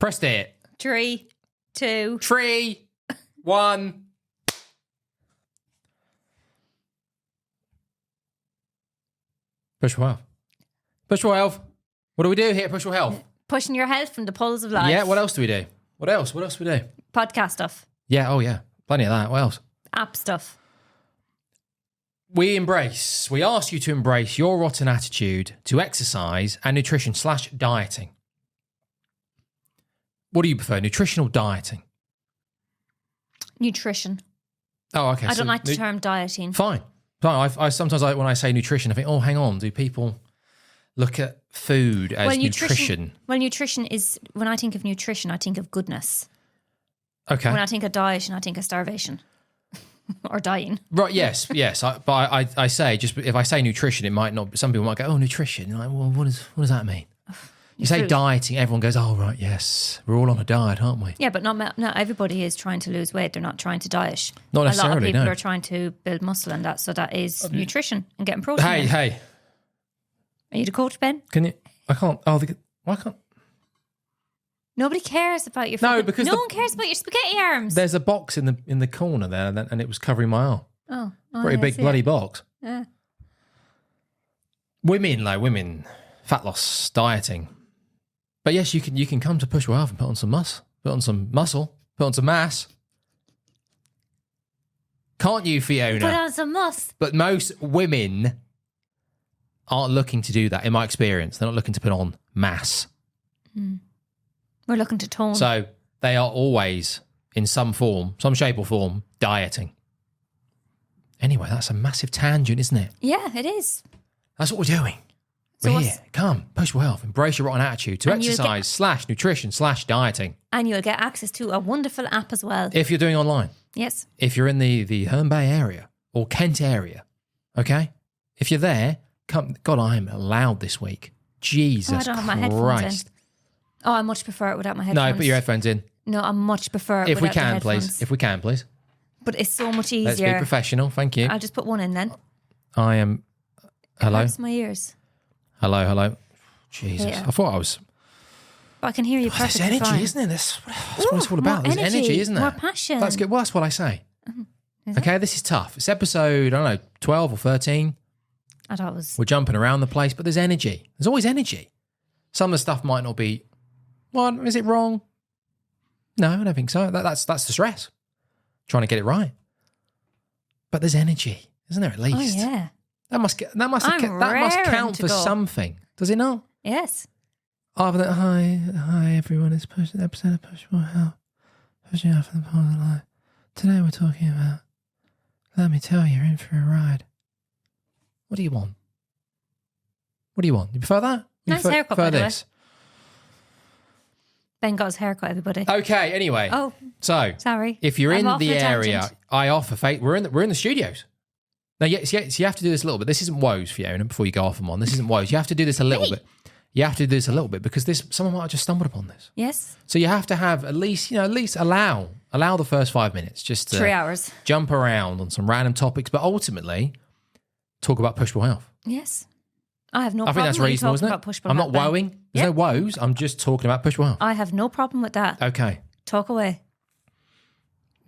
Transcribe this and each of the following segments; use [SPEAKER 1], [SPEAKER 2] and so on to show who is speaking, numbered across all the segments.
[SPEAKER 1] Pressed it.
[SPEAKER 2] 3, 2.
[SPEAKER 1] 3, 1. Push for health. Push for health. What do we do here at Push for Health?
[SPEAKER 2] Pushing your health from the pulls of life.
[SPEAKER 1] Yeah, what else do we do? What else? What else do we do?
[SPEAKER 2] Podcast stuff.
[SPEAKER 1] Yeah, oh yeah. Plenty of that. What else?
[SPEAKER 2] App stuff.
[SPEAKER 1] We ask you to embrace your rotten attitude to exercise and nutrition/dieting. What do you prefer, nutrition or dieting?
[SPEAKER 2] Nutrition.
[SPEAKER 1] Oh, okay.
[SPEAKER 2] I don't like the term dieting.
[SPEAKER 1] Fine. I sometimes when I say nutrition, I think, oh, hang on. Do people look at food as nutrition?
[SPEAKER 2] Well, nutrition is, when I think of nutrition, I think of goodness.
[SPEAKER 1] Okay.
[SPEAKER 2] When I think of dieting, I think of starvation or dying.
[SPEAKER 1] Right, yes. But I say, just if I say nutrition, it might not, some people might go, oh, nutrition. You're like, well, what does that mean? You say dieting, everyone goes, oh, right, yes. We're all on a diet, aren't we?
[SPEAKER 2] Yeah, but not everybody is trying to lose weight. They're not trying to diet.
[SPEAKER 1] Not necessarily,
[SPEAKER 2] A lot of people
[SPEAKER 1] no.
[SPEAKER 2] are trying to build muscle and that. So that is nutrition and getting protein.
[SPEAKER 1] Hey.
[SPEAKER 2] Are you the coach, Ben?
[SPEAKER 1] Can you? I can't. Oh, why can't?
[SPEAKER 2] Nobody cares about your.
[SPEAKER 1] Because
[SPEAKER 2] no one cares about your spaghetti arms.
[SPEAKER 1] There's a box in the corner there, and it was covering my arm.
[SPEAKER 2] Oh,
[SPEAKER 1] Pretty big bloody box.
[SPEAKER 2] Yeah.
[SPEAKER 1] Women, fat loss, dieting. But yes, you can come to Push for Health and put on some muscle, put on some mass. Can't you, Fiona?
[SPEAKER 2] Put on some muscle.
[SPEAKER 1] But most women aren't looking to do that, in my experience. They're not looking to put on mass.
[SPEAKER 2] We're looking to tone.
[SPEAKER 1] So they are always, in some form, some shape or form, dieting. Anyway, that's a massive tangent, isn't it?
[SPEAKER 2] Yeah, it is.
[SPEAKER 1] That's what we're doing.
[SPEAKER 2] So
[SPEAKER 1] we're here. Come, Push for Health. Embrace your rotten attitude to exercise/nutrition/dieting.
[SPEAKER 2] And you'll get access to a wonderful app as well.
[SPEAKER 1] If you're doing online.
[SPEAKER 2] Yes.
[SPEAKER 1] If you're in the Herne Bay area or Kent area, okay? If you're there, come. God, I'm loud this week. Jesus
[SPEAKER 2] I don't have my
[SPEAKER 1] Christ.
[SPEAKER 2] headphones in. Oh, I much prefer it without my headphones.
[SPEAKER 1] No, put your headphones in.
[SPEAKER 2] No, I much prefer it
[SPEAKER 1] If we
[SPEAKER 2] without the
[SPEAKER 1] can,
[SPEAKER 2] headphones.
[SPEAKER 1] please. If we can, please.
[SPEAKER 2] But it's so much easier.
[SPEAKER 1] Let's be professional. Thank you.
[SPEAKER 2] I'll just put one in then.
[SPEAKER 1] I am. Hello?
[SPEAKER 2] It hurts my ears.
[SPEAKER 1] Hello. Jesus.
[SPEAKER 2] Yeah.
[SPEAKER 1] I thought I was.
[SPEAKER 2] But I can hear you
[SPEAKER 1] There's
[SPEAKER 2] perfectly
[SPEAKER 1] energy,
[SPEAKER 2] fine.
[SPEAKER 1] isn't it? That's what it's all about.
[SPEAKER 2] More
[SPEAKER 1] There's energy, isn't there?
[SPEAKER 2] More passion.
[SPEAKER 1] That's good. Well, that's what I say.
[SPEAKER 2] Is
[SPEAKER 1] Okay, this is tough. It's episode, I don't know, 12 or 13.
[SPEAKER 2] I thought it was...
[SPEAKER 1] We're jumping around the place, but there's energy. There's always energy. Some of the stuff might not be, well, is it wrong? No, I don't think so. That's the stress. Trying to get it right. But there's energy, isn't there, at least?
[SPEAKER 2] Oh, yeah.
[SPEAKER 1] That must
[SPEAKER 2] I'm
[SPEAKER 1] count
[SPEAKER 2] to
[SPEAKER 1] for
[SPEAKER 2] go.
[SPEAKER 1] something. Does it not?
[SPEAKER 2] Yes.
[SPEAKER 1] Other than, hi everyone, it's Push, the episode of Push for Health. Pushing out from the pole of life. Today we're talking about, let me tell you, you're in for a ride. What do you want? What do you want? You prefer that? You
[SPEAKER 2] Nice haircut,
[SPEAKER 1] prefer
[SPEAKER 2] by the way.
[SPEAKER 1] this?
[SPEAKER 2] Ben got his haircut, everybody.
[SPEAKER 1] Okay, anyway.
[SPEAKER 2] Oh,
[SPEAKER 1] So,
[SPEAKER 2] sorry.
[SPEAKER 1] if you're
[SPEAKER 2] I'm
[SPEAKER 1] in
[SPEAKER 2] off
[SPEAKER 1] the
[SPEAKER 2] on a
[SPEAKER 1] area,
[SPEAKER 2] tangent.
[SPEAKER 1] I offer, we're in the studios. Now, yes, you have to do this a little bit. This isn't woes, Fiona, before you go off on one. This isn't woes. You have to do this a little bit. You have to do this a little bit because someone might have just stumbled upon this.
[SPEAKER 2] Yes.
[SPEAKER 1] So you have to have at least allow the first 5 minutes just to
[SPEAKER 2] 3 hours.
[SPEAKER 1] jump around on some random topics, but ultimately talk about Push for Health.
[SPEAKER 2] Yes. I have no
[SPEAKER 1] I
[SPEAKER 2] problem
[SPEAKER 1] think that's
[SPEAKER 2] with you
[SPEAKER 1] reasonable,
[SPEAKER 2] talking
[SPEAKER 1] isn't it?
[SPEAKER 2] about push
[SPEAKER 1] I'm not
[SPEAKER 2] Ben.
[SPEAKER 1] woeing. There's
[SPEAKER 2] Yeah.
[SPEAKER 1] no woes. I'm just talking about Push for Health.
[SPEAKER 2] I have no problem with that.
[SPEAKER 1] Okay.
[SPEAKER 2] Talk away.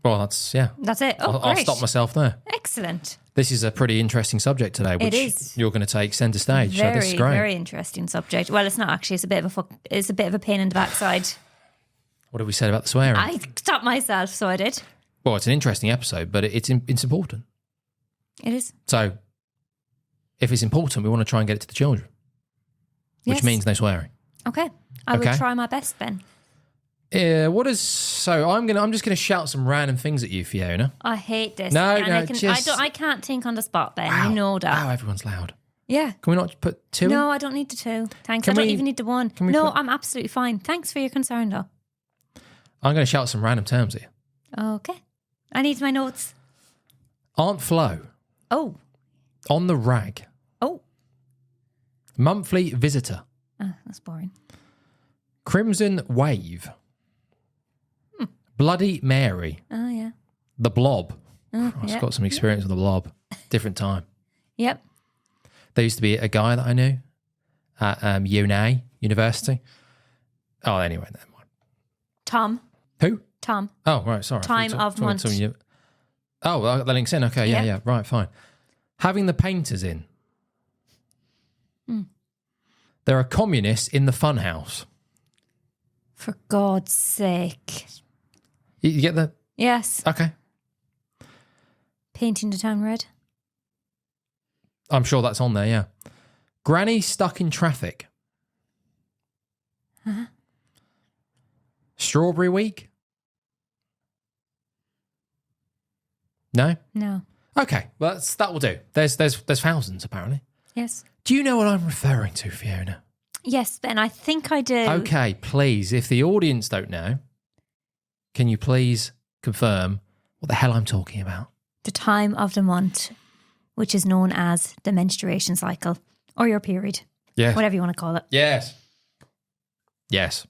[SPEAKER 1] Well, that's, yeah.
[SPEAKER 2] That's it. Oh,
[SPEAKER 1] I'll
[SPEAKER 2] great.
[SPEAKER 1] stop myself there.
[SPEAKER 2] Excellent.
[SPEAKER 1] This is a pretty interesting subject today, which
[SPEAKER 2] is.
[SPEAKER 1] you're going to take centre stage. So this is
[SPEAKER 2] Very,
[SPEAKER 1] great.
[SPEAKER 2] very interesting subject. Well, it's not actually. It's a bit of a pain in the backside.
[SPEAKER 1] What have we said about the swearing?
[SPEAKER 2] I stopped myself, so I did.
[SPEAKER 1] Well, it's an interesting episode, but it's important.
[SPEAKER 2] It is.
[SPEAKER 1] So if it's important, we want to try and get it to the children, which
[SPEAKER 2] Yes.
[SPEAKER 1] means no swearing.
[SPEAKER 2] Okay. I will
[SPEAKER 1] Okay.
[SPEAKER 2] try my best, Ben.
[SPEAKER 1] I'm just gonna shout some random things at you, Fiona.
[SPEAKER 2] I hate this.
[SPEAKER 1] No,
[SPEAKER 2] and
[SPEAKER 1] no,
[SPEAKER 2] I can't think on the spot, Ben.
[SPEAKER 1] Wow.
[SPEAKER 2] You know that.
[SPEAKER 1] Wow, everyone's loud.
[SPEAKER 2] Yeah.
[SPEAKER 1] Can we not put two in?
[SPEAKER 2] No, I don't need the two. Thanks.
[SPEAKER 1] Can
[SPEAKER 2] I don't
[SPEAKER 1] we-
[SPEAKER 2] even need the one.
[SPEAKER 1] can we
[SPEAKER 2] No,
[SPEAKER 1] put-
[SPEAKER 2] I'm absolutely fine. Thanks for your concern, though.
[SPEAKER 1] I'm gonna shout some random terms at you.
[SPEAKER 2] Okay. I need my notes.
[SPEAKER 1] Aunt Flo,
[SPEAKER 2] Oh.
[SPEAKER 1] on the rag,
[SPEAKER 2] Oh.
[SPEAKER 1] monthly visitor,
[SPEAKER 2] That's boring.
[SPEAKER 1] Crimson Wave, Bloody Mary,
[SPEAKER 2] Oh, yeah.
[SPEAKER 1] the Blob. I've
[SPEAKER 2] yeah.
[SPEAKER 1] got some experience with the Blob. Different time.
[SPEAKER 2] Yep.
[SPEAKER 1] There used to be a guy that I knew at University. Oh, anyway, never mind.
[SPEAKER 2] Tom.
[SPEAKER 1] Who?
[SPEAKER 2] Tom.
[SPEAKER 1] Oh, right. Sorry.
[SPEAKER 2] Time of month.
[SPEAKER 1] Oh, well, that links in. Okay. Yeah. Right. Fine. Having the painters in. There are communists in the funhouse.
[SPEAKER 2] For God's sake.
[SPEAKER 1] You get that?
[SPEAKER 2] Yes.
[SPEAKER 1] Okay.
[SPEAKER 2] Painting the town red.
[SPEAKER 1] I'm sure that's on there, yeah. Granny stuck in traffic. Strawberry week? No?
[SPEAKER 2] No.
[SPEAKER 1] Okay, well, that will do. There's thousands, apparently.
[SPEAKER 2] Yes.
[SPEAKER 1] Do you know what I'm referring to, Fiona?
[SPEAKER 2] Yes, Ben, I think I do.
[SPEAKER 1] Okay, please, if the audience don't know, can you please confirm what the hell I'm talking about?
[SPEAKER 2] The time of the month, which is known as the menstruation cycle or your period.
[SPEAKER 1] Yes.
[SPEAKER 2] Whatever you want to call it.
[SPEAKER 1] Yes. Yes.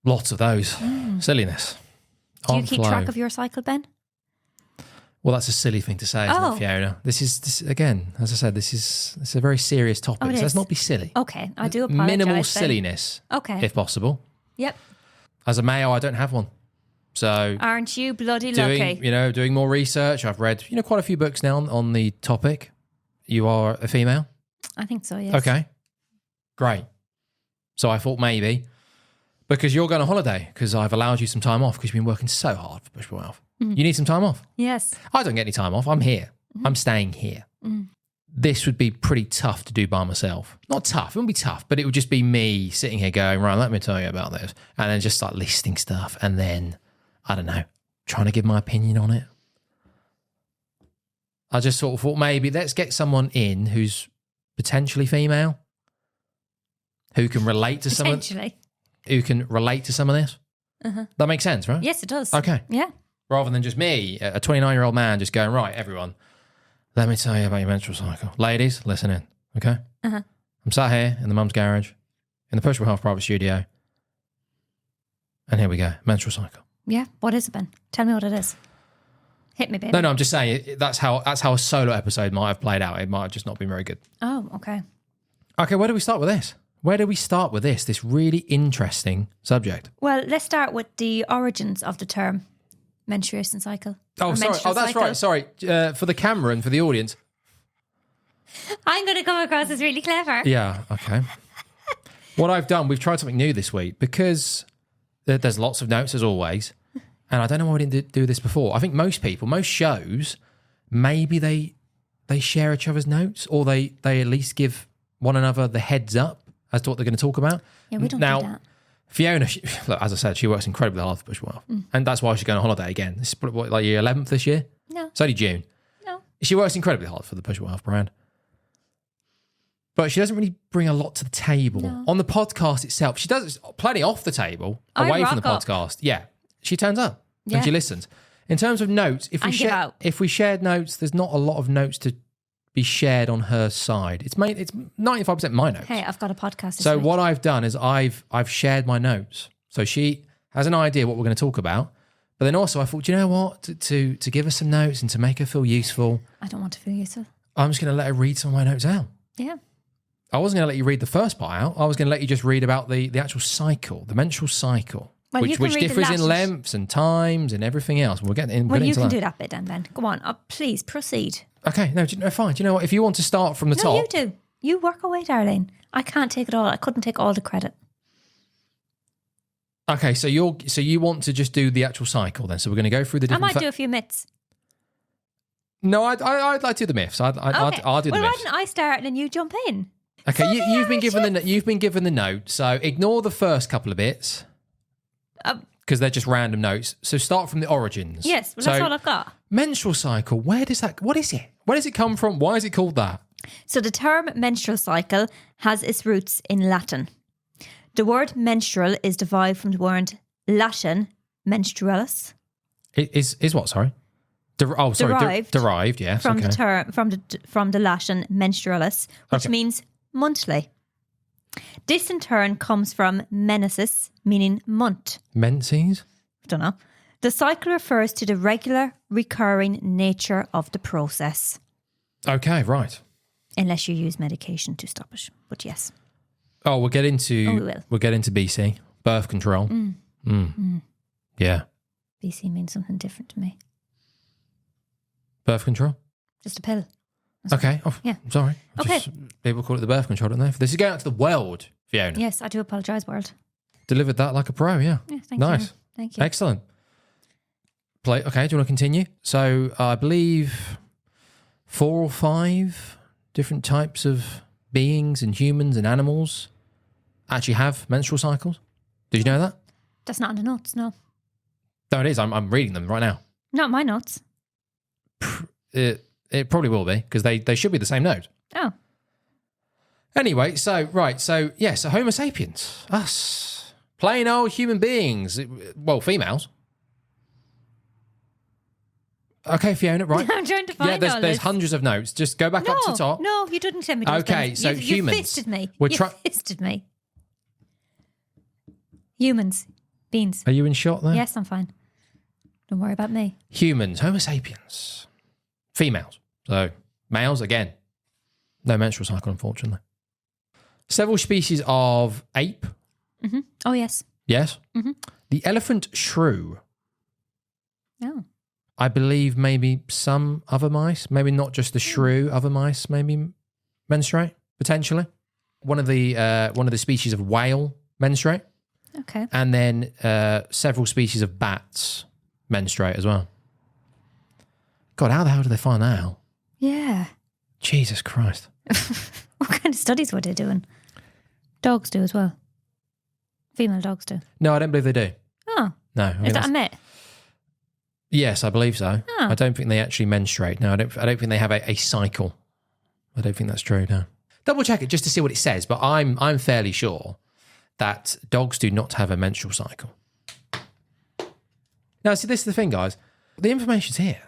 [SPEAKER 1] Lots of those. Silliness.
[SPEAKER 2] Do you keep track of your cycle, Ben?
[SPEAKER 1] Well, that's a silly thing to say, isn't it, Fiona? This again, as I said, this is a very serious topic. So let's not be silly.
[SPEAKER 2] Okay, I do apologise.
[SPEAKER 1] Minimal
[SPEAKER 2] Ben.
[SPEAKER 1] silliness,
[SPEAKER 2] Okay.
[SPEAKER 1] if possible.
[SPEAKER 2] Yep.
[SPEAKER 1] As a male, I don't have one. So
[SPEAKER 2] Aren't you bloody lucky?
[SPEAKER 1] doing more research. I've read, quite a few books now on the topic. You are a female?
[SPEAKER 2] I think so, yes.
[SPEAKER 1] Okay. Great. So I thought maybe, because you're going on holiday, because I've allowed you some time off because you've been working so hard for Bushwell Health. You need some time off.
[SPEAKER 2] Yes.
[SPEAKER 1] I don't get any time off. I'm here. I'm staying here. This would be pretty tough to do by myself. Not tough. It wouldn't be tough, but it would just be me sitting here going, right, let me tell you about this. And then just start listing stuff. And then, I don't know, trying to give my opinion on it. I just sort of thought maybe let's get someone in who's potentially female, who can relate to some of this. That makes sense, right?
[SPEAKER 2] Yes, it does.
[SPEAKER 1] Okay.
[SPEAKER 2] Yeah.
[SPEAKER 1] Rather than just me, a 29-year-old man, just going, right, everyone, let me tell you about your menstrual cycle. Ladies, listen in, okay? I'm sat here in the mum's garage, in the Pushwell Health private studio, and here we go, menstrual cycle.
[SPEAKER 2] Yeah. What is it, Ben? Tell me what it is. Hit me, baby.
[SPEAKER 1] No, I'm just saying that's how a solo episode might have played out. It might have just not been very good.
[SPEAKER 2] Oh, okay.
[SPEAKER 1] Okay, where do we start with this? This really interesting subject?
[SPEAKER 2] Well, let's start with the origins of the term menstruation cycle.
[SPEAKER 1] Oh, sorry. Oh, that's right. Sorry. For the camera and for the audience.
[SPEAKER 2] I'm going to come across as really clever.
[SPEAKER 1] Yeah, okay. What I've done, we've tried something new this week because there's lots of notes as always. And I don't know why we didn't do this before. I think most shows, maybe they share each other's notes or they at least give one another the heads up as to what they're going to talk about.
[SPEAKER 2] Yeah, we don't do that.
[SPEAKER 1] Fiona, look, as I said, she works incredibly hard for Bushwell. And that's why she's going on holiday again. This is what, like year 11th this year?
[SPEAKER 2] No.
[SPEAKER 1] It's only June.
[SPEAKER 2] No.
[SPEAKER 1] She works incredibly hard for the Bushwell Health brand. But she doesn't really bring a lot to the table.
[SPEAKER 2] No.
[SPEAKER 1] On the podcast itself, she does plenty off the table,
[SPEAKER 2] I
[SPEAKER 1] away from the
[SPEAKER 2] rock up.
[SPEAKER 1] podcast. Yeah. She turns up
[SPEAKER 2] Yeah.
[SPEAKER 1] and she listens. In terms of notes, if we shared notes, there's not a lot of notes to be shared on her side. It's 95% my notes.
[SPEAKER 2] Hey, I've got a podcast.
[SPEAKER 1] So what I've done is I've shared my notes. So she has an idea what we're going to talk about. But then also I thought, you know what? To give her some notes and to make her feel useful,
[SPEAKER 2] I don't want to feel useful.
[SPEAKER 1] I'm just going to let her read some of my notes out.
[SPEAKER 2] Yeah.
[SPEAKER 1] I wasn't going to let you read the first part out. I was going to let you just read about the actual cycle, the menstrual cycle,
[SPEAKER 2] Well,
[SPEAKER 1] which differs in lengths and times and everything else. We'll get in.
[SPEAKER 2] Well, you
[SPEAKER 1] into
[SPEAKER 2] can
[SPEAKER 1] that.
[SPEAKER 2] do that bit then, Ben. Go on. Please proceed.
[SPEAKER 1] Okay, no, fine. Do you know what? If you want to start from the top.
[SPEAKER 2] No, you do. You work away, darling. I can't take it all. I couldn't take all the credit.
[SPEAKER 1] Okay, so you want to just do the actual cycle then? So we're going to go through the different.
[SPEAKER 2] I might do a few myths.
[SPEAKER 1] No, I'd like to do the myths. I'll do the
[SPEAKER 2] Well,
[SPEAKER 1] myths.
[SPEAKER 2] why didn't I start and then you jump in?
[SPEAKER 1] Okay, you've been given the note, so ignore the first couple of bits because they're just random notes. So start from the origins.
[SPEAKER 2] Yes, well, that's all I've got.
[SPEAKER 1] Menstrual cycle. What is it? Where does it come from? Why is it called that?
[SPEAKER 2] So the term menstrual cycle has its roots in Latin. The word menstrual is derived from the word Latin menstrualis.
[SPEAKER 1] It is what? Sorry. Derived. Yes.
[SPEAKER 2] From
[SPEAKER 1] okay.
[SPEAKER 2] the term from the Latin menstrualis, which
[SPEAKER 1] Okay.
[SPEAKER 2] means monthly. This in turn comes from menses, meaning month.
[SPEAKER 1] Menses.
[SPEAKER 2] Don't know. The cycle refers to the regular, recurring nature of the process,
[SPEAKER 1] Okay, right.
[SPEAKER 2] unless you use medication to stop it. But yes.
[SPEAKER 1] Oh, we'll get into
[SPEAKER 2] we will.
[SPEAKER 1] We'll get into BC. Birth control. Yeah.
[SPEAKER 2] BC means something different to me.
[SPEAKER 1] Birth control?
[SPEAKER 2] Just a pill.
[SPEAKER 1] Okay. Oh,
[SPEAKER 2] Yeah.
[SPEAKER 1] Sorry.
[SPEAKER 2] Okay.
[SPEAKER 1] People call it the birth control, don't they? This is going out to the world, Fiona.
[SPEAKER 2] Yes, I do apologise, world.
[SPEAKER 1] Delivered that like a pro, yeah.
[SPEAKER 2] Yeah, thank
[SPEAKER 1] Nice.
[SPEAKER 2] you. Thank you.
[SPEAKER 1] Excellent. Okay, do you want to continue? So I believe 4 or 5 different types of beings and humans and animals actually have menstrual cycles. Did you know that?
[SPEAKER 2] That's not in the notes, no.
[SPEAKER 1] No, it is. I'm reading them right now.
[SPEAKER 2] Not my notes.
[SPEAKER 1] It probably will be because they should be the same note.
[SPEAKER 2] Oh.
[SPEAKER 1] Anyway, so Homo sapiens, us, plain old human beings, well, females. Okay, Fiona, right?
[SPEAKER 2] I'm trying to find
[SPEAKER 1] Yeah, there's
[SPEAKER 2] all this.
[SPEAKER 1] hundreds of notes. Just go back up to the top.
[SPEAKER 2] No, you didn't tell me to.
[SPEAKER 1] Okay, so
[SPEAKER 2] you
[SPEAKER 1] humans.
[SPEAKER 2] You fisted me.
[SPEAKER 1] We're
[SPEAKER 2] You
[SPEAKER 1] try-
[SPEAKER 2] fisted me. Humans. Beans.
[SPEAKER 1] Are you in shot there?
[SPEAKER 2] Yes, I'm fine. Don't worry about me.
[SPEAKER 1] Humans, Homo sapiens, females. So males, again, no menstrual cycle, unfortunately. Several species of ape.
[SPEAKER 2] Mm-hmm. Oh, yes.
[SPEAKER 1] Yes.
[SPEAKER 2] Mm-hmm.
[SPEAKER 1] The elephant shrew.
[SPEAKER 2] Oh.
[SPEAKER 1] I believe maybe some other mice, maybe not just the shrew, other mice maybe menstruate potentially. One of the species of whale menstruate,
[SPEAKER 2] Okay.
[SPEAKER 1] and then several species of bats menstruate as well. God, how the hell did they find that out?
[SPEAKER 2] Yeah.
[SPEAKER 1] Jesus Christ!
[SPEAKER 2] What kind of studies were they doing? Dogs do as well. Female dogs do.
[SPEAKER 1] No, I don't believe they do.
[SPEAKER 2] Oh.
[SPEAKER 1] No, I
[SPEAKER 2] Is
[SPEAKER 1] think
[SPEAKER 2] that a myth?
[SPEAKER 1] yes, I believe so.
[SPEAKER 2] Oh.
[SPEAKER 1] I don't think they actually menstruate. No, I don't think they have a cycle. I don't think that's true. No, double check it just to see what it says. But I'm fairly sure that dogs do not have a menstrual cycle. Now, see, this is the thing, guys. The information's here,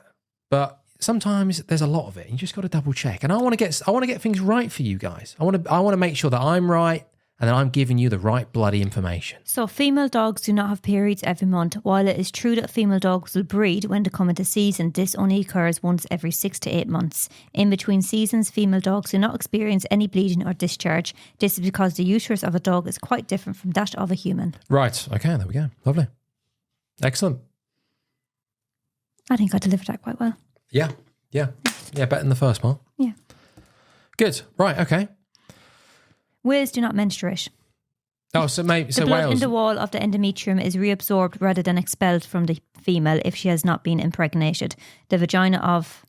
[SPEAKER 1] but sometimes there's a lot of it. And you just got to double check. And I want to get things right for you guys. I want to make sure that I'm right and that I'm giving you the right bloody information.
[SPEAKER 2] So female dogs do not have periods every month. While it is true that female dogs will breed when they come into season, this only occurs once every 6 to 8 months. In between seasons, female dogs do not experience any bleeding or discharge. This is because the uterus of a dog is quite different from that of a human.
[SPEAKER 1] Right. Okay. There we go. Lovely. Excellent.
[SPEAKER 2] I think I delivered that quite well.
[SPEAKER 1] Yeah. Better than the first part.
[SPEAKER 2] Yeah.
[SPEAKER 1] Good. Right. Okay.
[SPEAKER 2] Whales do not menstruate.
[SPEAKER 1] Oh, so maybe
[SPEAKER 2] The blood in
[SPEAKER 1] whales.
[SPEAKER 2] the wall of the endometrium is reabsorbed rather than expelled from the female if she has not been impregnated. The vagina of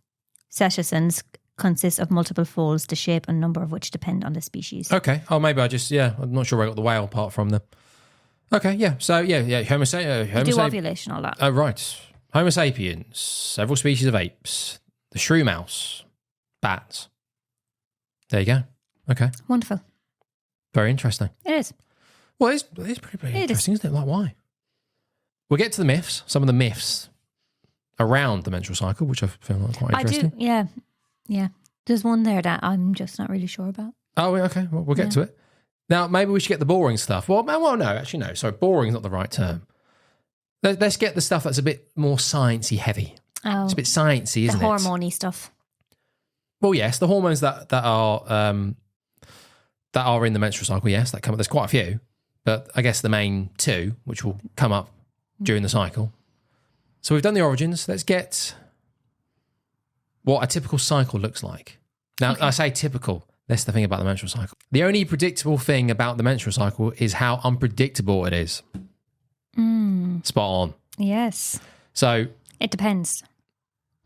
[SPEAKER 2] cetaceans consists of multiple folds, the shape and number of which depend on the species.
[SPEAKER 1] Okay. Oh, maybe I'm not sure where I got the whale part from then. Okay. Yeah. So yeah. Homo
[SPEAKER 2] They do
[SPEAKER 1] sapiens.
[SPEAKER 2] ovulation, all that.
[SPEAKER 1] Oh, right. Homo sapiens. Several species of apes. The shrew mouse. Bats. There you go. Okay.
[SPEAKER 2] Wonderful.
[SPEAKER 1] Very interesting.
[SPEAKER 2] It is.
[SPEAKER 1] Well, it's pretty
[SPEAKER 2] It
[SPEAKER 1] interesting, isn't it? Like, why? We'll get to the myths, some of the myths around the menstrual cycle, which I feel like quite interesting.
[SPEAKER 2] I do, yeah. There's one there that I'm just not really sure about.
[SPEAKER 1] Oh, okay. Well, we'll get to it. Now, maybe we should get the boring stuff. Well, no, actually, no. Sorry, boring is not the right term. Let's get the stuff that's a bit more sciencey heavy.
[SPEAKER 2] Oh,
[SPEAKER 1] It's a bit sciencey, isn't
[SPEAKER 2] the
[SPEAKER 1] it?
[SPEAKER 2] hormone-y stuff.
[SPEAKER 1] Well, yes, the hormones that are in the menstrual cycle, yes, that come up. There's quite a few, but I guess the main 2, which will come up during the cycle. So we've done the origins. Let's get what a typical cycle looks like. Now, I say typical. That's the thing about the menstrual cycle. The only predictable thing about the menstrual cycle is how unpredictable it is. Spot on.
[SPEAKER 2] Yes.
[SPEAKER 1] So
[SPEAKER 2] It depends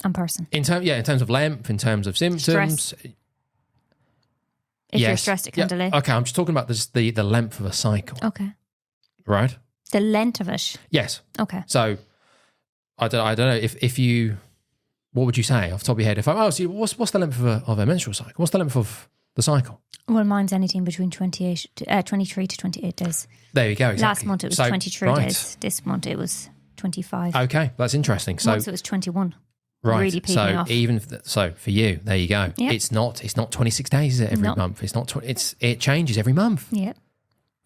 [SPEAKER 2] on person.
[SPEAKER 1] in terms of length, in terms of symptoms.
[SPEAKER 2] If you're stressed, it can delay.
[SPEAKER 1] Okay, I'm just talking about the length of a cycle,
[SPEAKER 2] Okay.
[SPEAKER 1] right?
[SPEAKER 2] The length of it.
[SPEAKER 1] Yes.
[SPEAKER 2] Okay.
[SPEAKER 1] So I don't know if you, what would you say off the top of your head? If what's the length of a menstrual cycle? What's the length of the cycle?
[SPEAKER 2] Well, mine's anything between 23 to 28 days.
[SPEAKER 1] There you go. Exactly.
[SPEAKER 2] Last month it was 23
[SPEAKER 1] right.
[SPEAKER 2] days. This month it was 25.
[SPEAKER 1] Okay, that's interesting. So
[SPEAKER 2] Once it was 21.
[SPEAKER 1] right.
[SPEAKER 2] Really peed
[SPEAKER 1] so
[SPEAKER 2] me off.
[SPEAKER 1] even so for you, there you go.
[SPEAKER 2] Yep.
[SPEAKER 1] It's not 26 days is it, every
[SPEAKER 2] No.
[SPEAKER 1] month. It's not. It changes every month.
[SPEAKER 2] Yeah.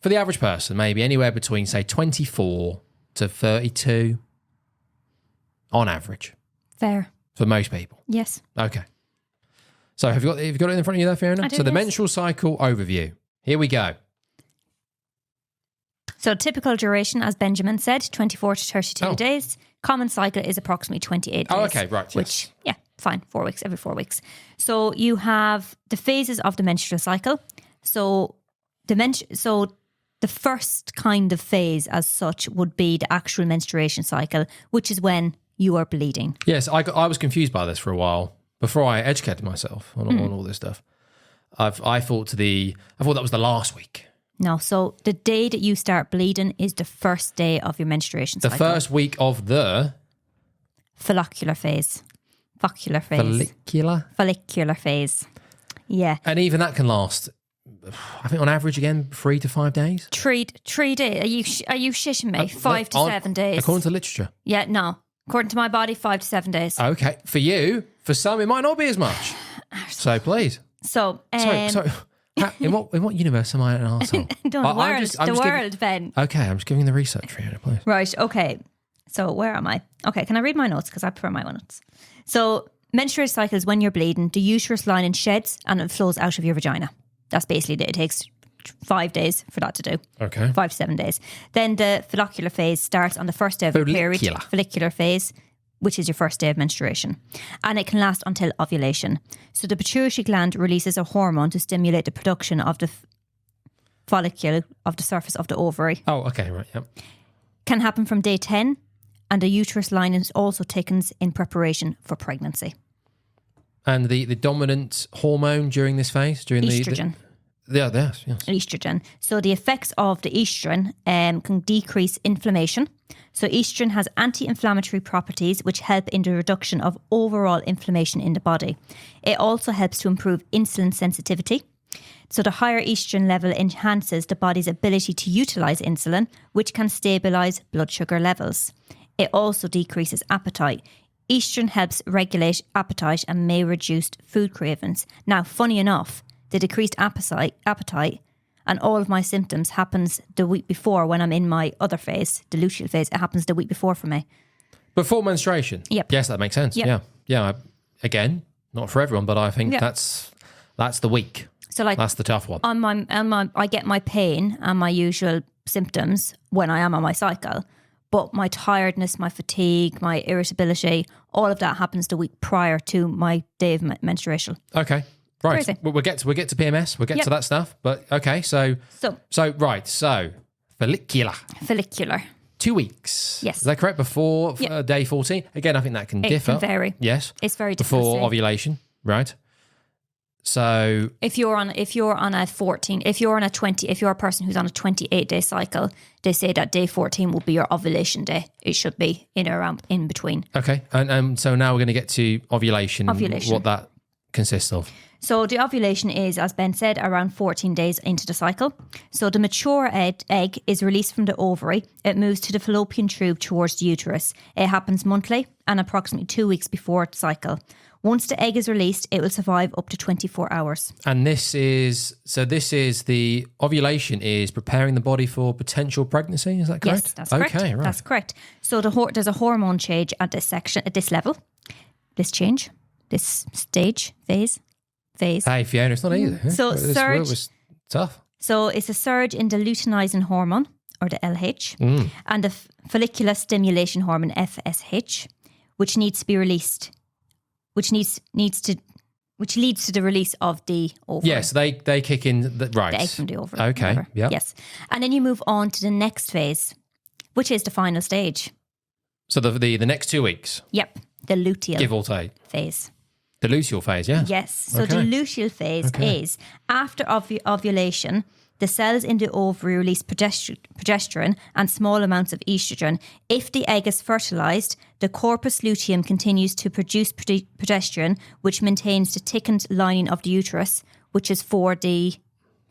[SPEAKER 1] For the average person, maybe anywhere between say 24 to 32 on average
[SPEAKER 2] Fair.
[SPEAKER 1] for most people.
[SPEAKER 2] Yes.
[SPEAKER 1] Okay. So have you got it in front of you there, Fiona?
[SPEAKER 2] I do,
[SPEAKER 1] So the
[SPEAKER 2] yes.
[SPEAKER 1] menstrual cycle overview. Here we go.
[SPEAKER 2] So typical duration, as Benjamin said, 24 to 32 days. Common cycle is approximately 28 days.
[SPEAKER 3] Oh, okay, right, yes.
[SPEAKER 2] Which, yeah, fine, 4 weeks, every 4 weeks. So you have the phases of the menstrual cycle. So the first kind of phase as such would be the actual menstruation cycle, which is when you are bleeding.
[SPEAKER 3] Yes, I was confused by this for a while before I educated myself on all this stuff. I thought that was the last week.
[SPEAKER 2] No, so the day that you start bleeding is the first day of your menstruation cycle.
[SPEAKER 3] The first week of the
[SPEAKER 2] follicular phase. Follicular phase. Yeah.
[SPEAKER 3] And even that can last, I think on average again, 3 to 5 days.
[SPEAKER 2] 3 days. Are you shitting me? 5 to 7 days.
[SPEAKER 3] According to literature.
[SPEAKER 2] Yeah, no. According to my body, 5 to 7 days.
[SPEAKER 3] Okay. For you, for some, it might not be as much. So please.
[SPEAKER 2] So,
[SPEAKER 3] sorry. In what universe am I an arsehole?
[SPEAKER 2] The world, Ben.
[SPEAKER 3] Okay, I'm just giving the research for you, please.
[SPEAKER 2] Right, okay. So where am I? Okay, can I read my notes? Because I prefer my notes. So menstrual cycle is when you're bleeding, the uterus lining sheds and it flows out of your vagina. That's basically it. It takes 5 days for that to do.
[SPEAKER 3] Okay.
[SPEAKER 2] 5 to 7 days. Then the follicular phase starts on the first day of your period. Follicular phase, which is your first day of menstruation. And it can last until ovulation. So the pituitary gland releases a hormone to stimulate the production of the follicle of the surface of the ovary.
[SPEAKER 3] Oh, okay, right, yep.
[SPEAKER 2] Can happen from day 10, and the uterus lining also thickens in preparation for pregnancy.
[SPEAKER 3] And the dominant hormone during this phase?
[SPEAKER 2] Estrogen.
[SPEAKER 3] Yes.
[SPEAKER 2] Estrogen. So the effects of the estrogen can decrease inflammation. So estrogen has anti-inflammatory properties which help in the reduction of overall inflammation in the body. It also helps to improve insulin sensitivity. So the higher estrogen level enhances the body's ability to utilize insulin, which can stabilize blood sugar levels. It also decreases appetite. Estrogen helps regulate appetite and may reduce food cravings. Now, funny enough, the decreased appetite and all of my symptoms happens the week before when I'm in my other phase, the luteal phase. It happens the week before for me.
[SPEAKER 3] Before menstruation?
[SPEAKER 2] Yep.
[SPEAKER 3] Yes, that makes sense.
[SPEAKER 2] Yep.
[SPEAKER 3] Yeah. Again, not for everyone, but I think that's the week.
[SPEAKER 2] So that's
[SPEAKER 3] the tough one.
[SPEAKER 2] I get my pain and my usual symptoms when I am on my cycle, but my tiredness, my fatigue, my irritability, all of that happens the week prior to my day of menstruation.
[SPEAKER 3] Okay. Right.
[SPEAKER 2] Crazy.
[SPEAKER 3] We'll get to PMS. We'll get to that stuff. But okay, so follicular. 2 weeks.
[SPEAKER 2] Yes.
[SPEAKER 3] Is that correct? Before day 14? Again, I think that can differ.
[SPEAKER 2] It can vary.
[SPEAKER 3] Yes.
[SPEAKER 2] It's very different.
[SPEAKER 3] Before ovulation, right? So
[SPEAKER 2] if you're on a 14, if you're a person who's on a 28-day cycle, they say that day 14 will be your ovulation day. It should be in between.
[SPEAKER 3] Okay. And so now we're going to get to ovulation. What that consists of.
[SPEAKER 2] So the ovulation is, as Ben said, around 14 days into the cycle. So the mature egg is released from the ovary. It moves to the fallopian tube towards the uterus. It happens monthly and approximately 2 weeks before the cycle. Once the egg is released, it will survive up to 24 hours. And
[SPEAKER 3] this is the ovulation is preparing the body for potential pregnancy. Is that correct?
[SPEAKER 2] Yes, that's correct.
[SPEAKER 3] Okay, right.
[SPEAKER 2] That's correct. So there's a hormone change at this level, this change, this stage, phase.
[SPEAKER 3] Hey, Fiona, it's not easy.
[SPEAKER 2] So
[SPEAKER 3] this
[SPEAKER 2] surge
[SPEAKER 3] was tough.
[SPEAKER 2] So it's a surge in the luteinizing hormone, or the LH, and the follicular stimulation hormone, FSH, which needs to be released, which leads to the release of the ovary.
[SPEAKER 3] Yes, they kick in the egg
[SPEAKER 2] from the ovary.
[SPEAKER 3] Okay, yeah.
[SPEAKER 2] Yes, and then you move on to the next phase, which is the final stage.
[SPEAKER 3] So the next 2 weeks.
[SPEAKER 2] Yep, the luteal,
[SPEAKER 3] give or take,
[SPEAKER 2] phase.
[SPEAKER 3] The luteal phase, yeah?
[SPEAKER 2] Yes. So the luteal phase is after ovulation, the cells in the ovary release progesterone and small amounts of estrogen. If the egg is fertilized, the corpus luteum continues to produce progesterone, which maintains the thickened lining of the uterus, which is for the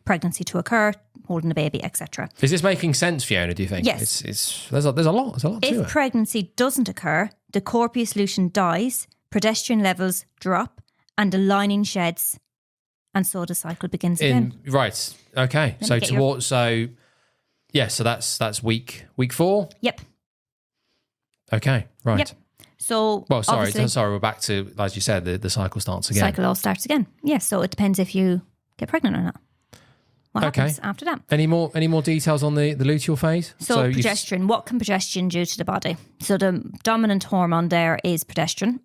[SPEAKER 2] pregnancy to occur, holding the baby, etc.
[SPEAKER 3] Is this making sense, Fiona, do you think?
[SPEAKER 2] Yes.
[SPEAKER 3] There's a lot to it.
[SPEAKER 2] If pregnancy doesn't occur, the corpus luteum dies, progesterone levels drop, and the lining sheds, and so the cycle begins again.
[SPEAKER 3] Right. Okay. So that's week 4.
[SPEAKER 2] Yep.
[SPEAKER 3] Okay. Right.
[SPEAKER 2] Yep. So
[SPEAKER 3] we're back to, as you said, the cycle starts again.
[SPEAKER 2] Cycle all starts again. Yes. So it depends if you get pregnant or not. what
[SPEAKER 3] Okay.
[SPEAKER 2] happens after that.
[SPEAKER 3] Any more details on the luteal phase?
[SPEAKER 2] So
[SPEAKER 3] you've-
[SPEAKER 2] progesterone, what can progesterone do to the body? So the dominant hormone there is progesterone.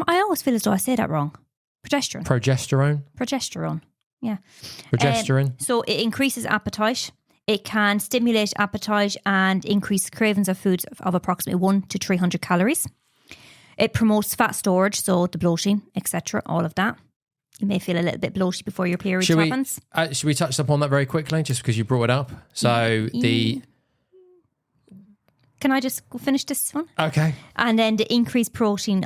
[SPEAKER 2] I always feel as though I say that wrong. Progesterone. Progesterone. Yeah.
[SPEAKER 3] Progesterone.
[SPEAKER 2] So it increases appetite. It can stimulate appetite and increase cravings of foods of approximately 100 to 300 calories. It promotes fat storage, so the bloating, etc., all of that. You may feel a little bit bloated before your period happens.
[SPEAKER 3] Should we touch upon that very quickly, just because you brought it up? So
[SPEAKER 2] Can I just finish this one?
[SPEAKER 3] Okay.
[SPEAKER 2] And then the increased protein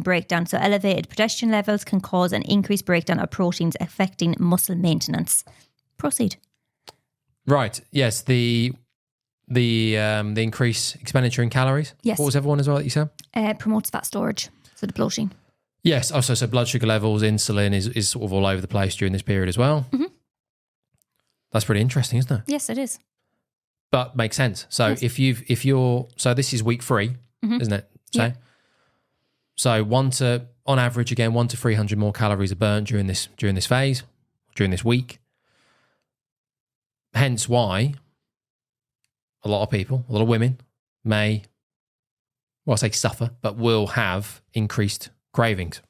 [SPEAKER 2] breakdown. So elevated progesterone levels can cause an increased breakdown of proteins affecting muscle maintenance. Proceed.
[SPEAKER 3] Right. Yes. The increased expenditure in calories.
[SPEAKER 2] Yes.
[SPEAKER 3] What was everyone as well that you said?
[SPEAKER 2] Promotes fat storage. So the bloating.
[SPEAKER 3] Yes. Also, so blood sugar levels, insulin is sort of all over the place during this period as well.
[SPEAKER 2] Mm-hmm.
[SPEAKER 3] That's pretty interesting, isn't it?
[SPEAKER 2] Yes, it is.
[SPEAKER 3] But makes sense. So
[SPEAKER 2] Yes.
[SPEAKER 3] so this is week 3, isn't it?
[SPEAKER 2] Yeah.
[SPEAKER 3] So on average, again, 100 to 300 more calories are burnt during this phase, during this week. Hence why a lot of people, a lot of women may, well, I say suffer, but will have increased cravings.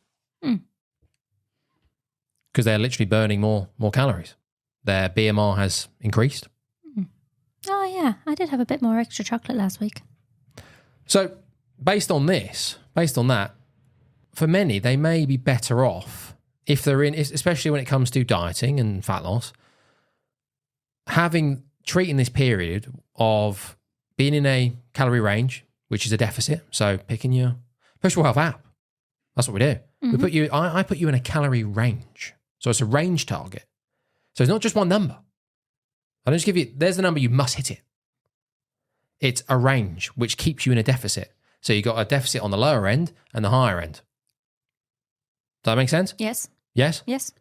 [SPEAKER 3] Because they're literally burning more calories. Their BMR has increased.
[SPEAKER 2] Oh, yeah. I did have a bit more extra chocolate last week.
[SPEAKER 3] So based on that, for many, they may be better off if they're in, especially when it comes to dieting and fat loss, treating this period of being in a calorie range, which is a deficit. So picking your Push Your Health app. That's what we do.
[SPEAKER 2] Mm-hmm.
[SPEAKER 3] I put you in a calorie range. So it's a range target. So it's not just one number. I don't just give you, there's the number, you must hit it. It's a range which keeps you in a deficit. So you've got a deficit on the lower end and the higher end. Does that make sense?
[SPEAKER 2] Yes.
[SPEAKER 3] Yes?
[SPEAKER 2] Yes.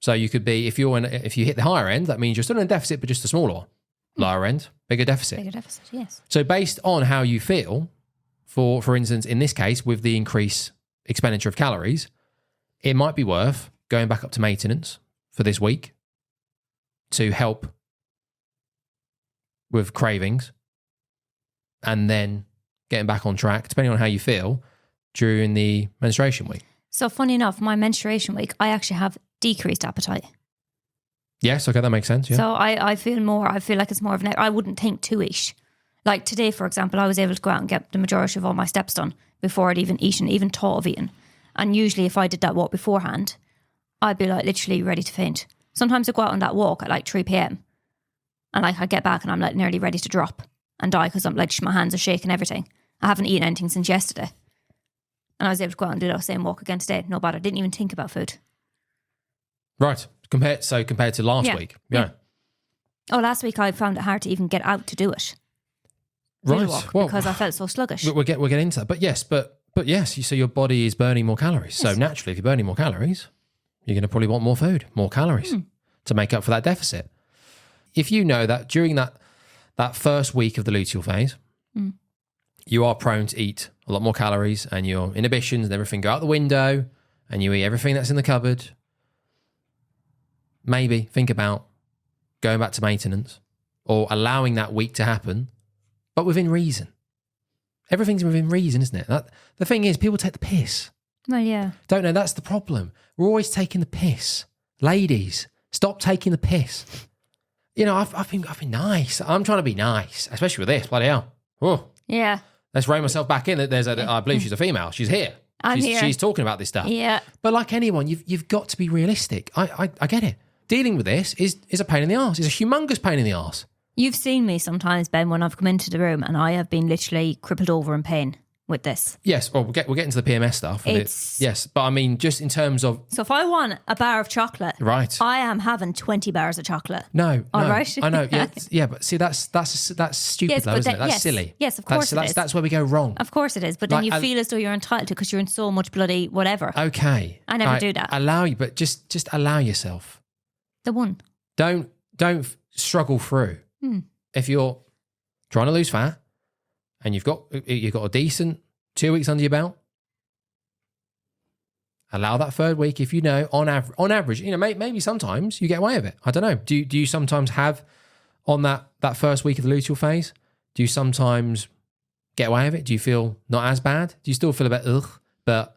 [SPEAKER 3] So you could be, if you hit the higher end, that means you're still in a deficit, but just a smaller one. Lower end, bigger deficit.
[SPEAKER 2] Bigger deficit, yes.
[SPEAKER 3] So based on how you feel, for instance, in this case, with the increased expenditure of calories, it might be worth going back up to maintenance for this week to help with cravings and then getting back on track, depending on how you feel, during the menstruation week.
[SPEAKER 2] So funny enough, my menstruation week, I actually have decreased appetite.
[SPEAKER 3] Yes, okay, that makes sense. Yeah.
[SPEAKER 2] So I feel like it's more of I wouldn't think to-ish. Like today, for example, I was able to go out and get the majority of all my steps done before I'd even eaten, even thought of eating. And usually if I did that walk beforehand, I'd be like literally ready to faint. Sometimes I go out on that walk at like 3 p.m. and like I get back and I'm like nearly ready to drop and die because I'm like my hands are shaking, everything. I haven't eaten anything since yesterday. And I was able to go out and do that same walk again today. No bother. I didn't even think about food.
[SPEAKER 3] Right. Compared to last week. Yeah.
[SPEAKER 2] Oh, last week I found it hard to even get out to do it.
[SPEAKER 3] Right.
[SPEAKER 2] Walk,
[SPEAKER 3] Well,
[SPEAKER 2] because I felt so sluggish.
[SPEAKER 3] we'll get into that. But yes, so your body is burning more calories.
[SPEAKER 2] Yes.
[SPEAKER 3] So naturally, if you're burning more calories, you're going to probably want more food, more calories to make up for that deficit. If you know that during that first week of the luteal phase, you are prone to eat a lot more calories and your inhibitions and everything go out the window and you eat everything that's in the cupboard, maybe think about going back to maintenance or allowing that week to happen, but within reason. Everything's within reason, isn't it? The thing is, people take the piss.
[SPEAKER 2] Well, yeah.
[SPEAKER 3] Don't know, that's the problem. We're always taking the piss. Ladies, stop taking the piss. You know, I've been nice. I'm trying to be nice, especially with this. Bloody hell. Oh,
[SPEAKER 2] Yeah.
[SPEAKER 3] let's rein myself back in. I believe she's a female. She's here.
[SPEAKER 2] I'm here.
[SPEAKER 3] She's talking about this stuff.
[SPEAKER 2] Yeah.
[SPEAKER 3] But like anyone, you've got to be realistic. I get it. Dealing with this is a pain in the arse. It's a humongous pain in the arse.
[SPEAKER 2] You've seen me sometimes, Ben, when I've come into the room and I have been literally crippled over in pain with this.
[SPEAKER 3] Yes, well, we'll get into the PMS stuff. Yes, but I mean, just in terms of...
[SPEAKER 2] So if I want a bar of chocolate,
[SPEAKER 3] Right.
[SPEAKER 2] I am having 20 bars of chocolate.
[SPEAKER 3] No,
[SPEAKER 2] All
[SPEAKER 3] no,
[SPEAKER 2] right.
[SPEAKER 3] I know. Yeah, but see, that's stupid,
[SPEAKER 2] Yes,
[SPEAKER 3] though,
[SPEAKER 2] but
[SPEAKER 3] isn't it? That's silly.
[SPEAKER 2] Yes, of course it is.
[SPEAKER 3] That's where we go wrong.
[SPEAKER 2] Of course it is. But then
[SPEAKER 3] Like,
[SPEAKER 2] you feel as though you're entitled to because you're in so much bloody whatever.
[SPEAKER 3] Okay,
[SPEAKER 2] I never do that.
[SPEAKER 3] Allow you, but just allow yourself.
[SPEAKER 2] The one.
[SPEAKER 3] Don't struggle through. If you're trying to lose fat and you've got a decent 2 weeks under your belt, Allow that third week if you know on average, maybe sometimes you get away with it. I don't know. Do you sometimes have on that first week of the luteal phase? Do you sometimes get away with it? Do you feel not as bad? Do you still feel a bit ugh, but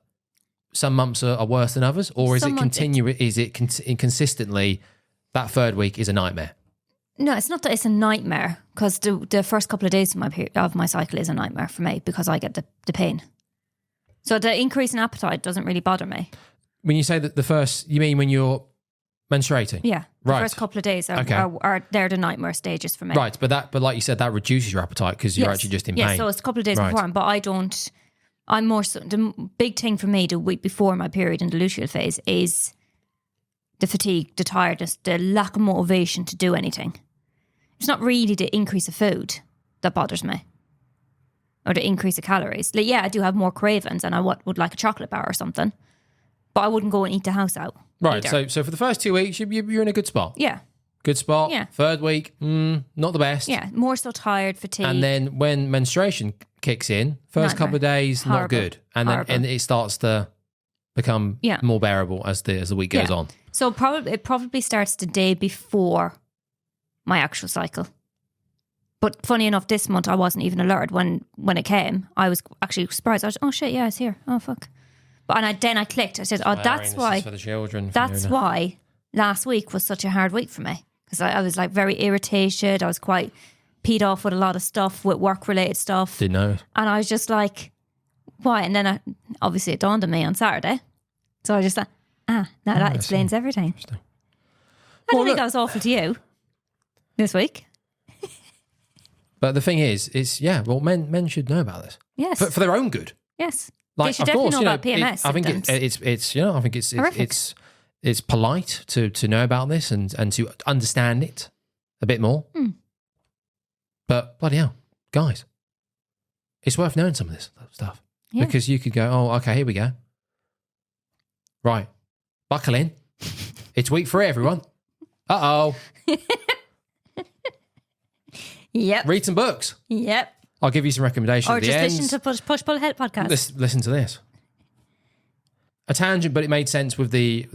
[SPEAKER 3] some months are worse than others? Or is it continuous? Is it consistently that third week is a nightmare?
[SPEAKER 2] No, it's not that it's a nightmare, because the first couple of days of my cycle is a nightmare for me because I get the pain. So the increase in appetite doesn't really bother me.
[SPEAKER 3] When you say that you mean when you're menstruating?
[SPEAKER 2] Yeah. The
[SPEAKER 3] Right.
[SPEAKER 2] first couple of days are they're the nightmare stages for me.
[SPEAKER 3] Right, but like you said, that reduces your appetite because you're actually just in pain.
[SPEAKER 2] Yeah, so it's a couple of days
[SPEAKER 3] Right.
[SPEAKER 2] before, but I'm more so, the big thing for me the week before my period in the luteal phase is the fatigue, the tiredness, the lack of motivation to do anything. It's not really the increase of food that bothers me, or the increase of calories. Like, yeah, I do have more cravings and I would like a chocolate bar or something, but I wouldn't go and eat the house out.
[SPEAKER 3] Right,
[SPEAKER 2] either.
[SPEAKER 3] so for the first 2 weeks, you're in a good spot.
[SPEAKER 2] Yeah,
[SPEAKER 3] Good spot.
[SPEAKER 2] Yeah.
[SPEAKER 3] Third week, not the best.
[SPEAKER 2] yeah, more so tired, fatigue.
[SPEAKER 3] And then when menstruation kicks in, first
[SPEAKER 2] Nightmare.
[SPEAKER 3] couple of days, not
[SPEAKER 2] Horrible.
[SPEAKER 3] good. And then
[SPEAKER 2] Horrible.
[SPEAKER 3] and it starts to become
[SPEAKER 2] Yeah.
[SPEAKER 3] more bearable as the week goes
[SPEAKER 2] Yeah.
[SPEAKER 3] on.
[SPEAKER 2] So it probably starts the day before my actual cycle. But funny enough, this month I wasn't even alerted when it came. I was actually surprised. I was, oh shit, yeah, it's here. Oh fuck. But then I clicked. I said, oh, that's
[SPEAKER 3] This
[SPEAKER 2] why.
[SPEAKER 3] is for the children.
[SPEAKER 2] That's
[SPEAKER 3] Fiona.
[SPEAKER 2] why last week was such a hard week for me, because I was like very irritated. I was quite peed off with a lot of stuff, with work related stuff,
[SPEAKER 3] Didn't know.
[SPEAKER 2] and I was just like, why? And then obviously it dawned on me on Saturday. So I just thought, now that explains everything. I don't
[SPEAKER 3] Well,
[SPEAKER 2] think
[SPEAKER 3] look-
[SPEAKER 2] I was awful to you this week.
[SPEAKER 3] But the thing is, men should know about this
[SPEAKER 2] Yes.
[SPEAKER 3] for their own good.
[SPEAKER 2] Yes.
[SPEAKER 3] Like,
[SPEAKER 2] They should
[SPEAKER 3] of
[SPEAKER 2] definitely
[SPEAKER 3] course,
[SPEAKER 2] know about PMS
[SPEAKER 3] I think
[SPEAKER 2] symptoms. Horrific.
[SPEAKER 3] it's polite to know about this and to understand it a bit more. But bloody hell, guys, it's worth knowing some of this stuff
[SPEAKER 2] Yeah.
[SPEAKER 3] because you could go, oh, okay, here we go. Right, buckle in. It's week 3, everyone. Uh-oh.
[SPEAKER 2] Yep.
[SPEAKER 3] Read some books.
[SPEAKER 2] Yep.
[SPEAKER 3] I'll give you some recommendations.
[SPEAKER 2] Or
[SPEAKER 3] at the
[SPEAKER 2] just
[SPEAKER 3] end.
[SPEAKER 2] listen to Push Pull Help podcast.
[SPEAKER 3] Listen to this. A tangent, but it made sense with the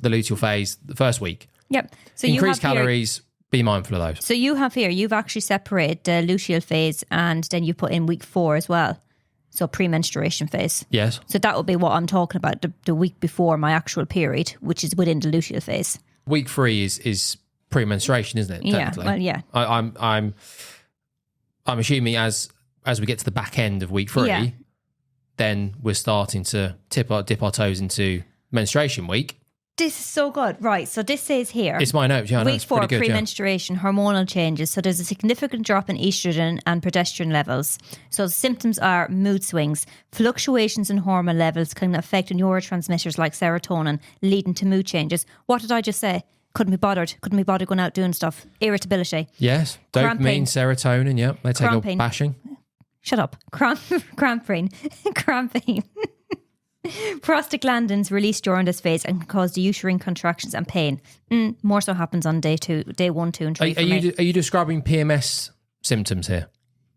[SPEAKER 3] luteal phase the first week.
[SPEAKER 2] Yep. So
[SPEAKER 3] Increase
[SPEAKER 2] you have
[SPEAKER 3] calories. Be mindful of those.
[SPEAKER 2] So you have here, you've actually separated the luteal phase and then you put in week 4 as well. So pre-menstruation phase.
[SPEAKER 3] Yes.
[SPEAKER 2] So that would be what I'm talking about, the week before my actual period, which is within the luteal phase.
[SPEAKER 3] Week 3 is pre-menstruation, isn't it?
[SPEAKER 2] Yeah,
[SPEAKER 3] Technically?
[SPEAKER 2] well, yeah.
[SPEAKER 3] I'm assuming as we get to the back end of week 3,
[SPEAKER 2] Yeah.
[SPEAKER 3] then we're starting to dip our toes into menstruation week.
[SPEAKER 2] This is so good. Right, so this says here.
[SPEAKER 3] It's my notes. Yeah, I know,
[SPEAKER 2] Week
[SPEAKER 3] it's
[SPEAKER 2] 4,
[SPEAKER 3] pretty good. Yeah.
[SPEAKER 2] pre-menstruation, hormonal changes. So there's a significant drop in estrogen and progesterone levels. So symptoms are mood swings. Fluctuations in hormone levels can affect neurotransmitters like serotonin, leading to mood changes. What did I just say? Couldn't be bothered going out doing stuff. Irritability.
[SPEAKER 3] Yes. Dopamine,
[SPEAKER 2] Cramping.
[SPEAKER 3] serotonin. Yeah, they take
[SPEAKER 2] Cramping.
[SPEAKER 3] a bashing.
[SPEAKER 2] Shut up. Cramping. Cramping. Prostaglandins release during this phase and can cause uterine contractions and pain. More so happens on day 1, 2, and 3 for me.
[SPEAKER 3] Are you describing PMS symptoms here?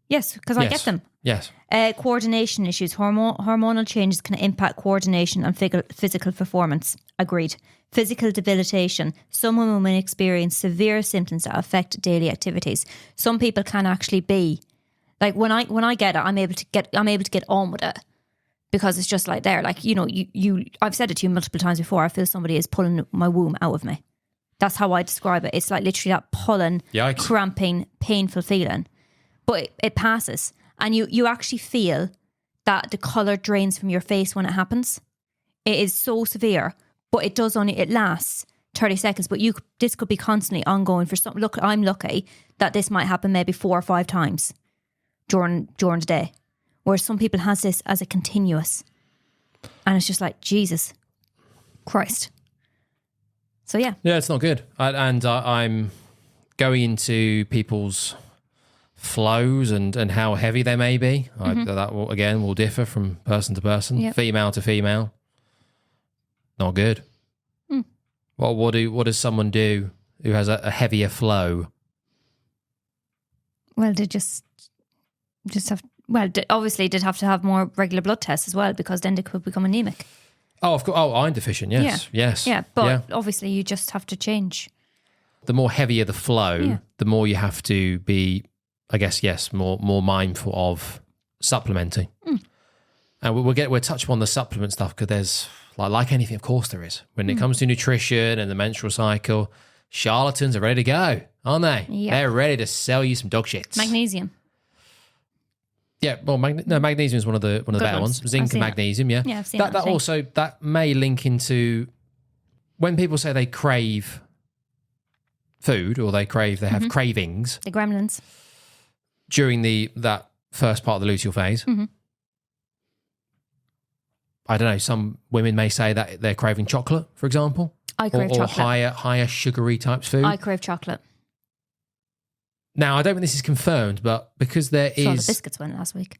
[SPEAKER 2] Yes, because I get them.
[SPEAKER 3] Yes.
[SPEAKER 2] Coordination issues. Hormonal changes can impact coordination and physical performance. Agreed. Physical debilitation. Some women may experience severe symptoms that affect daily activities. Some people can actually be like when I get it, I'm able to get on with it because it's just like there. Like you I've said it to you multiple times before. I feel somebody is pulling my womb out of me. That's how I describe it. It's like literally that pulling,
[SPEAKER 3] Yikes.
[SPEAKER 2] cramping, painful feeling. But it passes. And you actually feel that the colour drains from your face when it happens. It is so severe, but it lasts 30 seconds. But this could be constantly ongoing for some. Look, I'm lucky that this might happen maybe 4 or 5 times during the day. Whereas some people has this as a continuous. And it's just like, Jesus Christ. So yeah.
[SPEAKER 3] Yeah, it's not good. I'm going into people's flows and how heavy they may be. That will differ from person to person,
[SPEAKER 2] Yep.
[SPEAKER 3] female to female. Not good. What does someone do who has a heavier flow?
[SPEAKER 2] Well, they just have. Well, obviously, they'd have to have more regular blood tests as well because then they could become anemic.
[SPEAKER 3] Oh, of course. Oh, iron deficient. Yes. Yes.
[SPEAKER 2] Yeah, but obviously you just have to change.
[SPEAKER 3] The more heavier the flow,
[SPEAKER 2] Yeah.
[SPEAKER 3] the more you have to be, I guess, yes, more mindful of supplementing. And we'll touch upon the supplement stuff because there's like anything, of course there is. When it comes to nutrition and the menstrual cycle, charlatans are ready to go, aren't they?
[SPEAKER 2] Yeah.
[SPEAKER 3] They're ready to sell you some dog shits.
[SPEAKER 2] Magnesium.
[SPEAKER 3] Yeah, well, magnesium is one of the better ones.
[SPEAKER 2] ones.
[SPEAKER 3] Zinc
[SPEAKER 2] I've seen
[SPEAKER 3] and magnesium, yeah.
[SPEAKER 2] Yeah, I've seen
[SPEAKER 3] that.
[SPEAKER 2] that, I
[SPEAKER 3] That
[SPEAKER 2] think.
[SPEAKER 3] also that may link into when people say they crave food or they have cravings
[SPEAKER 2] The gremlins.
[SPEAKER 3] during that first part of the luteal phase. I don't know. Some women may say that they're craving chocolate, for example,
[SPEAKER 2] I crave
[SPEAKER 3] or
[SPEAKER 2] chocolate.
[SPEAKER 3] higher sugary types food.
[SPEAKER 2] I crave chocolate.
[SPEAKER 3] Now, I don't think this is confirmed, but because there
[SPEAKER 2] Saw the
[SPEAKER 3] is
[SPEAKER 2] biscuits went last week.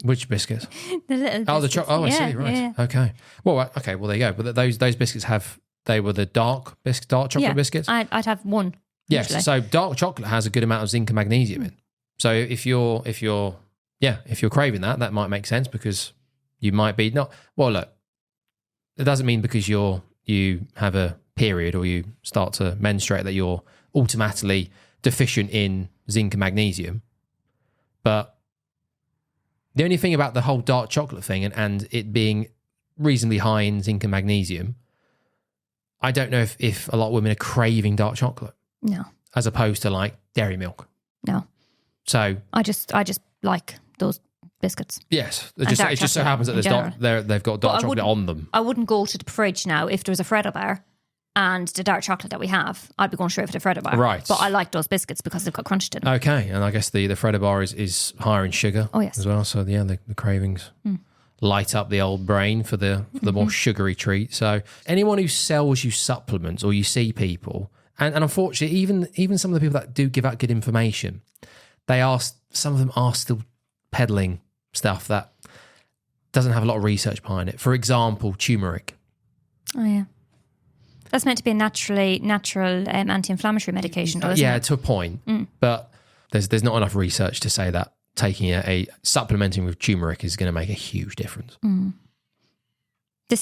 [SPEAKER 3] which biscuits?
[SPEAKER 2] The little
[SPEAKER 3] Oh, the
[SPEAKER 2] biscuits.
[SPEAKER 3] chocolate. Oh, I see. Right.
[SPEAKER 2] Yeah.
[SPEAKER 3] Okay. Well, okay. Well, there you go. But those biscuits they were the dark chocolate biscuits.
[SPEAKER 2] I'd have one.
[SPEAKER 3] Yes.
[SPEAKER 2] usually.
[SPEAKER 3] So dark chocolate has a good amount of zinc and magnesium in. So if you're craving that might make sense because you might be not. Well, look, it doesn't mean because you have a period or you start to menstruate that you're automatically deficient in zinc and magnesium. But the only thing about the whole dark chocolate thing and it being reasonably high in zinc and magnesium, I don't know if a lot of women are craving dark chocolate
[SPEAKER 2] No.
[SPEAKER 3] as opposed to like dairy milk.
[SPEAKER 2] No.
[SPEAKER 3] So
[SPEAKER 2] I just like those biscuits.
[SPEAKER 3] yes,
[SPEAKER 2] And
[SPEAKER 3] it
[SPEAKER 2] dark
[SPEAKER 3] just so
[SPEAKER 2] chocolate
[SPEAKER 3] happens that
[SPEAKER 2] in
[SPEAKER 3] they've got
[SPEAKER 2] But I
[SPEAKER 3] dark chocolate
[SPEAKER 2] wouldn't-
[SPEAKER 3] on them.
[SPEAKER 2] I wouldn't go to the fridge now if there was a Freddo bar and the dark chocolate that we have. I'd be going straight for the Freddo bar.
[SPEAKER 3] Right.
[SPEAKER 2] But I like those biscuits because they've got crunch to them.
[SPEAKER 3] Okay, and I guess the Freddo bar is higher in sugar.
[SPEAKER 2] Oh, yes.
[SPEAKER 3] as well. So yeah, the cravings light up the old brain for the more sugary treat. So anyone who sells you supplements or you see people, and unfortunately, even some of the people that do give out good information, some of them are still peddling stuff that doesn't have a lot of research behind it. For example, turmeric.
[SPEAKER 2] Oh, yeah. That's meant to be a natural anti-inflammatory medication, though, isn't
[SPEAKER 3] Yeah,
[SPEAKER 2] it?
[SPEAKER 3] to a point, but there's not enough research to say that taking a supplementing with turmeric is going to make a huge difference.
[SPEAKER 2] They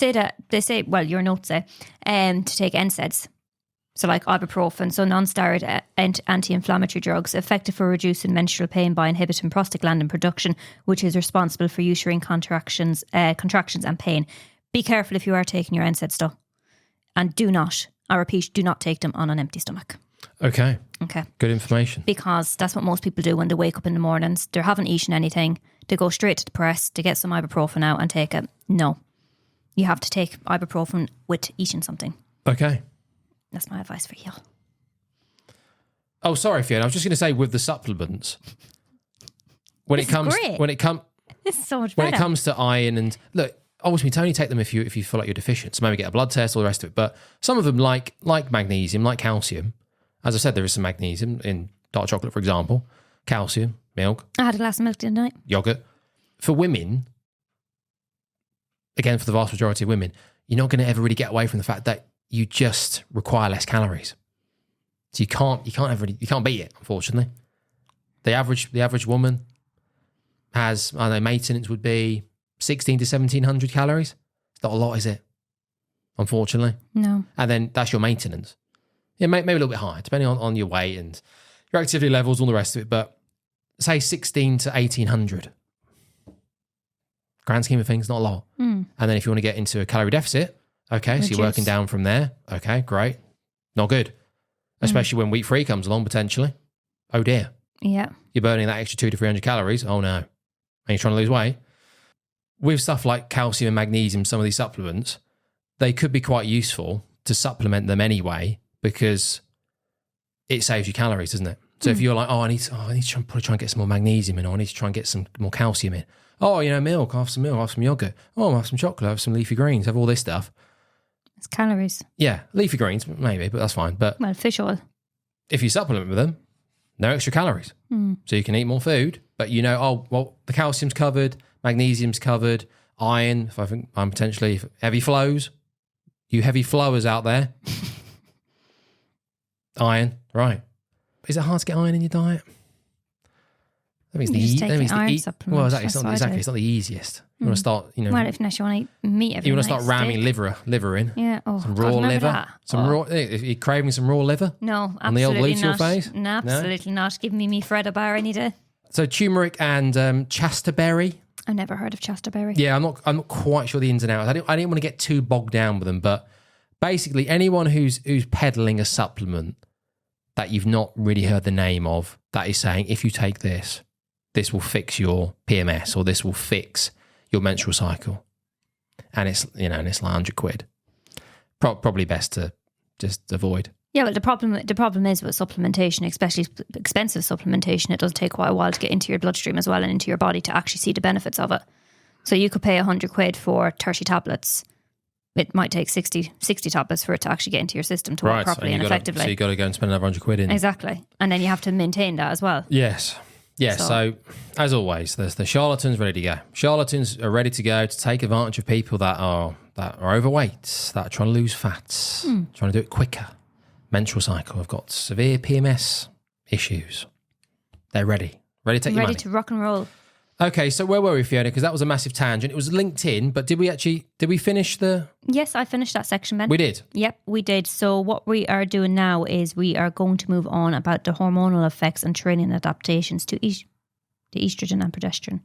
[SPEAKER 2] say, well, your notes say, to take NSAIDs. So like ibuprofen, so non-steroid anti-inflammatory drugs effective for reducing menstrual pain by inhibiting prostaglandin production, which is responsible for uterine contractions and pain. Be careful if you are taking your NSAIDs though. And do not take them on an empty stomach.
[SPEAKER 3] Okay,
[SPEAKER 2] Okay.
[SPEAKER 3] good information.
[SPEAKER 2] Because that's what most people do when they wake up in the mornings. They haven't eaten anything. They go straight to the press to get some ibuprofen out and take it. No. You have to take ibuprofen with eating something.
[SPEAKER 3] Okay.
[SPEAKER 2] That's my advice for you.
[SPEAKER 3] Oh, sorry, Fiona. I was just going to say with the supplements, when
[SPEAKER 2] This is great. This is so much
[SPEAKER 3] when
[SPEAKER 2] better.
[SPEAKER 3] it comes to iron and look, obviously, to only take them if you feel like you're deficient. So maybe get a blood test, all the rest of it. But some of them, like magnesium, like calcium. As I said, there is some magnesium in dark chocolate, for example. Calcium, milk,
[SPEAKER 2] I had a glass of milk the other night.
[SPEAKER 3] yogurt. For women, again, for the vast majority of women, you're not going to ever really get away from the fact that you just require less calories. So you can't beat it, unfortunately. The average woman has, I don't know, maintenance would be 16 to 1700 calories. It's not a lot, is it? Unfortunately.
[SPEAKER 2] No.
[SPEAKER 3] And then that's your maintenance. Yeah, maybe a little bit higher, depending on your weight and your activity levels, all the rest of it. But say 16 to 1800. Grand scheme of things, not a lot. And then if you want to get into a calorie deficit, okay, so you're working
[SPEAKER 2] Reduce.
[SPEAKER 3] down from there. Okay, great. Not good. Especially when wheat free comes along, potentially. Oh dear.
[SPEAKER 2] Yeah.
[SPEAKER 3] You're burning that extra 200 to 300 calories. Oh no. And you're trying to lose weight. With stuff like calcium and magnesium, some of these supplements, they could be quite useful to supplement them anyway because it saves you calories, doesn't it? So if you're like, I need to try and get some more magnesium in, or I need to try and get some more calcium in. Oh, milk, I'll have some milk, I'll have some yogurt. Oh, I'll have some chocolate, I'll have some leafy greens, have all this stuff.
[SPEAKER 2] It's calories.
[SPEAKER 3] Yeah, leafy greens, maybe, but that's fine. But
[SPEAKER 2] Well, fish oil.
[SPEAKER 3] if you supplement with them, no extra calories. So you can eat more food, but the calcium's covered, magnesium's covered, iron, if I think I'm potentially heavy flows. You heavy flowers out there. Iron, right. Is it hard to get iron in your diet? I think
[SPEAKER 2] You just
[SPEAKER 3] it's
[SPEAKER 2] take
[SPEAKER 3] I think
[SPEAKER 2] an
[SPEAKER 3] it's
[SPEAKER 2] iron
[SPEAKER 3] the
[SPEAKER 2] supplement.
[SPEAKER 3] well, exactly.
[SPEAKER 2] That's
[SPEAKER 3] It's not
[SPEAKER 2] what I
[SPEAKER 3] exactly.
[SPEAKER 2] do.
[SPEAKER 3] It's not the easiest. You want to start,
[SPEAKER 2] Well, if unless you want to eat meat every
[SPEAKER 3] you want
[SPEAKER 2] night.
[SPEAKER 3] to start ramming liver in.
[SPEAKER 2] Yeah. Oh,
[SPEAKER 3] Some
[SPEAKER 2] God,
[SPEAKER 3] raw
[SPEAKER 2] remember
[SPEAKER 3] liver.
[SPEAKER 2] that?
[SPEAKER 3] Some raw. If you're craving some raw liver.
[SPEAKER 2] No,
[SPEAKER 3] On the old
[SPEAKER 2] absolutely
[SPEAKER 3] luteal
[SPEAKER 2] not.
[SPEAKER 3] phase?
[SPEAKER 2] No, absolutely not. Give me Freddo bar any day.
[SPEAKER 3] So turmeric and chasterberry.
[SPEAKER 2] I've never heard of chasterberry.
[SPEAKER 3] Yeah, I'm not quite sure the ins and outs. I didn't want to get too bogged down with them, but basically anyone who's peddling a supplement that you've not really heard the name of, that is saying if you take this, this will fix your PMS or this will fix your menstrual cycle, and it's and it's like £100. Probably best to just avoid.
[SPEAKER 2] Yeah, well, the problem is with supplementation, especially expensive supplementation, it does take quite a while to get into your bloodstream as well and into your body to actually see the benefits of it. So you could pay £100 for 30 tablets. It might take 60 tablets for it to actually get into your system to work properly and effectively.
[SPEAKER 3] So you got to go and spend another £100 in.
[SPEAKER 2] Exactly. And then you have to maintain that as well.
[SPEAKER 3] Yes. Yeah, so as always, there's the charlatans ready to go. Charlatans are ready to go to take advantage of people that are overweight, that are trying to lose fats, trying to do it quicker. Menstrual cycle. I've got severe PMS issues. They're ready to take your money.
[SPEAKER 2] Ready to rock and roll.
[SPEAKER 3] Okay, so where were we, Fiona? Because that was a massive tangent. It was linked in, but did we finish the...
[SPEAKER 2] Yes, I finished that section, Ben.
[SPEAKER 3] We did?
[SPEAKER 2] Yep, we did. So what we are doing now is we are going to move on about the hormonal effects and training adaptations to the estrogen and progesterone.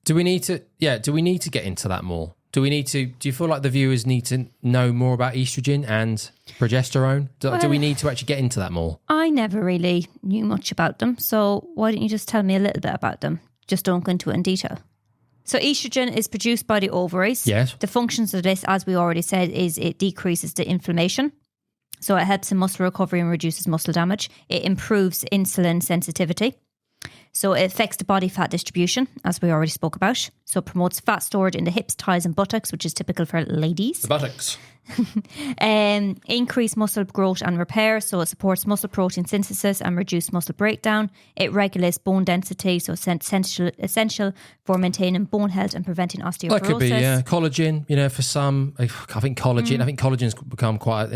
[SPEAKER 3] Do we need to get into that more? Do you feel like the viewers need to know more about estrogen and progesterone? Do we need to actually get into that more?
[SPEAKER 2] I never really knew much about them. So why don't you just tell me a little bit about them? Just don't go into it in detail. So estrogen is produced by the ovaries.
[SPEAKER 3] Yes.
[SPEAKER 2] The functions of this, as we already said, is it decreases the inflammation. So it helps in muscle recovery and reduces muscle damage. It improves insulin sensitivity. So it affects the body fat distribution, as we already spoke about. So it promotes fat storage in the hips, thighs and buttocks, which is typical for ladies.
[SPEAKER 3] The buttocks.
[SPEAKER 2] Increase muscle growth and repair. So it supports muscle protein synthesis and reduce muscle breakdown. It regulates bone density, so it's essential for maintaining bone health and preventing osteoporosis.
[SPEAKER 3] That could be collagen. For some, I think collagen. I think collagen's become quite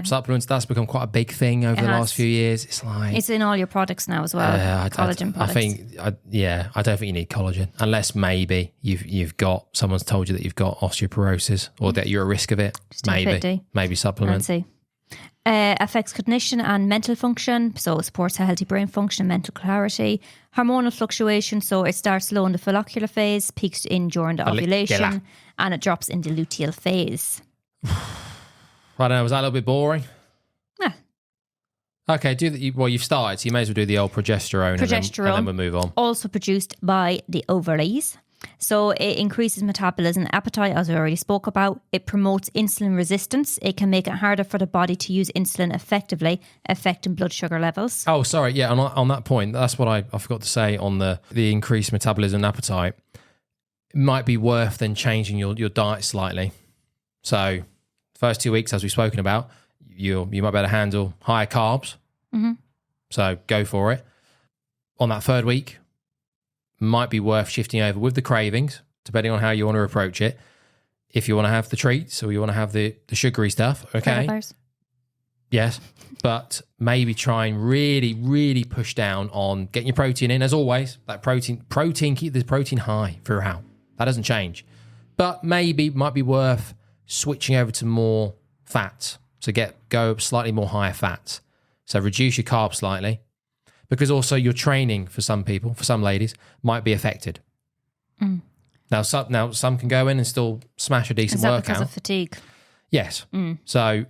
[SPEAKER 3] supplements. That's become quite a big thing over the last few years.
[SPEAKER 2] It's in all your products now as well. Collagen products.
[SPEAKER 3] I don't think you need collagen unless maybe you've got someone's told you that you've got osteoporosis or that you're at risk of it. Maybe supplement.
[SPEAKER 2] Let's see. Affects cognition and mental function, so it supports a healthy brain function and mental clarity. Hormonal fluctuation, so it starts low in the follicular phase, peaks in during the ovulation, and it drops in the luteal phase.
[SPEAKER 3] I don't know, was that a little bit boring?
[SPEAKER 2] Yeah.
[SPEAKER 3] Okay, you've started, so you may as well do the old progesterone. And then we'll move on.
[SPEAKER 2] Also produced by the ovaries. So it increases metabolism and appetite, as we already spoke about. It promotes insulin resistance. It can make it harder for the body to use insulin effectively, affecting blood sugar levels.
[SPEAKER 3] Oh, sorry. Yeah, on that point, that's what I forgot to say on the increased metabolism and appetite. It might be worth then changing your diet slightly. So first 2 weeks, as we've spoken about, you might be able to handle higher carbs. Mm-hmm. So go for it. On that third week, might be worth shifting over with the cravings, depending on how you want to approach it. If you want to have the treats or you want to have the sugary stuff, okay. Yes, but maybe try and really, really push down on getting your protein in. As always, that protein, keep the protein high throughout. That doesn't change. But maybe might be worth switching over to more fats. So go slightly more higher fats. So reduce your carbs slightly. Because also your training for some people, for some ladies, might be affected. Mm. Now some can go in and still smash a decent workout.
[SPEAKER 2] Because of fatigue?
[SPEAKER 3] Yes. Mm. So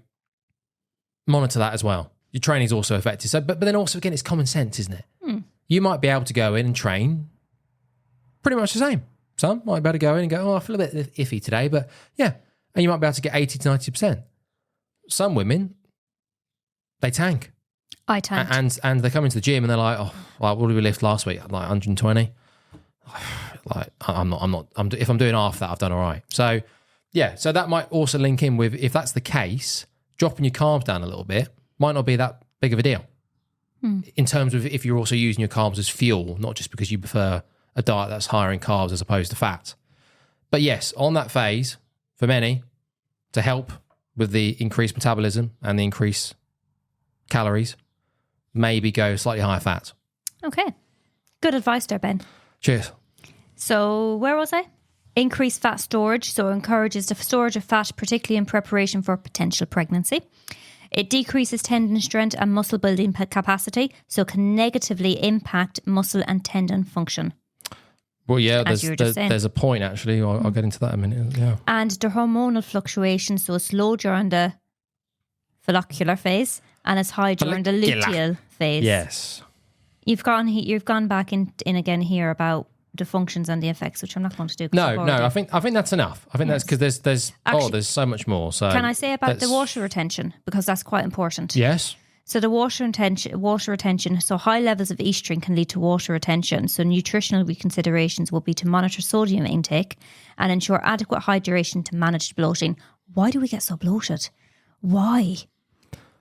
[SPEAKER 3] monitor that as well. Your training is also affected. So, but then also again, it's common sense, isn't it? Mm. You might be able to go in and train pretty much the same. Some might be able to go in and go, I feel a bit iffy today, but yeah, and you might be able to get 80 to 90%. Some women, they tank.
[SPEAKER 2] I tanked.
[SPEAKER 3] And they come into the gym and they're like, what did we lift last week? Like 120. Like if I'm doing half that, I've done all right. So yeah, so that might also link in with, if that's the case, dropping your carbs down a little bit might not be that big of a deal. In terms of if you're also using your carbs as fuel, not just because you prefer a diet that's higher in carbs as opposed to fat. But yes, on that phase, for many, to help with the increased metabolism and the increased calories, maybe go slightly higher fat.
[SPEAKER 2] Okay, Good advice there, Ben.
[SPEAKER 3] Cheers.
[SPEAKER 2] So where was I? Increased fat storage. So encourages the storage of fat, particularly in preparation for potential pregnancy. It decreases tendon strength and muscle building capacity, so can negatively impact muscle and tendon function.
[SPEAKER 3] Well, yeah,
[SPEAKER 2] As you were just saying.
[SPEAKER 3] there's a point, actually. I'll get into that in a minute. Yeah.
[SPEAKER 2] And the hormonal fluctuations, so it's low during the follicular phase and it's high during the luteal phase.
[SPEAKER 3] Yes.
[SPEAKER 2] You've gone back in again here about the functions and the effects, which I'm not going to do.
[SPEAKER 3] No. I think that's enough. I think that's because there's
[SPEAKER 2] Actually,
[SPEAKER 3] so much more. So
[SPEAKER 2] can I say about the water retention, because that's quite important?
[SPEAKER 3] Yes.
[SPEAKER 2] So the water retention. So high levels of estrogen can lead to water retention. So nutritional reconsiderations will be to monitor sodium intake and ensure adequate hydration to manage bloating. Why do we get so bloated? Why?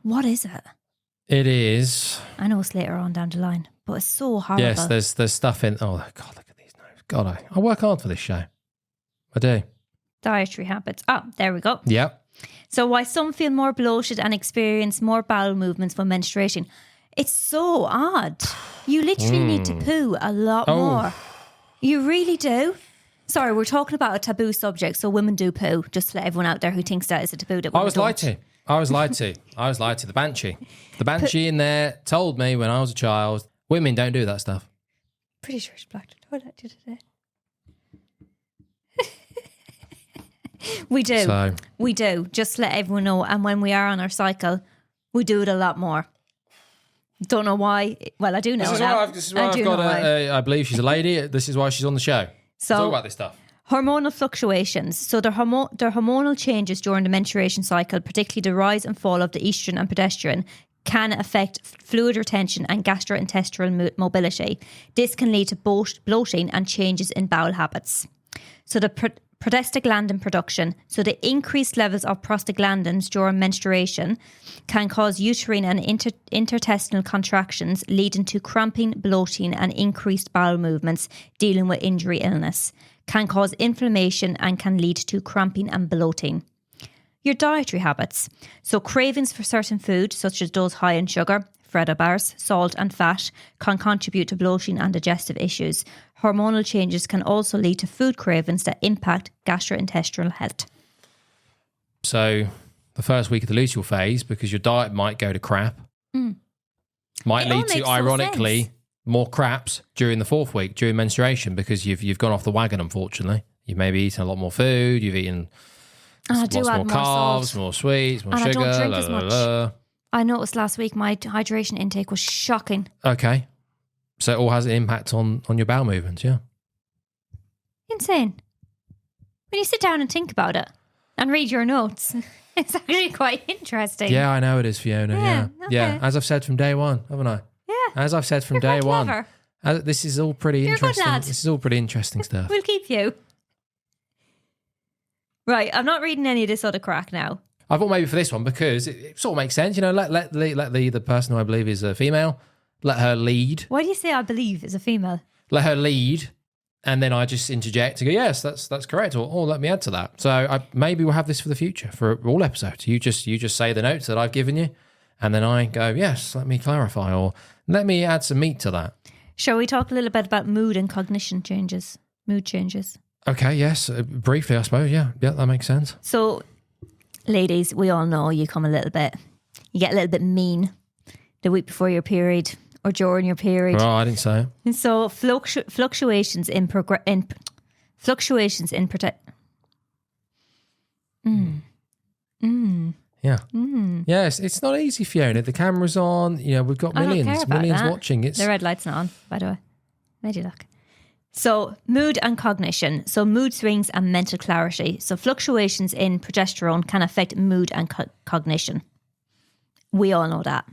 [SPEAKER 2] What is it?
[SPEAKER 3] It is.
[SPEAKER 2] I know it's later on down the line, but it's so horrible.
[SPEAKER 3] Yes, there's stuff in. Oh God, look at these notes. God, I work hard for this show. I do.
[SPEAKER 2] Dietary habits. Oh, there we go.
[SPEAKER 3] Yep.
[SPEAKER 2] So why some feel more bloated and experience more bowel movements when menstruating. It's so odd. You literally need to poo a lot more. You really do. Sorry, we're talking about a taboo subject, so women do poo, just to let everyone out there who thinks that is a taboo. That
[SPEAKER 3] I was lied to. The Banshee. The Banshee in there told me when I was a child, women don't do that stuff.
[SPEAKER 2] Pretty sure she blacked the toilet today. We do.
[SPEAKER 3] So.
[SPEAKER 2] We do. Just to let everyone know. And when we are on our cycle, we do it a lot more. Don't know why. Well, I do know.
[SPEAKER 3] This is why I've got I believe she's a lady. This is why she's on the show.
[SPEAKER 2] So,
[SPEAKER 3] talk about this stuff.
[SPEAKER 2] Hormonal fluctuations. So their hormonal changes during the menstruation cycle, particularly the rise and fall of the estrogen and progesterone, can affect fluid retention and gastrointestinal mobility. This can lead to bloating and changes in bowel habits. So the prostaglandin production, so the increased levels of prostaglandins during menstruation can cause uterine and intertestinal contractions, leading to cramping, bloating and increased bowel movements, dealing with injury illness. Can cause inflammation and can lead to cramping and bloating. Your dietary habits. So cravings for certain foods, such as those high in sugar, Freddo bars, salt and fat, can contribute to bloating and digestive issues. Hormonal changes can also lead to food cravings that impact gastrointestinal health.
[SPEAKER 3] So the first week of the luteal phase, because your diet might go to crap, might lead to, ironically, more craps during the fourth week, during menstruation, because you've gone off the wagon, unfortunately. You've maybe eaten a lot more food, you've eaten lots more carbs, more sweets, more
[SPEAKER 2] and
[SPEAKER 3] sugar.
[SPEAKER 2] I don't drink as much. I noticed last week my hydration intake was shocking.
[SPEAKER 3] Okay. So it all has an impact on your bowel movements, yeah.
[SPEAKER 2] Insane. When you sit down and think about it and read your notes, it's actually quite interesting.
[SPEAKER 3] Yeah, I know it is, Fiona.
[SPEAKER 2] Yeah,
[SPEAKER 3] Yeah.
[SPEAKER 2] okay.
[SPEAKER 3] As I've said from day one, haven't I?
[SPEAKER 2] Yeah.
[SPEAKER 3] As I've said from
[SPEAKER 2] You're
[SPEAKER 3] day
[SPEAKER 2] quite
[SPEAKER 3] one.
[SPEAKER 2] clever.
[SPEAKER 3] This is all pretty
[SPEAKER 2] You're a good
[SPEAKER 3] interesting.
[SPEAKER 2] lad.
[SPEAKER 3] This is all pretty interesting stuff.
[SPEAKER 2] We'll keep you. Right, I'm not reading any of this other crack now.
[SPEAKER 3] I thought maybe for this one, because it sort of makes sense, you know, let the person who I believe is a female, let her lead.
[SPEAKER 2] Why do you say I believe is a female?
[SPEAKER 3] Let her lead, and then I just interject to go, yes, that's correct, or let me add to that. So maybe we'll have this for the future, for all episodes. You just say the notes that I've given you, and then I go, yes, let me clarify, or let me add some meat to that.
[SPEAKER 2] Shall we talk a little bit about mood and cognition changes? Mood changes.
[SPEAKER 3] Okay, yes, briefly, I suppose, yeah, that makes sense.
[SPEAKER 2] So, ladies, we all know you get a little bit mean the week before your period or during your period.
[SPEAKER 3] Oh, I didn't say it.
[SPEAKER 2] And so fluctuations in protect.
[SPEAKER 3] Yeah. Yes, it's not easy, Fiona. The camera's on. You know, we've got
[SPEAKER 2] I don't care
[SPEAKER 3] millions
[SPEAKER 2] about that.
[SPEAKER 3] watching.
[SPEAKER 2] The red light's not on, by the way. Where'd you look? So mood and cognition. So mood swings and mental clarity. So fluctuations in progesterone can affect mood and cognition. We all know that.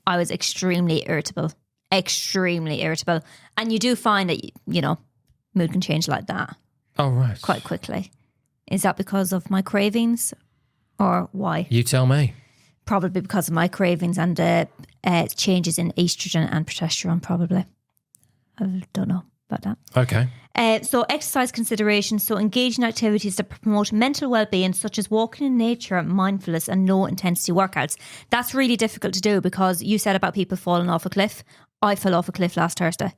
[SPEAKER 2] I was extremely irritable. And you do find that, you know, mood can change like that.
[SPEAKER 3] Oh, right.
[SPEAKER 2] Quite quickly. Is that because of my cravings or why?
[SPEAKER 3] You tell me.
[SPEAKER 2] Probably because of my cravings and the changes in estrogen and progesterone, probably. I don't know about that.
[SPEAKER 3] Okay.
[SPEAKER 2] So exercise considerations. So engage in activities that promote mental well-being, such as walking in nature, mindfulness and low-intensity workouts. That's really difficult to do because you said about people falling off a cliff. I fell off a cliff last Thursday.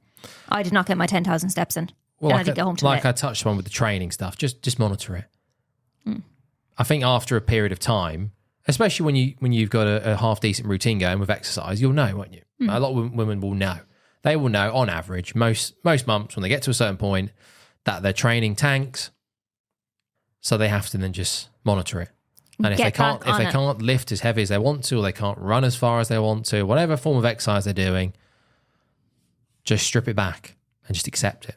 [SPEAKER 2] I did not get my 10,000 steps in.
[SPEAKER 3] Well,
[SPEAKER 2] and I didn't get home till
[SPEAKER 3] like
[SPEAKER 2] late.
[SPEAKER 3] I touched on with the training stuff, just monitor it. I think after a period of time, especially when you've got a half decent routine going with exercise, you'll know, won't you? A lot of women will know. They will know on average, most months when they get to a certain point, that their training tanks. So they have to then just monitor it. And if they can't lift as heavy as they want to, or they can't run as far as they want to, whatever form of exercise they're doing, just strip it back and just accept it.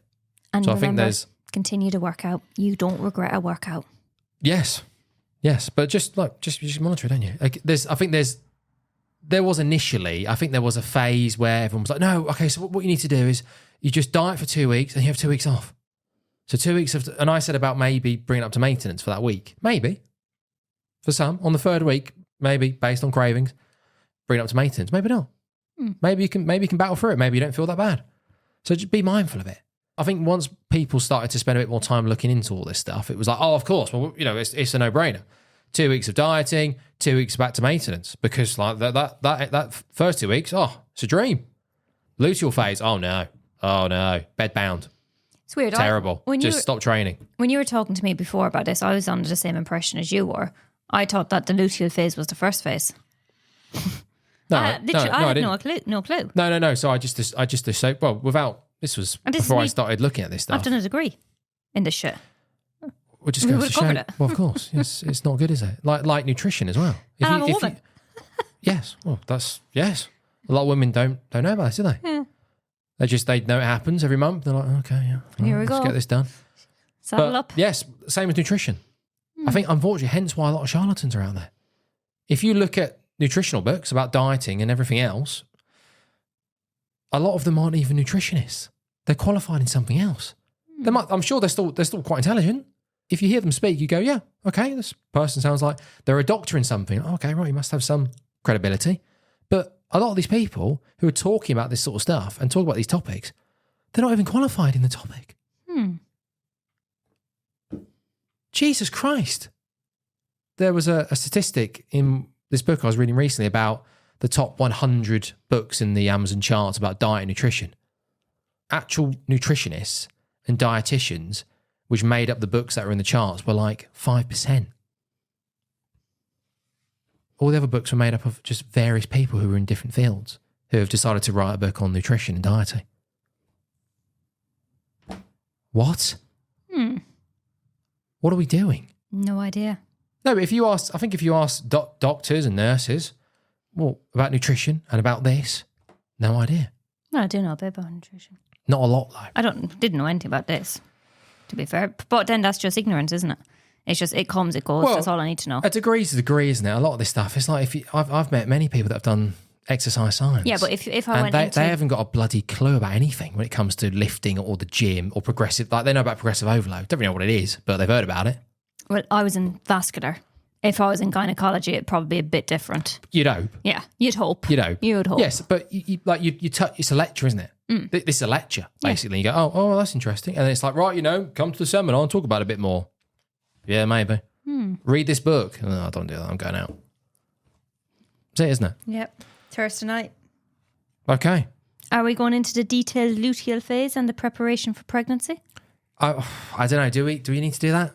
[SPEAKER 2] And
[SPEAKER 3] so
[SPEAKER 2] remember,
[SPEAKER 3] I think there's
[SPEAKER 2] continue to work out. You don't regret a workout.
[SPEAKER 3] yes, but just monitor it, don't you? Like there was initially, I think there was a phase where everyone was like, no, okay, so what you need to do is you just diet for 2 weeks and you have 2 weeks off. So 2 weeks of, and I said about maybe bringing it up to maintenance for that week. Maybe. For some, on the third week, maybe based on cravings, bring it up to maintenance. Maybe not. Maybe you can battle through it. Maybe you don't feel that bad. So just be mindful of it. I think once people started to spend a bit more time looking into all this stuff, it was like, oh, of course. Well, it's a no-brainer. 2 weeks of dieting, 2 weeks back to maintenance, because like that first 2 weeks, oh, it's a dream. Luteal phase, oh no, bed bound.
[SPEAKER 2] It's weird.
[SPEAKER 3] Terrible. Just stop training.
[SPEAKER 2] When you were talking to me before about this, I was under the same impression as you were. I thought that the luteal phase was the first phase.
[SPEAKER 3] No,
[SPEAKER 2] I had no clue.
[SPEAKER 3] No. So I just assumed, well, this was before I started looking at this stuff.
[SPEAKER 2] I've done a degree in this shit.
[SPEAKER 3] We're just going to show. Well, of course, yes, it's not good, is it? Like nutrition as well.
[SPEAKER 2] And I'm a woman.
[SPEAKER 3] Yes, well, yes. A lot of women don't know about this, do they?
[SPEAKER 2] Yeah.
[SPEAKER 3] They know it happens every month. They're like, okay, yeah,
[SPEAKER 2] Here we go.
[SPEAKER 3] Let's get this done.
[SPEAKER 2] Saddle up.
[SPEAKER 3] Yes, same as nutrition. I think, unfortunately, hence why a lot of charlatans are out there. If you look at nutritional books about dieting and everything else, a lot of them aren't even nutritionists. They're qualified in something else. I'm sure they're still quite intelligent. If you hear them speak, you go, yeah, okay, this person sounds like they're a doctor in something. Okay, right, you must have some credibility. But a lot of these people who are talking about this sort of stuff and talk about these topics, they're not even qualified in the topic. Jesus Christ. There was a statistic in this book I was reading recently about the top 100 books in the Amazon charts about diet and nutrition. Actual nutritionists and dietitians, which made up the books that were in the charts, were like 5%. All the other books were made up of just various people who were in different fields who have decided to write a book on nutrition and dieting. What? What are we doing?
[SPEAKER 2] No idea.
[SPEAKER 3] No, but if you ask doctors and nurses, well, about nutrition and about this, no idea.
[SPEAKER 2] Well, I do know a bit about nutrition.
[SPEAKER 3] Not a lot, though.
[SPEAKER 2] I didn't know anything about this, to be fair. But then that's just ignorance, isn't it? It's just, it comes, it goes.
[SPEAKER 3] Well,
[SPEAKER 2] that's all I need to know.
[SPEAKER 3] A degree's a degree, isn't it? A lot of this stuff. It's like I've met many people that have done exercise science.
[SPEAKER 2] Yeah, but if I went
[SPEAKER 3] they haven't got a bloody clue about anything when it comes to lifting or the gym or progressive. Like, they know about progressive overload. Don't really know what it is, but they've heard about it.
[SPEAKER 2] Well, I was in vascular. If I was in gynecology, it'd probably be a bit different.
[SPEAKER 3] You'd hope.
[SPEAKER 2] Yeah, you'd hope.
[SPEAKER 3] You'd hope.
[SPEAKER 2] You would hope.
[SPEAKER 3] Yes, but it's a lecture, isn't it? This is a lecture, basically. You go, oh, that's interesting. And then it's like, right, come to the seminar and talk about it a bit more. Yeah, maybe. Read this book. No, don't do that. I'm going out. That's it, isn't it?
[SPEAKER 2] Yep. Thursday night.
[SPEAKER 3] Okay.
[SPEAKER 2] Are we going into the detailed luteal phase and the preparation for pregnancy?
[SPEAKER 3] I don't know. Do we need to do that?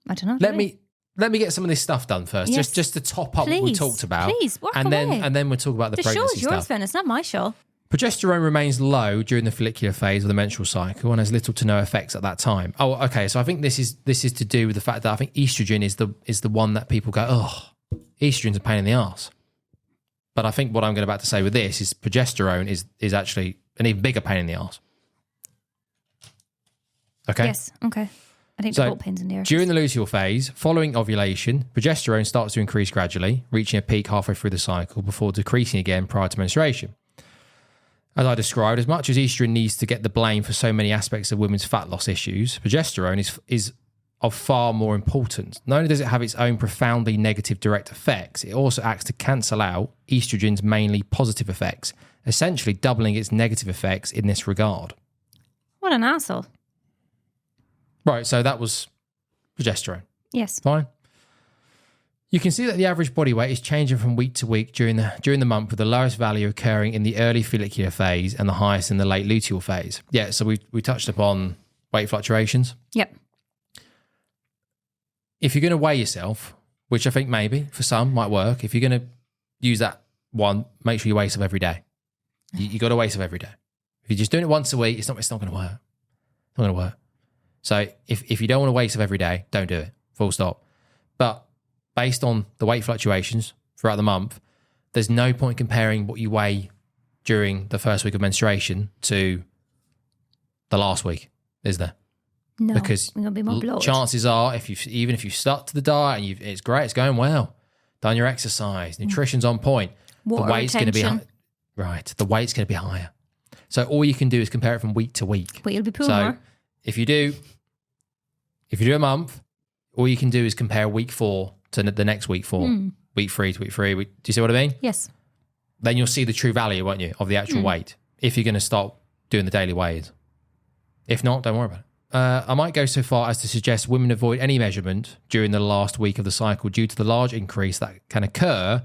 [SPEAKER 2] I don't know.
[SPEAKER 3] Let me get some of this stuff done first.
[SPEAKER 2] Yes.
[SPEAKER 3] Just to top up what we talked about.
[SPEAKER 2] Please, work
[SPEAKER 3] and
[SPEAKER 2] away.
[SPEAKER 3] then we'll talk about the pregnancy
[SPEAKER 2] show is yours,
[SPEAKER 3] stuff.
[SPEAKER 2] Finn. It's not my show.
[SPEAKER 3] Progesterone remains low during the follicular phase of the menstrual cycle and has little to no effects at that time. Oh, okay. So I think this is to do with the fact that I think estrogen is the one that people go, oh, estrogen's a pain in the arse. But I think what I'm about to say with this is progesterone is actually an even bigger pain in the arse. Okay?
[SPEAKER 2] Yes. Okay. I think the both pains in the arse.
[SPEAKER 3] During the luteal phase, following ovulation, progesterone starts to increase gradually, reaching a peak halfway through the cycle before decreasing again prior to menstruation. As I described, as much as estrogen needs to get the blame for so many aspects of women's fat loss issues, progesterone is of far more importance. Not only does it have its own profoundly negative direct effects, it also acts to cancel out estrogen's mainly positive effects, essentially doubling its negative effects in this regard.
[SPEAKER 2] What an asshole.
[SPEAKER 3] Right, so that was progesterone.
[SPEAKER 2] Yes.
[SPEAKER 3] Fine. You can see that the average body weight is changing from week to week during the month, with the lowest value occurring in the early follicular phase and the highest in the late luteal phase. Yeah, so we touched upon weight fluctuations.
[SPEAKER 2] Yep.
[SPEAKER 3] If you're going to weigh yourself, which I think maybe for some might work, if you're going to use that one, make sure you weigh yourself every day. You got to weigh yourself every day. If you're just doing it once a week, it's not going to work. It's not going to work. So if you don't want to weigh yourself every day, don't do it. Full stop. But based on the weight fluctuations throughout the month, there's no point comparing what you weigh during the first week of menstruation to the last week, is there?
[SPEAKER 2] No,
[SPEAKER 3] Because
[SPEAKER 2] we're going to be more bloated.
[SPEAKER 3] chances are, even if you stuck to the diet and it's great, it's going well, done your exercise, nutrition's on point,
[SPEAKER 2] Water
[SPEAKER 3] the weight's going to be
[SPEAKER 2] retention.
[SPEAKER 3] right. The weight's going to be higher. So all you can do is compare it from week to week.
[SPEAKER 2] But you'll be pooing
[SPEAKER 3] So
[SPEAKER 2] more.
[SPEAKER 3] if you do a month, all you can do is compare week 4 to the next week 4, week 3 to week 3. Do you see what I mean?
[SPEAKER 2] Yes.
[SPEAKER 3] Then you'll see the true value, won't you, of the actual weight, if you're going to start doing the daily weighs. If not, don't worry about it. I might go so far as to suggest women avoid any measurement during the last week of the cycle due to the large increase that can occur,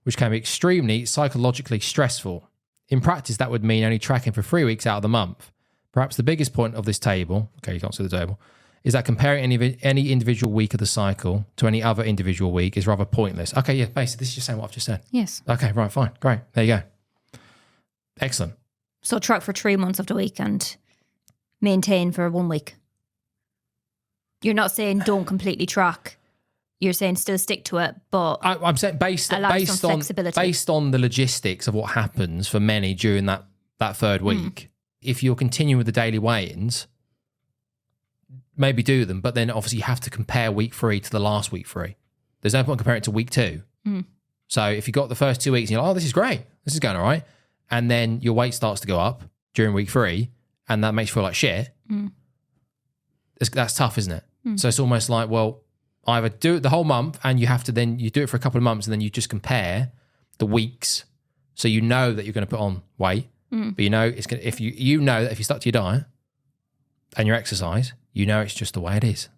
[SPEAKER 3] which can be extremely psychologically stressful. In practice, that would mean only tracking for 3 weeks out of the month. Perhaps the biggest point of this table, okay, you can't see the table, is that comparing any individual week of the cycle to any other individual week is rather pointless. Okay, yeah, basically, this is just saying what I've just said.
[SPEAKER 2] Yes.
[SPEAKER 3] Okay, right, fine, great. There you go. Excellent.
[SPEAKER 2] So track for 3 months of the week and maintain for 1 week. You're not saying don't completely track. You're saying still stick to it, but
[SPEAKER 3] I'm saying based
[SPEAKER 2] allow some
[SPEAKER 3] on
[SPEAKER 2] flexibility.
[SPEAKER 3] based on the logistics of what happens for many during that third week. If you're continuing with the daily weigh-ins, maybe do them, but then obviously you have to compare week 3 to the last week 3. There's no point comparing it to week 2. So if you got the first 2 weeks and you're like, oh, this is great, this is going all right, and then your weight starts to go up during week 3, and that makes you feel like shit, that's tough, isn't it? So it's almost like, well, either do it the whole month and you do it for a couple of months and then you just compare the weeks so you know that you're going to put on weight, but you know it's going to, if you know that if you stuck to your diet and your exercise, you know it's just the way it is.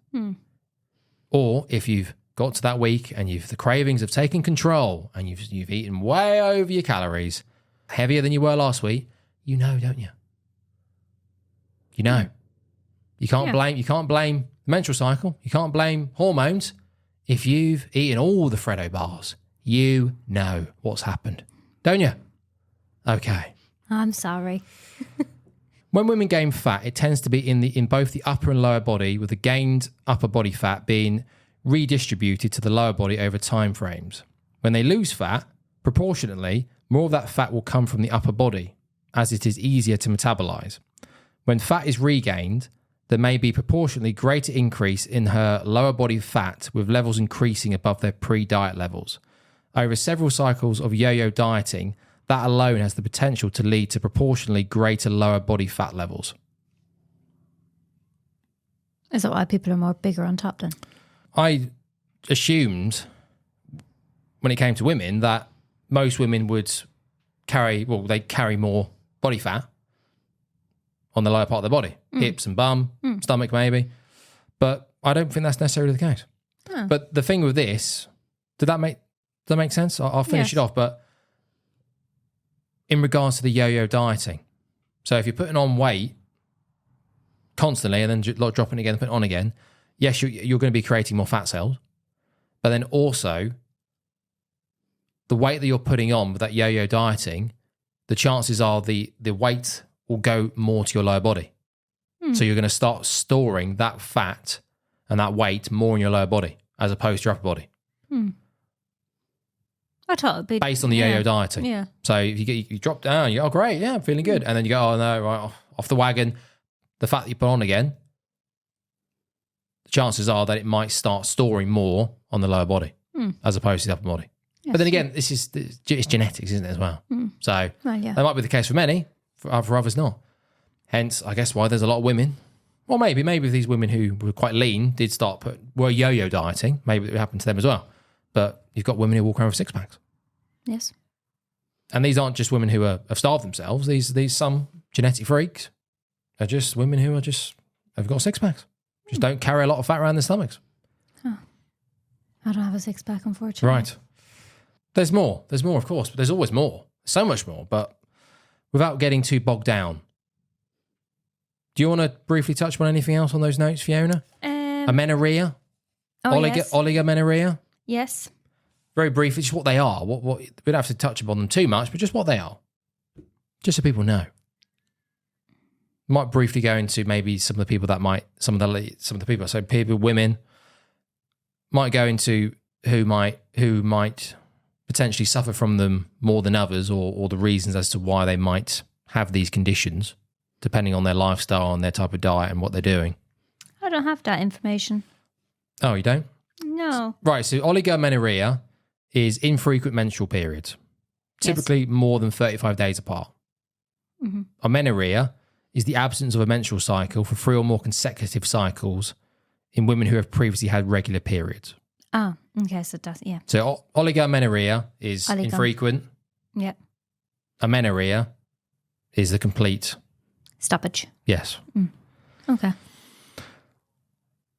[SPEAKER 3] Or if you've got to that week and the cravings have taken control and you've eaten way over your calories, heavier than you were last week, you know, don't you? You know. You can't blame the menstrual cycle. You can't blame hormones. If you've eaten all the Freddo bars, you know what's happened, don't you? Okay.
[SPEAKER 2] I'm sorry.
[SPEAKER 3] When women gain fat, it tends to be in both the upper and lower body, with the gained upper body fat being redistributed to the lower body over time frames. When they lose fat, proportionately, more of that fat will come from the upper body, as it is easier to metabolize. When fat is regained, there may be proportionally greater increase in her lower body fat, with levels increasing above their pre-diet levels. Over several cycles of yo-yo dieting, that alone has the potential to lead to proportionally greater lower body fat levels.
[SPEAKER 2] Is that why people are more bigger on top then?
[SPEAKER 3] I assumed when it came to women that most women would carry more body fat on the lower part of their body, hips and bum, stomach maybe. But I don't think that's necessarily the case. But the thing with this, does that make sense? I'll finish it off. But in regards to the yo-yo dieting, so if you're putting on weight constantly and then dropping it again and putting it on again, yes, you're going to be creating more fat cells. But then also, the weight that you're putting on with that yo-yo dieting, the chances are the weight will go more to your lower body. So you're going to start storing that fat and that weight more in your lower body as opposed to your upper body.
[SPEAKER 2] I thought it'd be
[SPEAKER 3] Based on the yo-yo dieting.
[SPEAKER 2] Yeah.
[SPEAKER 3] So if you drop down, you go, oh, great, yeah, I'm feeling good. And then you go, oh, no, right, off the wagon, the fat that you put on again, the chances are that it might start storing more on the lower body as opposed to the upper body. But then again, it's genetics, isn't it, as well? So that might be the case for many, for others not. Hence, I guess why there's a lot of women, or maybe these women who were quite lean were yo-yo dieting, maybe it happened to them as well. But you've got women who walk around with six packs.
[SPEAKER 2] Yes.
[SPEAKER 3] And these aren't just women who have starved themselves. These some genetic freaks are just women who have got six packs. Just don't carry a lot of fat around their stomachs.
[SPEAKER 2] I don't have a six pack, unfortunately.
[SPEAKER 3] Right. There's more, of course, but there's always more. So much more, but without getting too bogged down. Do you want to briefly touch on anything else on those notes, Fiona? Amenorrhea?
[SPEAKER 2] Yes.
[SPEAKER 3] Oligomenorrhea?
[SPEAKER 2] Yes.
[SPEAKER 3] Very briefly, just what they are. What we don't have to touch upon them too much, but just what they are. Just so people know. Might briefly go into maybe some of the people that might, some of the people, so people, women, might go into who might potentially suffer from them more than others, or the reasons as to why they might have these conditions, depending on their lifestyle and their type of diet and what they're doing.
[SPEAKER 2] I don't have that information.
[SPEAKER 3] Oh, you don't?
[SPEAKER 2] No.
[SPEAKER 3] Right, so oligomenorrhea is infrequent menstrual periods, typically more than 35 days apart.
[SPEAKER 2] Mm-hmm.
[SPEAKER 3] Amenorrhea is the absence of a menstrual cycle for 3 or more consecutive cycles in women who have previously had regular periods.
[SPEAKER 2] Ah, okay, so that's, yeah.
[SPEAKER 3] So oligomenorrhea is infrequent.
[SPEAKER 2] Yeah.
[SPEAKER 3] Amenorrhea is the complete...
[SPEAKER 2] Stoppage.
[SPEAKER 3] Yes.
[SPEAKER 2] Okay.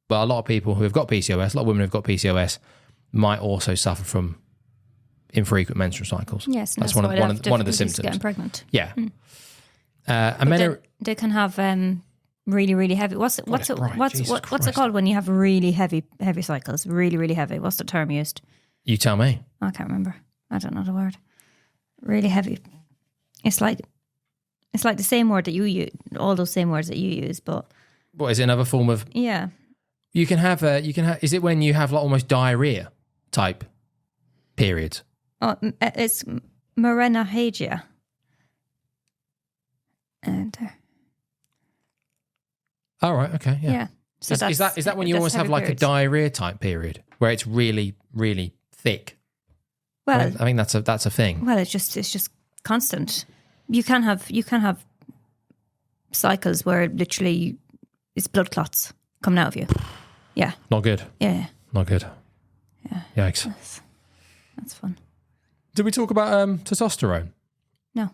[SPEAKER 3] But a lot of people who have got PCOS, a lot of women who have got PCOS might also suffer from infrequent menstrual cycles.
[SPEAKER 2] Yes,
[SPEAKER 3] that's one of the symptoms.
[SPEAKER 2] Getting pregnant.
[SPEAKER 3] Yeah.
[SPEAKER 2] They can have really, really heavy. What's it called when you have really heavy cycles? Really, really heavy. What's the term used?
[SPEAKER 3] You tell me.
[SPEAKER 2] I can't remember. I don't know the word. Really heavy. It's like the same word that you use, all those same words that you use, but
[SPEAKER 3] what is it? Another form of?
[SPEAKER 2] Yeah.
[SPEAKER 3] You can have. Is it when you have like almost diarrhea type periods?
[SPEAKER 2] Oh, it's menorrhagia. And
[SPEAKER 3] all right. Okay. Yeah.
[SPEAKER 2] So
[SPEAKER 3] is that when you almost have like
[SPEAKER 2] periods.
[SPEAKER 3] a diarrhea type period where it's really, really thick?
[SPEAKER 2] Well,
[SPEAKER 3] right? I think that's a thing.
[SPEAKER 2] Well, it's just constant. You can have cycles where literally it's blood clots coming out of you. Yeah.
[SPEAKER 3] Not good.
[SPEAKER 2] Yeah.
[SPEAKER 3] Not good.
[SPEAKER 2] Yeah.
[SPEAKER 3] Yikes.
[SPEAKER 2] That's fun.
[SPEAKER 3] Did we talk about testosterone?
[SPEAKER 2] No.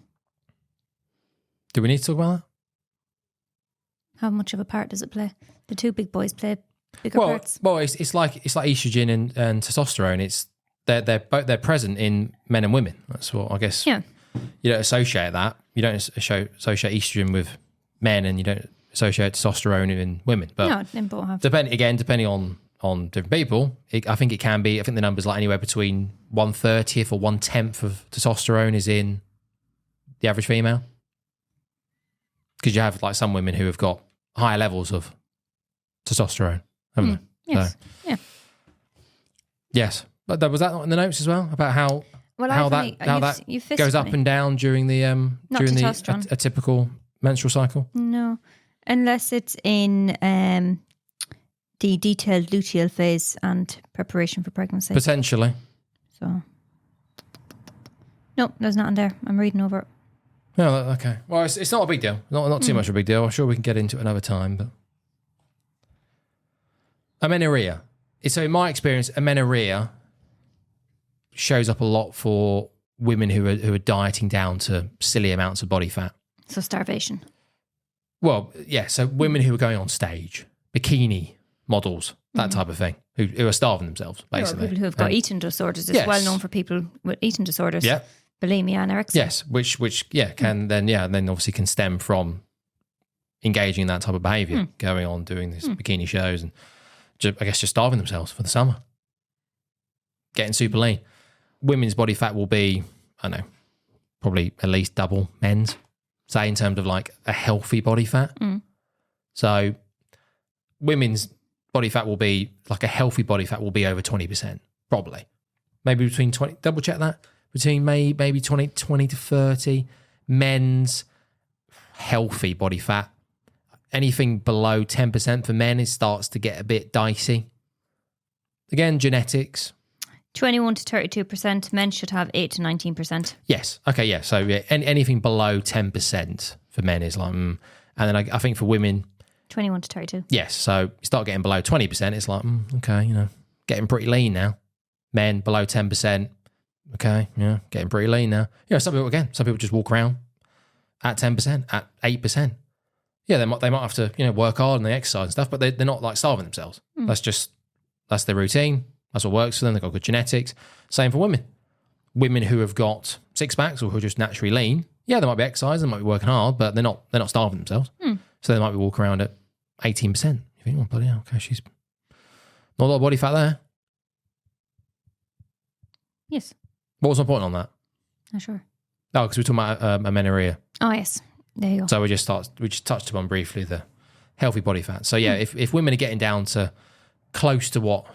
[SPEAKER 3] Do we need to talk about that?
[SPEAKER 2] How much of a part does it play? The two big boys play bigger parts.
[SPEAKER 3] Well, it's like estrogen and testosterone. They're present in men and women. That's what I guess.
[SPEAKER 2] Yeah.
[SPEAKER 3] You don't associate that. You don't associate estrogen with men, and you don't associate testosterone in women. But
[SPEAKER 2] no, they both have.
[SPEAKER 3] Depending on different people, I think it can be. I think the number's like anywhere between 1/30th or 1/10th of testosterone is in the average female. Because you have like some women who have got higher levels of testosterone, haven't they?
[SPEAKER 2] Yes.
[SPEAKER 3] So,
[SPEAKER 2] yeah.
[SPEAKER 3] Yes. But was that not in the notes as well about how that goes up and down during the a typical menstrual cycle?
[SPEAKER 2] No, unless it's in the detailed luteal phase and preparation for pregnancy.
[SPEAKER 3] Potentially.
[SPEAKER 2] So, no, there's nothing there. I'm reading over it.
[SPEAKER 3] No, okay. Well, it's not a big deal. Not too much of a big deal. I'm sure we can get into it another time. But amenorrhea. So in my experience, amenorrhea shows up a lot for women who are dieting down to silly amounts of body fat.
[SPEAKER 2] So starvation.
[SPEAKER 3] Well, yeah. So women who are going on stage, bikini models, that type of thing, who are starving themselves, basically.
[SPEAKER 2] Or people who have got eating disorders. It's well known for people with eating disorders.
[SPEAKER 3] Yeah.
[SPEAKER 2] Bulimia, anorexia.
[SPEAKER 3] Yes, which can then obviously can stem from engaging in that type of behaviour, going on doing these bikini shows and just starving themselves for the summer, getting super lean. Women's body fat will be, I don't know, probably at least double men's, say in terms of like a healthy body fat. So women's body fat will be like a healthy body fat will be over 20%, probably. Maybe between 20, double check that. Between maybe 20 to 30, men's healthy body fat. Anything below 10% for men, it starts to get a bit dicey. Again, genetics.
[SPEAKER 2] 21 to 32%. Men should have 8 to 19%.
[SPEAKER 3] Yes. Okay, yeah. So anything below 10% for men is like, and then I think for women...
[SPEAKER 2] 21 to 32.
[SPEAKER 3] Yes. So you start getting below 20%, it's like, okay, getting pretty lean now. Men below 10%. Okay, yeah, getting pretty lean now. Some people just walk around at 10%, at 8%. Yeah, they might have to, work hard and they exercise and stuff, but they're not like starving themselves. That's their routine. That's what works for them. They've got good genetics. Same for women. Women who have got six packs or who are just naturally lean, yeah, they might be exercising, they might be working hard, but they're not starving themselves. So they might be walking around at 18%. You think, oh, bloody hell, okay, she's not a lot of body fat there.
[SPEAKER 2] Yes.
[SPEAKER 3] What was my point on that?
[SPEAKER 2] Not sure.
[SPEAKER 3] Oh, because we're talking about amenorrhea.
[SPEAKER 2] Oh, yes. There you go.
[SPEAKER 3] So we just touched upon briefly the healthy body fat. So yeah, if women are getting down to close to what,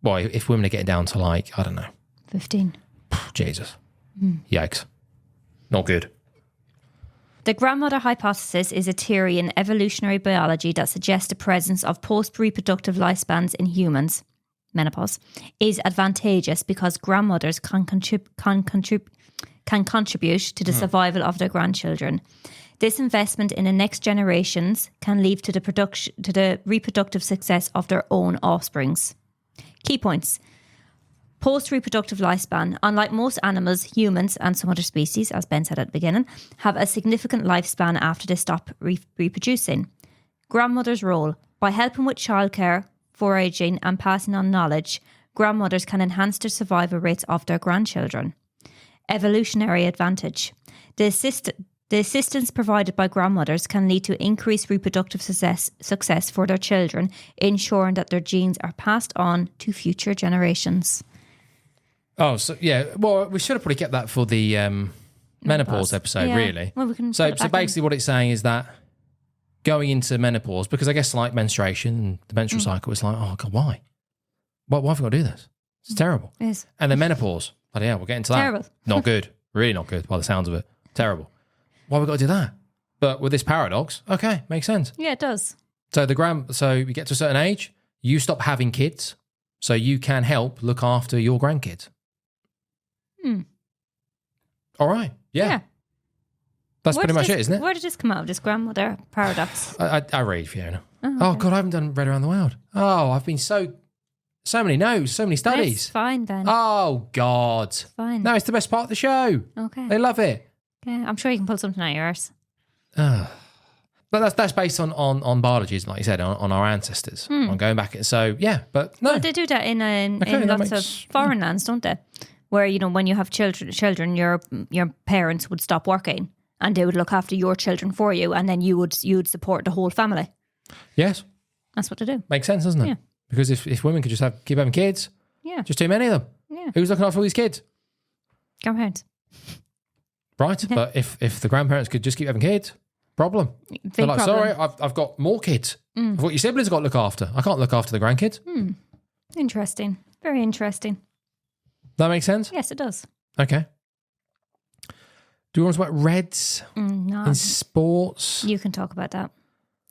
[SPEAKER 3] well, if women are getting down to like, I don't know,
[SPEAKER 2] 15.
[SPEAKER 3] Jesus, yikes, not good.
[SPEAKER 2] The grandmother hypothesis is a theory in evolutionary biology that suggests the presence of post-reproductive lifespans in humans, menopause, is advantageous because grandmothers can contribute to the survival of their grandchildren. This investment in the next generations can lead to the reproductive success of their own offsprings. Key points. Post-reproductive lifespan. Unlike most animals, humans and some other species, as Ben said at the beginning, have a significant lifespan after they stop reproducing. Grandmother's role. By helping with childcare, foraging and passing on knowledge, grandmothers can enhance the survival rates of their grandchildren. Evolutionary advantage. The assistance provided by grandmothers can lead to increased reproductive success for their children, ensuring that their genes are passed on to future generations.
[SPEAKER 3] Oh, so yeah. Well, we should have probably kept that for the menopause episode,
[SPEAKER 2] Yeah.
[SPEAKER 3] really.
[SPEAKER 2] Well, we can
[SPEAKER 3] So
[SPEAKER 2] put it back
[SPEAKER 3] basically, what it's saying is that going into menopause, because I guess like menstruation and the menstrual cycle, it's like, oh god, why? Why have we got to do this? It's terrible.
[SPEAKER 2] It is.
[SPEAKER 3] And then menopause. But yeah, we'll get into that.
[SPEAKER 2] Terrible.
[SPEAKER 3] Not good. Really not good by the sounds of it. Terrible. Why have we got to do that? But with this paradox, okay, makes sense.
[SPEAKER 2] Yeah, it does.
[SPEAKER 3] So so you get to a certain age, you stop having kids, so you can help look after your grandkids. All right. Yeah. That's
[SPEAKER 2] Where
[SPEAKER 3] pretty
[SPEAKER 2] did
[SPEAKER 3] much
[SPEAKER 2] this-
[SPEAKER 3] it, isn't it?
[SPEAKER 2] Where did this come out? This grandmother paradox?
[SPEAKER 3] I read, Fiona.
[SPEAKER 2] Oh,
[SPEAKER 3] God, I haven't done Read Around the World. Oh, I've been so many notes, so many
[SPEAKER 2] It's
[SPEAKER 3] studies.
[SPEAKER 2] fine, Ben.
[SPEAKER 3] Oh, God.
[SPEAKER 2] Fine.
[SPEAKER 3] No, it's the best part of the show.
[SPEAKER 2] Okay.
[SPEAKER 3] They love it.
[SPEAKER 2] Okay. I'm sure you can pull something out of yours.
[SPEAKER 3] But that's based on biology, like you said, on our ancestors, on going back. So, yeah, but no.
[SPEAKER 2] Well, they do that in
[SPEAKER 3] Okay, that
[SPEAKER 2] lots
[SPEAKER 3] makes-
[SPEAKER 2] of foreign lands, don't they? Where, you know, when you have children, your parents would stop working and they would look after your children for you, and then you would support the whole family.
[SPEAKER 3] Yes.
[SPEAKER 2] That's what they do.
[SPEAKER 3] Makes sense, doesn't it?
[SPEAKER 2] Yeah.
[SPEAKER 3] Because if women could just keep having kids,
[SPEAKER 2] Yeah.
[SPEAKER 3] just too many of them.
[SPEAKER 2] Yeah.
[SPEAKER 3] Who's looking after all these kids?
[SPEAKER 2] Grandparents.
[SPEAKER 3] Right. But if the grandparents could just keep having kids, problem. They're like,
[SPEAKER 2] problem.
[SPEAKER 3] sorry, I've got more kids. I've got your siblings I've got to look after. I can't look after the grandkids.
[SPEAKER 2] Interesting. Very interesting.
[SPEAKER 3] That makes sense?
[SPEAKER 2] Yes, it does.
[SPEAKER 3] Okay. Do you want to talk about Reds
[SPEAKER 2] No,
[SPEAKER 3] in sports?
[SPEAKER 2] you can talk about that.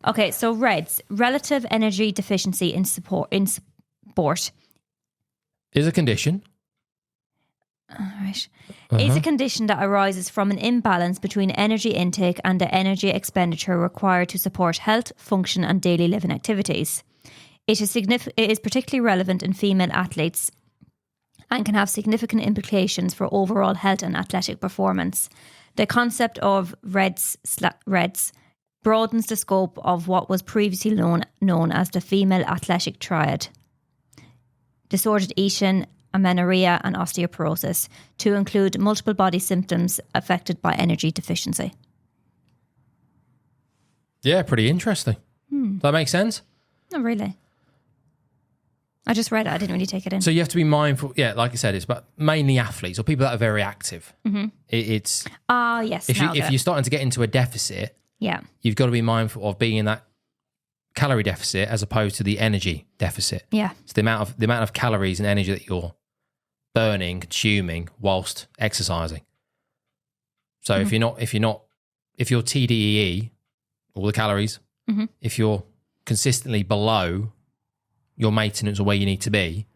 [SPEAKER 2] Okay, so REDS, relative energy deficiency in sport.
[SPEAKER 3] Is a condition.
[SPEAKER 2] Right. Is a condition that arises from an imbalance between energy intake and the energy expenditure required to support health, function, and daily living activities. It is particularly relevant in female athletes and can have significant implications for overall health and athletic performance. The concept of REDS broadens the scope of what was previously known as the female athletic triad: disordered eating, amenorrhea, and osteoporosis, to include multiple body symptoms affected by energy deficiency.
[SPEAKER 3] Yeah, pretty interesting. Does that make sense?
[SPEAKER 2] Not really. I just read it. I didn't really take it in.
[SPEAKER 3] So you have to be mindful. Yeah, like I said, it's about mainly athletes or people that are very active. It's
[SPEAKER 2] yes.
[SPEAKER 3] if
[SPEAKER 2] now
[SPEAKER 3] if you're starting to get into a deficit,
[SPEAKER 2] yeah.
[SPEAKER 3] you've got to be mindful of being in that calorie deficit as opposed to the energy deficit.
[SPEAKER 2] Yeah.
[SPEAKER 3] It's the amount of calories and energy that you're burning, consuming whilst exercising. So if you're TDEE, all the calories, if you're consistently below your maintenance or where you need to be,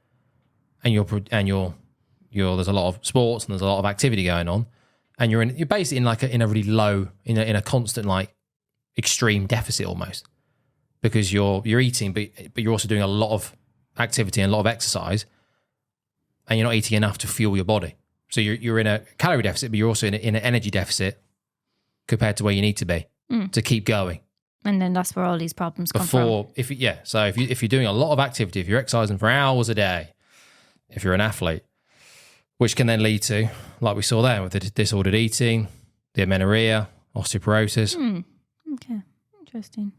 [SPEAKER 3] and you're there's a lot of sports and there's a lot of activity going on, and you're basically in a really low, in a constant like extreme deficit almost, because you're eating but you're also doing a lot of activity and a lot of exercise, and you're not eating enough to fuel your body. So you're in a calorie deficit, but you're also in an energy deficit compared to where you need to be to keep going.
[SPEAKER 2] And then that's where all these problems come from.
[SPEAKER 3] before if you're doing a lot of activity, if you're exercising for hours a day, if you're an athlete, which can then lead to, like we saw there with the disordered eating, the amenorrhea, osteoporosis.
[SPEAKER 2] Okay, interesting.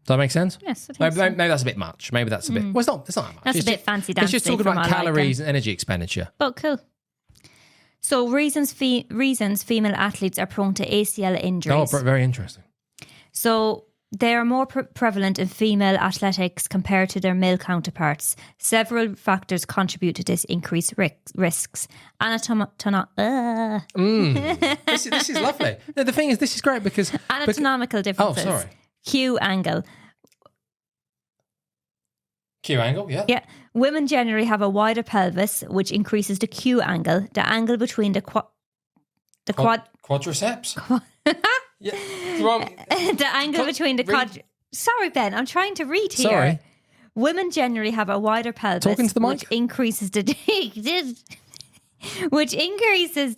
[SPEAKER 3] Does that make sense?
[SPEAKER 2] Yes, I think
[SPEAKER 3] Maybe that's a bit much. Maybe that's a bit. Well, it's not that much.
[SPEAKER 2] That's
[SPEAKER 3] It's
[SPEAKER 2] a bit
[SPEAKER 3] just-
[SPEAKER 2] fancy
[SPEAKER 3] It's
[SPEAKER 2] dancy
[SPEAKER 3] just talking
[SPEAKER 2] for
[SPEAKER 3] about
[SPEAKER 2] my
[SPEAKER 3] calories and energy expenditure.
[SPEAKER 2] But cool. So reasons female athletes are prone to ACL injuries.
[SPEAKER 3] Oh, very interesting.
[SPEAKER 2] So they are more prevalent in female athletics compared to their male counterparts. Several factors contribute to this increased risks.
[SPEAKER 3] This is lovely. No, the thing is, this is great because
[SPEAKER 2] Anatomical differences.
[SPEAKER 3] Oh, sorry.
[SPEAKER 2] Q angle.
[SPEAKER 3] Q angle, yeah.
[SPEAKER 2] Yeah. Women generally have a wider pelvis, which increases the Q angle, the angle between the
[SPEAKER 3] Quadriceps. Yeah. Wrong.
[SPEAKER 2] the angle between the
[SPEAKER 3] read.
[SPEAKER 2] Sorry, Ben, I'm trying to read here.
[SPEAKER 3] Sorry.
[SPEAKER 2] Women generally have a wider pelvis,
[SPEAKER 3] Talking to the mic?
[SPEAKER 2] which increases the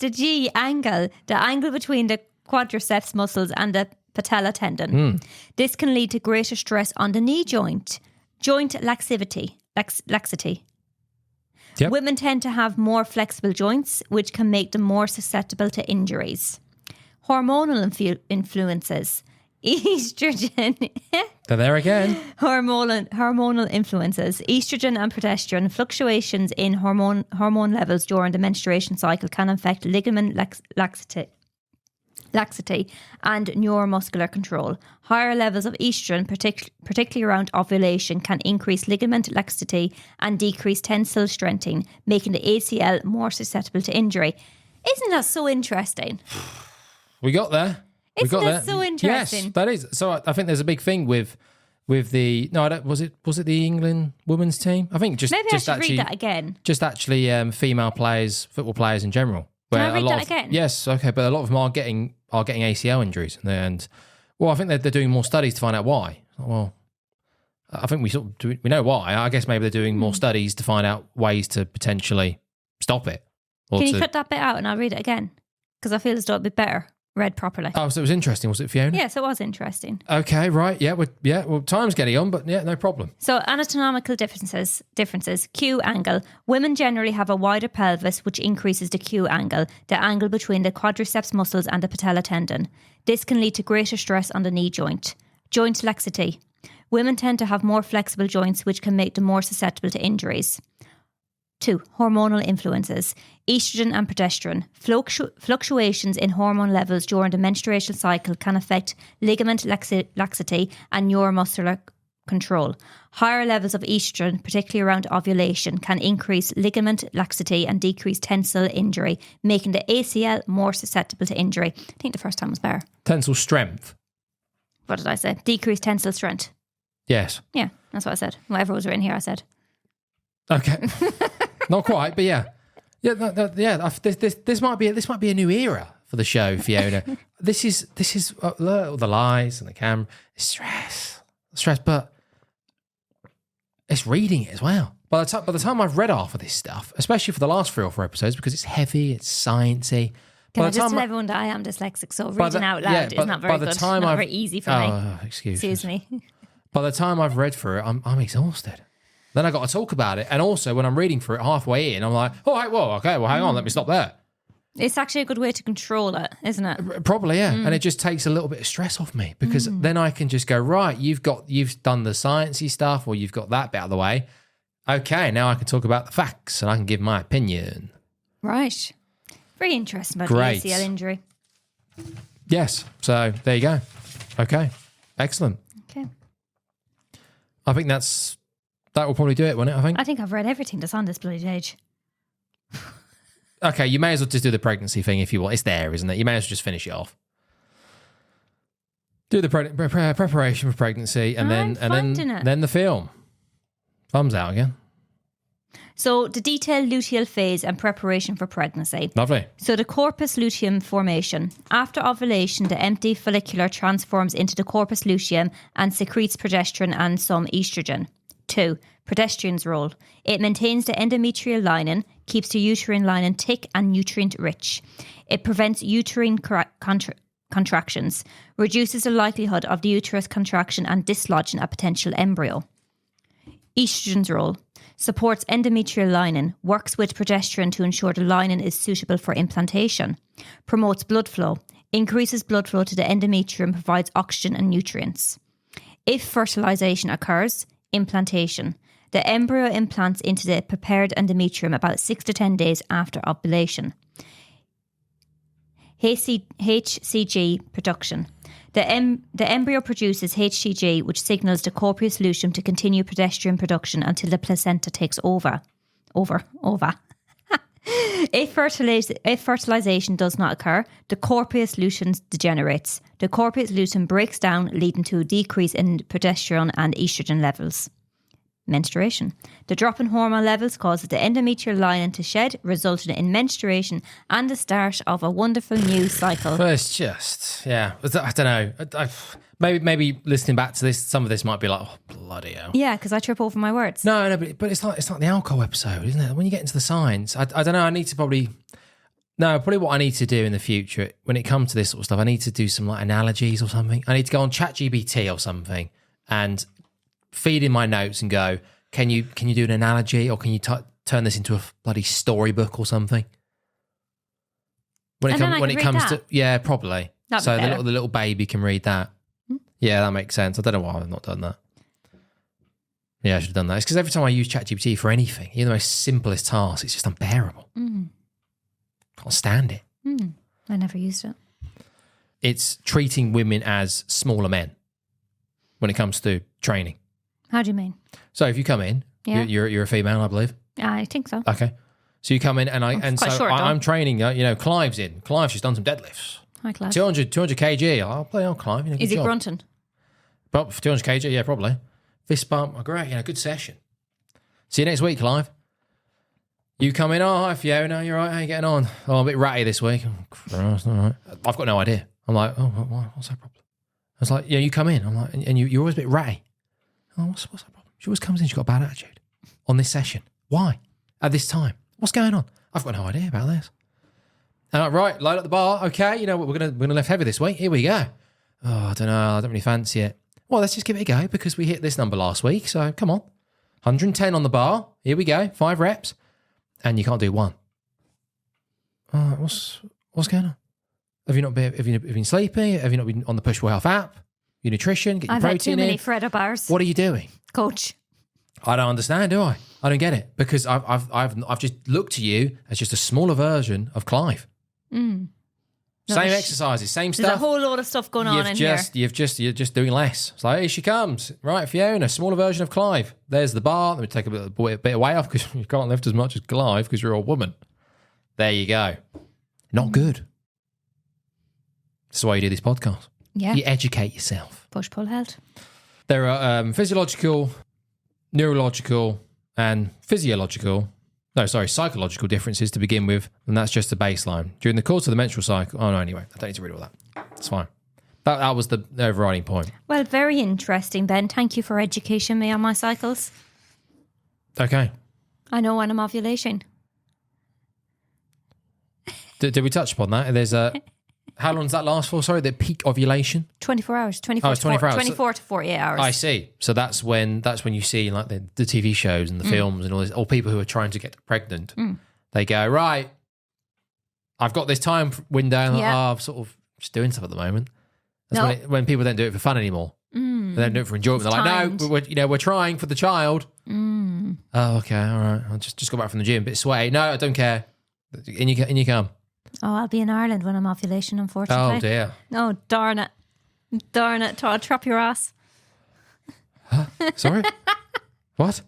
[SPEAKER 2] G angle, the angle between the quadriceps muscles and the patella tendon. This can lead to greater stress on the knee joint laxity.
[SPEAKER 3] Yep.
[SPEAKER 2] Women tend to have more flexible joints, which can make them more susceptible to injuries. Hormonal influences. Estrogen.
[SPEAKER 3] They're there again.
[SPEAKER 2] Hormonal influences. Estrogen and progesterone fluctuations in hormone levels during the menstruation cycle can affect ligament laxity and neuromuscular control. Higher levels of estrogen, particularly around ovulation, can increase ligament laxity and decrease tensile strengthening, making the ACL more susceptible to injury. Isn't that so interesting?
[SPEAKER 3] We got there.
[SPEAKER 2] Isn't that so interesting?
[SPEAKER 3] Yes, that is. So I think there's a big thing with the was it the England women's team? I think
[SPEAKER 2] Maybe I should read that again.
[SPEAKER 3] Just actually female players, football players in general.
[SPEAKER 2] Can I
[SPEAKER 3] where
[SPEAKER 2] read
[SPEAKER 3] a lot
[SPEAKER 2] that again?
[SPEAKER 3] Yes, okay, but a lot of them are getting ACL injuries, and well, I think they're doing more studies to find out why. Well, I think we know why. I guess maybe they're doing more studies to find out ways to potentially stop it.
[SPEAKER 2] Can you cut that bit out and I'll read it again? Because I feel it's a bit better read properly.
[SPEAKER 3] Oh, so it was interesting, was it, Fiona?
[SPEAKER 2] Yes, it was interesting.
[SPEAKER 3] Okay, right, yeah, well, time's getting on, but yeah, no problem.
[SPEAKER 2] So anatomical differences. Q angle. Women generally have a wider pelvis, which increases the Q angle, the angle between the quadriceps muscles and the patella tendon. This can lead to greater stress on the knee joint. Joint laxity. Women tend to have more flexible joints, which can make them more susceptible to injuries. 2. Hormonal influences. Estrogen and progesterone. Fluctuations in hormone levels during the menstruation cycle can affect ligament laxity and neuromuscular control. Higher levels of estrogen, particularly around ovulation, can increase ligament laxity and decrease tensile injury, making the ACL more susceptible to injury. I think the first time was better.
[SPEAKER 3] Tensile strength.
[SPEAKER 2] What did I say? Decrease tensile strength.
[SPEAKER 3] Yes.
[SPEAKER 2] Yeah, that's what I said. Whatever was written here, I said.
[SPEAKER 3] Okay. Not quite, but yeah. Yeah. This might be a new era for the show, Fiona. This is all the lies and the camera. It's stress, but it's reading it as well. By the time I've read half of this stuff, especially for the last 3 or 4 episodes, because it's heavy, it's sciencey.
[SPEAKER 2] Can I just tell everyone that I am dyslexic, so reading out loud is not very good. It's not very easy for me.
[SPEAKER 3] Excuse
[SPEAKER 2] me.
[SPEAKER 3] By the time I've read through it, I'm exhausted. Then I got to talk about it. And also when I'm reading through it halfway in, I'm like, all right, hang on, let me stop there.
[SPEAKER 2] It's actually a good way to control it, isn't it?
[SPEAKER 3] Probably, yeah. And it just takes a little bit of stress off me because then I can just go, right, you've done the sciencey stuff or you've got that bit out of the way. Okay, now I can talk about the facts and I can give my opinion.
[SPEAKER 2] Right. Very interesting about
[SPEAKER 3] Great.
[SPEAKER 2] the ACL injury.
[SPEAKER 3] Yes. So there you go. Okay. Excellent.
[SPEAKER 2] Okay.
[SPEAKER 3] I think that will probably do it, won't it?
[SPEAKER 2] I think I've read everything that's on this bloody page.
[SPEAKER 3] Okay, you may as well just do the pregnancy thing if you want. It's there, isn't it? You may as well just finish it off. Do the preparation for pregnancy and then the film. Thumbs out again.
[SPEAKER 2] So the detailed luteal phase and preparation for pregnancy.
[SPEAKER 3] Lovely.
[SPEAKER 2] So the corpus luteum formation. After ovulation, the empty follicle transforms into the corpus luteum and secretes progesterone and some estrogen. 2. Progesterone's role. It maintains the endometrial lining, keeps the uterine lining thick and nutrient rich. It prevents uterine contractions, reduces the likelihood of the uterus contraction and dislodging a potential embryo. Estrogen's role: supports endometrial lining, works with progesterone to ensure the lining is suitable for implantation, promotes blood flow, increases blood flow to the endometrium, provides oxygen and nutrients. If fertilization occurs, implantation. The embryo implants into the prepared endometrium about 6 to 10 days after ovulation. HCG production. The embryo produces HCG, which signals the corpus luteum to continue progesterone production until the placenta takes over. If fertilization does not occur, the corpus luteum degenerates. The corpus luteum breaks down, leading to a decrease in progesterone and estrogen levels. Menstruation. The drop in hormone levels causes the endometrial lining to shed, resulting in menstruation and the start of a wonderful new cycle.
[SPEAKER 3] Well, it's just, yeah, I don't know. Maybe listening back to this, some of this might be like, oh, bloody hell.
[SPEAKER 2] Yeah, because I trip over my words.
[SPEAKER 3] No, but it's like the alcohol episode, isn't it? When you get into the science, I don't know. I need to probably what I need to do in the future when it comes to this sort of stuff, I need to do some like analogies or something. I need to go on ChatGPT or something and feed in my notes and go, can you do an analogy, or can you turn this into a bloody storybook or something? When it comes to yeah, probably. So the little baby can read that. Yeah, that makes sense. I don't know why I've not done that. Yeah, I should have done that. It's because every time I use ChatGPT for anything, even the most simplest task, it's just unbearable. Can't stand it.
[SPEAKER 2] I never used it.
[SPEAKER 3] It's treating women as smaller men when it comes to training.
[SPEAKER 2] How do you mean?
[SPEAKER 3] So if you come in, you're a female, I believe.
[SPEAKER 2] I think so.
[SPEAKER 3] Okay. So you come in and I'm training. Clive's in. Clive's just done some deadlifts.
[SPEAKER 2] Hi, Clive.
[SPEAKER 3] 200 kg. I'll play on Clive.
[SPEAKER 2] Is he grunting?
[SPEAKER 3] But for 200 kg, yeah, probably. Fist bump, great. Good session. See you next week, Clive. You come in. Oh, hi, Fiona. You're right. How you getting on? Oh, I'm a bit ratty this week. Oh, Christ, all right. I've got no idea. I'm like, oh, what's that problem? I was like, yeah, you come in. I'm like, and you're always a bit ratty. Oh, what's that problem? She always comes in, she's got a bad attitude on this session. Why? At this time? What's going on? I've got no idea about this. And I'm like, right, load up the bar. Okay, you know what, we're gonna lift heavy this week. Here we go. Oh, I don't know. I don't really fancy it. Well, let's just give it a go because we hit this number last week. So come on. 110 on the bar. Here we go. 5 reps. And you can't do 1. What's going on? Have you been sleeping? Have you not been on the Push for Health app? Your nutrition, get your protein in.
[SPEAKER 2] I've had too many Freddo bars.
[SPEAKER 3] What are you doing?
[SPEAKER 2] Coach.
[SPEAKER 3] I don't understand, do I? I don't get it because I've just looked to you as just a smaller version of Clive. Same exercises, same stuff.
[SPEAKER 2] There's a whole lot of stuff going on in here.
[SPEAKER 3] You're just doing less. It's like, here she comes. Right, Fiona, smaller version of Clive. There's the bar. Let me take a bit of weight off because you can't lift as much as Clive because you're a woman. There you go. Not good. That's why you do this podcast.
[SPEAKER 2] Yeah.
[SPEAKER 3] You educate yourself.
[SPEAKER 2] Push, pull, health.
[SPEAKER 3] There are physiological, neurological, and psychological differences to begin with, and that's just the baseline. During the course of the menstrual cycle, anyway, I don't need to read all that. It's fine. That was the overriding point.
[SPEAKER 2] Well, very interesting, Ben. Thank you for educating me on my cycles.
[SPEAKER 3] Okay.
[SPEAKER 2] I know when I'm ovulating.
[SPEAKER 3] Did we touch upon that? There's a... How long does that last for? Sorry, the peak ovulation?
[SPEAKER 2] 24 hours. 24
[SPEAKER 3] it's 24 hours.
[SPEAKER 2] 24 to 48 hours.
[SPEAKER 3] I see. So that's when you see like the TV shows and the films and all this, or people who are trying to get pregnant. They go, right, I've got this time window. I'm sort of just doing stuff at the moment. That's when people don't do it for fun anymore. They don't do it for enjoyment. They're like, no, we're trying for the child. Oh, okay, all right. I just got back from the gym, a bit sweaty. No, I don't care. In you come.
[SPEAKER 2] Oh, I'll be in Ireland when I'm ovulation, unfortunately.
[SPEAKER 3] Oh, dear.
[SPEAKER 2] Oh, darn it. Darn it. I'll trap your ass.
[SPEAKER 3] Huh? Sorry? What?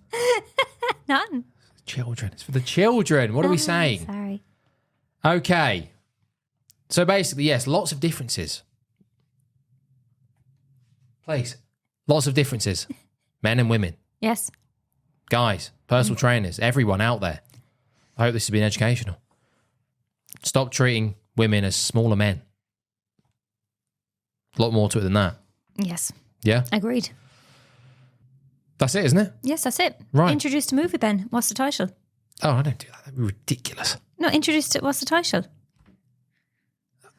[SPEAKER 2] Nothing.
[SPEAKER 3] Children. It's for the children. What are we saying?
[SPEAKER 2] Sorry.
[SPEAKER 3] Okay. So basically, yes, lots of differences. Please. Lots of differences. Men and women.
[SPEAKER 2] Yes.
[SPEAKER 3] Guys, personal trainers, everyone out there. I hope this has been educational. Stop treating women as smaller men. A lot more to it than that.
[SPEAKER 2] Yes.
[SPEAKER 3] Yeah?
[SPEAKER 2] Agreed.
[SPEAKER 3] That's it, isn't it?
[SPEAKER 2] Yes, that's it.
[SPEAKER 3] Right.
[SPEAKER 2] Introduce the movie, Ben. What's the title?
[SPEAKER 3] Oh, I don't do that. That'd be ridiculous.
[SPEAKER 2] No, introduce it. What's the title?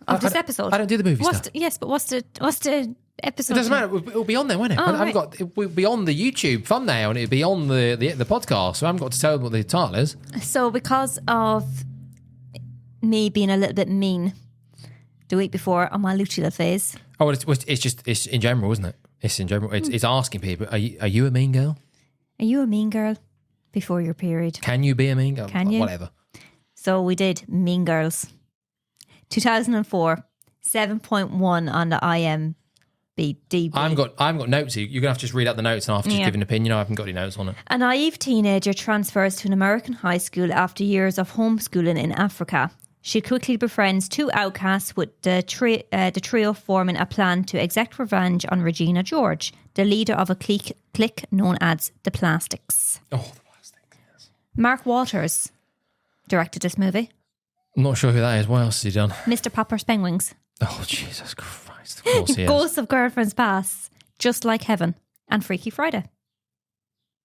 [SPEAKER 2] Of this episode?
[SPEAKER 3] I don't do the movie stuff.
[SPEAKER 2] Yes, but what's the episode?
[SPEAKER 3] It doesn't matter. It'll be on there, won't it?
[SPEAKER 2] Oh, right.
[SPEAKER 3] It will be on the YouTube thumbnail and it'll be on the podcast. So I haven't got to tell them what the title is.
[SPEAKER 2] So because of me being a little bit mean the week before on my Lucilla phase.
[SPEAKER 3] Oh, it's in general, isn't it? It's in general. It's asking people, are you a mean girl?
[SPEAKER 2] Are you a mean girl before your period?
[SPEAKER 3] Can you be a mean girl?
[SPEAKER 2] Can you?
[SPEAKER 3] Whatever.
[SPEAKER 2] So we did Mean Girls. 2004, 7.1 on the IMDb.
[SPEAKER 3] I haven't got notes here. You're going to have to just read out the notes and I'll have to just give an opinion. I haven't got any notes on it.
[SPEAKER 2] A naive teenager transfers to an American high school after years of homeschooling in Africa. She quickly befriends two outcasts, with the trio forming a plan to exact revenge on Regina George, the leader of a clique known as the Plastics.
[SPEAKER 3] Oh, the Plastics, yes.
[SPEAKER 2] Mark Waters directed this movie.
[SPEAKER 3] I'm not sure who that is. What else has he done?
[SPEAKER 2] Mr. Popper's Penguins.
[SPEAKER 3] Oh, Jesus Christ. Of course he is.
[SPEAKER 2] Ghosts of Girlfriends Past, Just Like Heaven, and Freaky Friday.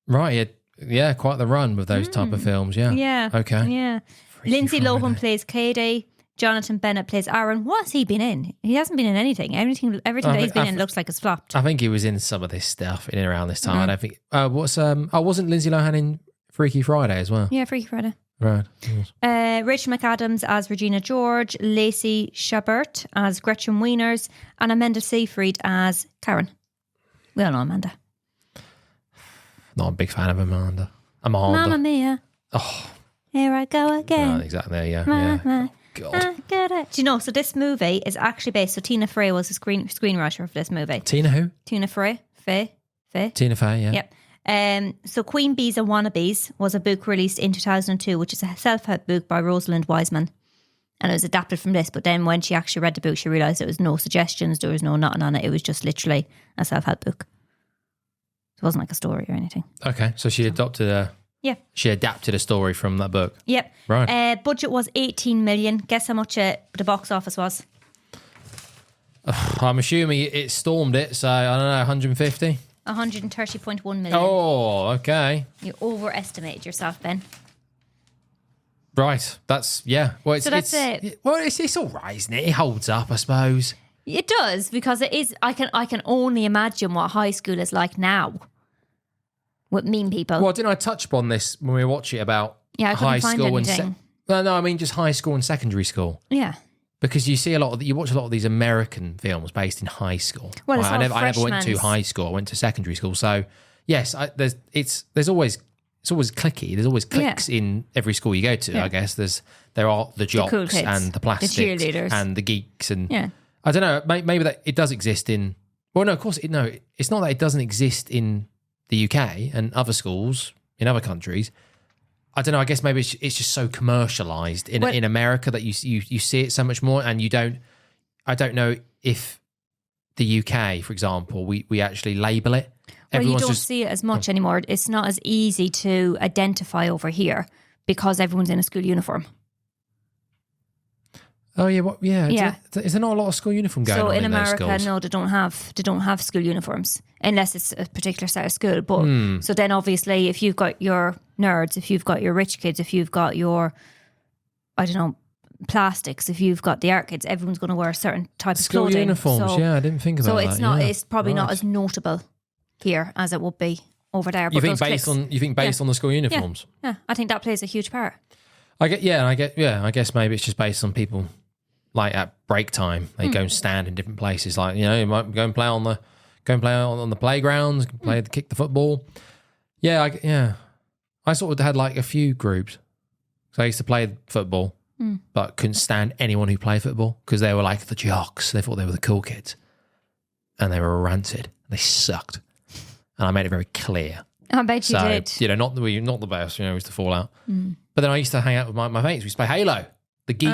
[SPEAKER 3] Right, yeah, quite the run with those type of films, yeah.
[SPEAKER 2] Yeah.
[SPEAKER 3] Okay.
[SPEAKER 2] Yeah.
[SPEAKER 3] Freaky
[SPEAKER 2] Lindsay
[SPEAKER 3] Friday.
[SPEAKER 2] Lohan plays Katie. Jonathan Bennett plays Aaron. What's he been in? He hasn't been in anything. Everything that he's been in looks like it's flopped.
[SPEAKER 3] I think he was in some of this stuff in and around this time.
[SPEAKER 2] Mm-hmm.
[SPEAKER 3] I don't think. Wasn't Lindsay Lohan in Freaky Friday as well?
[SPEAKER 2] Yeah, Freaky Friday.
[SPEAKER 3] Right.
[SPEAKER 2] Rachel McAdams as Regina George, Lacey Chabert as Gretchen Wieners, and Amanda Seyfried as Karen. We all know Amanda.
[SPEAKER 3] Not a big fan of Amanda.
[SPEAKER 2] Mamma Mia.
[SPEAKER 3] Oh,
[SPEAKER 2] Here I go again.
[SPEAKER 3] right, exactly. Yeah.
[SPEAKER 2] Mama,
[SPEAKER 3] God.
[SPEAKER 2] I get it. Do you know, so this movie is actually based, so Tina Fey was the screenwriter for this movie.
[SPEAKER 3] Tina who?
[SPEAKER 2] Tina Fey?
[SPEAKER 3] Tina Fey, yeah.
[SPEAKER 2] Yep. So Queen Bees and Wannabes was a book released in 2002, which is a self-help book by Rosalind Wiseman. And it was adapted from this, but then when she actually read the book, she realised there was no suggestions, there was no nothing on it. It was just literally a self-help book. It wasn't like a story or anything.
[SPEAKER 3] Okay, so she adapted a story from that book.
[SPEAKER 2] Yep.
[SPEAKER 3] Right.
[SPEAKER 2] Budget was 18 million. Guess how much the box office was?
[SPEAKER 3] I'm assuming it stormed it, so I don't know, 150?
[SPEAKER 2] 130.1 million.
[SPEAKER 3] Oh, okay.
[SPEAKER 2] You overestimated yourself, Ben.
[SPEAKER 3] Right. That's, yeah. Well, it's,
[SPEAKER 2] So that's it.
[SPEAKER 3] Well, it's all right, isn't it? It holds up, I suppose.
[SPEAKER 2] It does, because it is. I can only imagine what high school is like now with mean people.
[SPEAKER 3] Well, didn't I touch upon this when we were watching it about
[SPEAKER 2] Yeah, I couldn't
[SPEAKER 3] high
[SPEAKER 2] find
[SPEAKER 3] school
[SPEAKER 2] anything.
[SPEAKER 3] No, I mean just high school and secondary school.
[SPEAKER 2] Yeah.
[SPEAKER 3] Because you see you watch a lot of these American films based in high school.
[SPEAKER 2] Well, it's
[SPEAKER 3] I
[SPEAKER 2] all
[SPEAKER 3] never went to
[SPEAKER 2] freshmans.
[SPEAKER 3] high school. I went to secondary school. So yes, it's always clicky. There's always cliques in every school you go to.
[SPEAKER 2] Yeah.
[SPEAKER 3] I guess there are the jocks
[SPEAKER 2] cool kids,
[SPEAKER 3] and the plastics
[SPEAKER 2] cheerleaders.
[SPEAKER 3] and the geeks and
[SPEAKER 2] Yeah.
[SPEAKER 3] I don't know. Maybe that it does exist in. Well, no, of course it's not that it doesn't exist in the UK and other schools in other countries. I don't know. I guess maybe it's just so commercialized in America that you see it so much more, and you don't. I don't know if the UK, for example, we actually label it.
[SPEAKER 2] Well, you
[SPEAKER 3] Everyone's
[SPEAKER 2] don't see it as much anymore. It's not as easy to identify over here because everyone's in a school uniform.
[SPEAKER 3] Oh yeah, what? Yeah,
[SPEAKER 2] Yeah.
[SPEAKER 3] Is there not a lot of school uniform going
[SPEAKER 2] So
[SPEAKER 3] on
[SPEAKER 2] in
[SPEAKER 3] in those
[SPEAKER 2] America,
[SPEAKER 3] schools?
[SPEAKER 2] no, they don't have school uniforms unless it's a particular set of school. But so then obviously, if you've got your nerds, if you've got your rich kids, if you've got your, I don't know, plastics, if you've got the art kids, everyone's going to wear a certain type
[SPEAKER 3] School
[SPEAKER 2] of clothing.
[SPEAKER 3] uniforms.
[SPEAKER 2] So,
[SPEAKER 3] Yeah, I didn't think about
[SPEAKER 2] so
[SPEAKER 3] that.
[SPEAKER 2] it's not.
[SPEAKER 3] yeah.
[SPEAKER 2] It's probably not
[SPEAKER 3] Right.
[SPEAKER 2] as notable here as it would be over there. But
[SPEAKER 3] You think
[SPEAKER 2] those
[SPEAKER 3] based
[SPEAKER 2] cliques-
[SPEAKER 3] on the school uniforms?
[SPEAKER 2] Yeah, I think that plays a huge part.
[SPEAKER 3] I guess maybe it's just based on people like at break time they go and stand in different places. Like you might go and play on the playgrounds, kick the football. Yeah, I sort of had like a few groups. So I used to play football, but couldn't stand anyone who played football because they were like the jocks. They thought they were the cool kids, and they were rancid. They sucked, and I made it very clear.
[SPEAKER 2] I bet you
[SPEAKER 3] So,
[SPEAKER 2] did.
[SPEAKER 3] not the best, we used to fall out. But then I used to hang out with my mates. We used to play Halo, the geeks.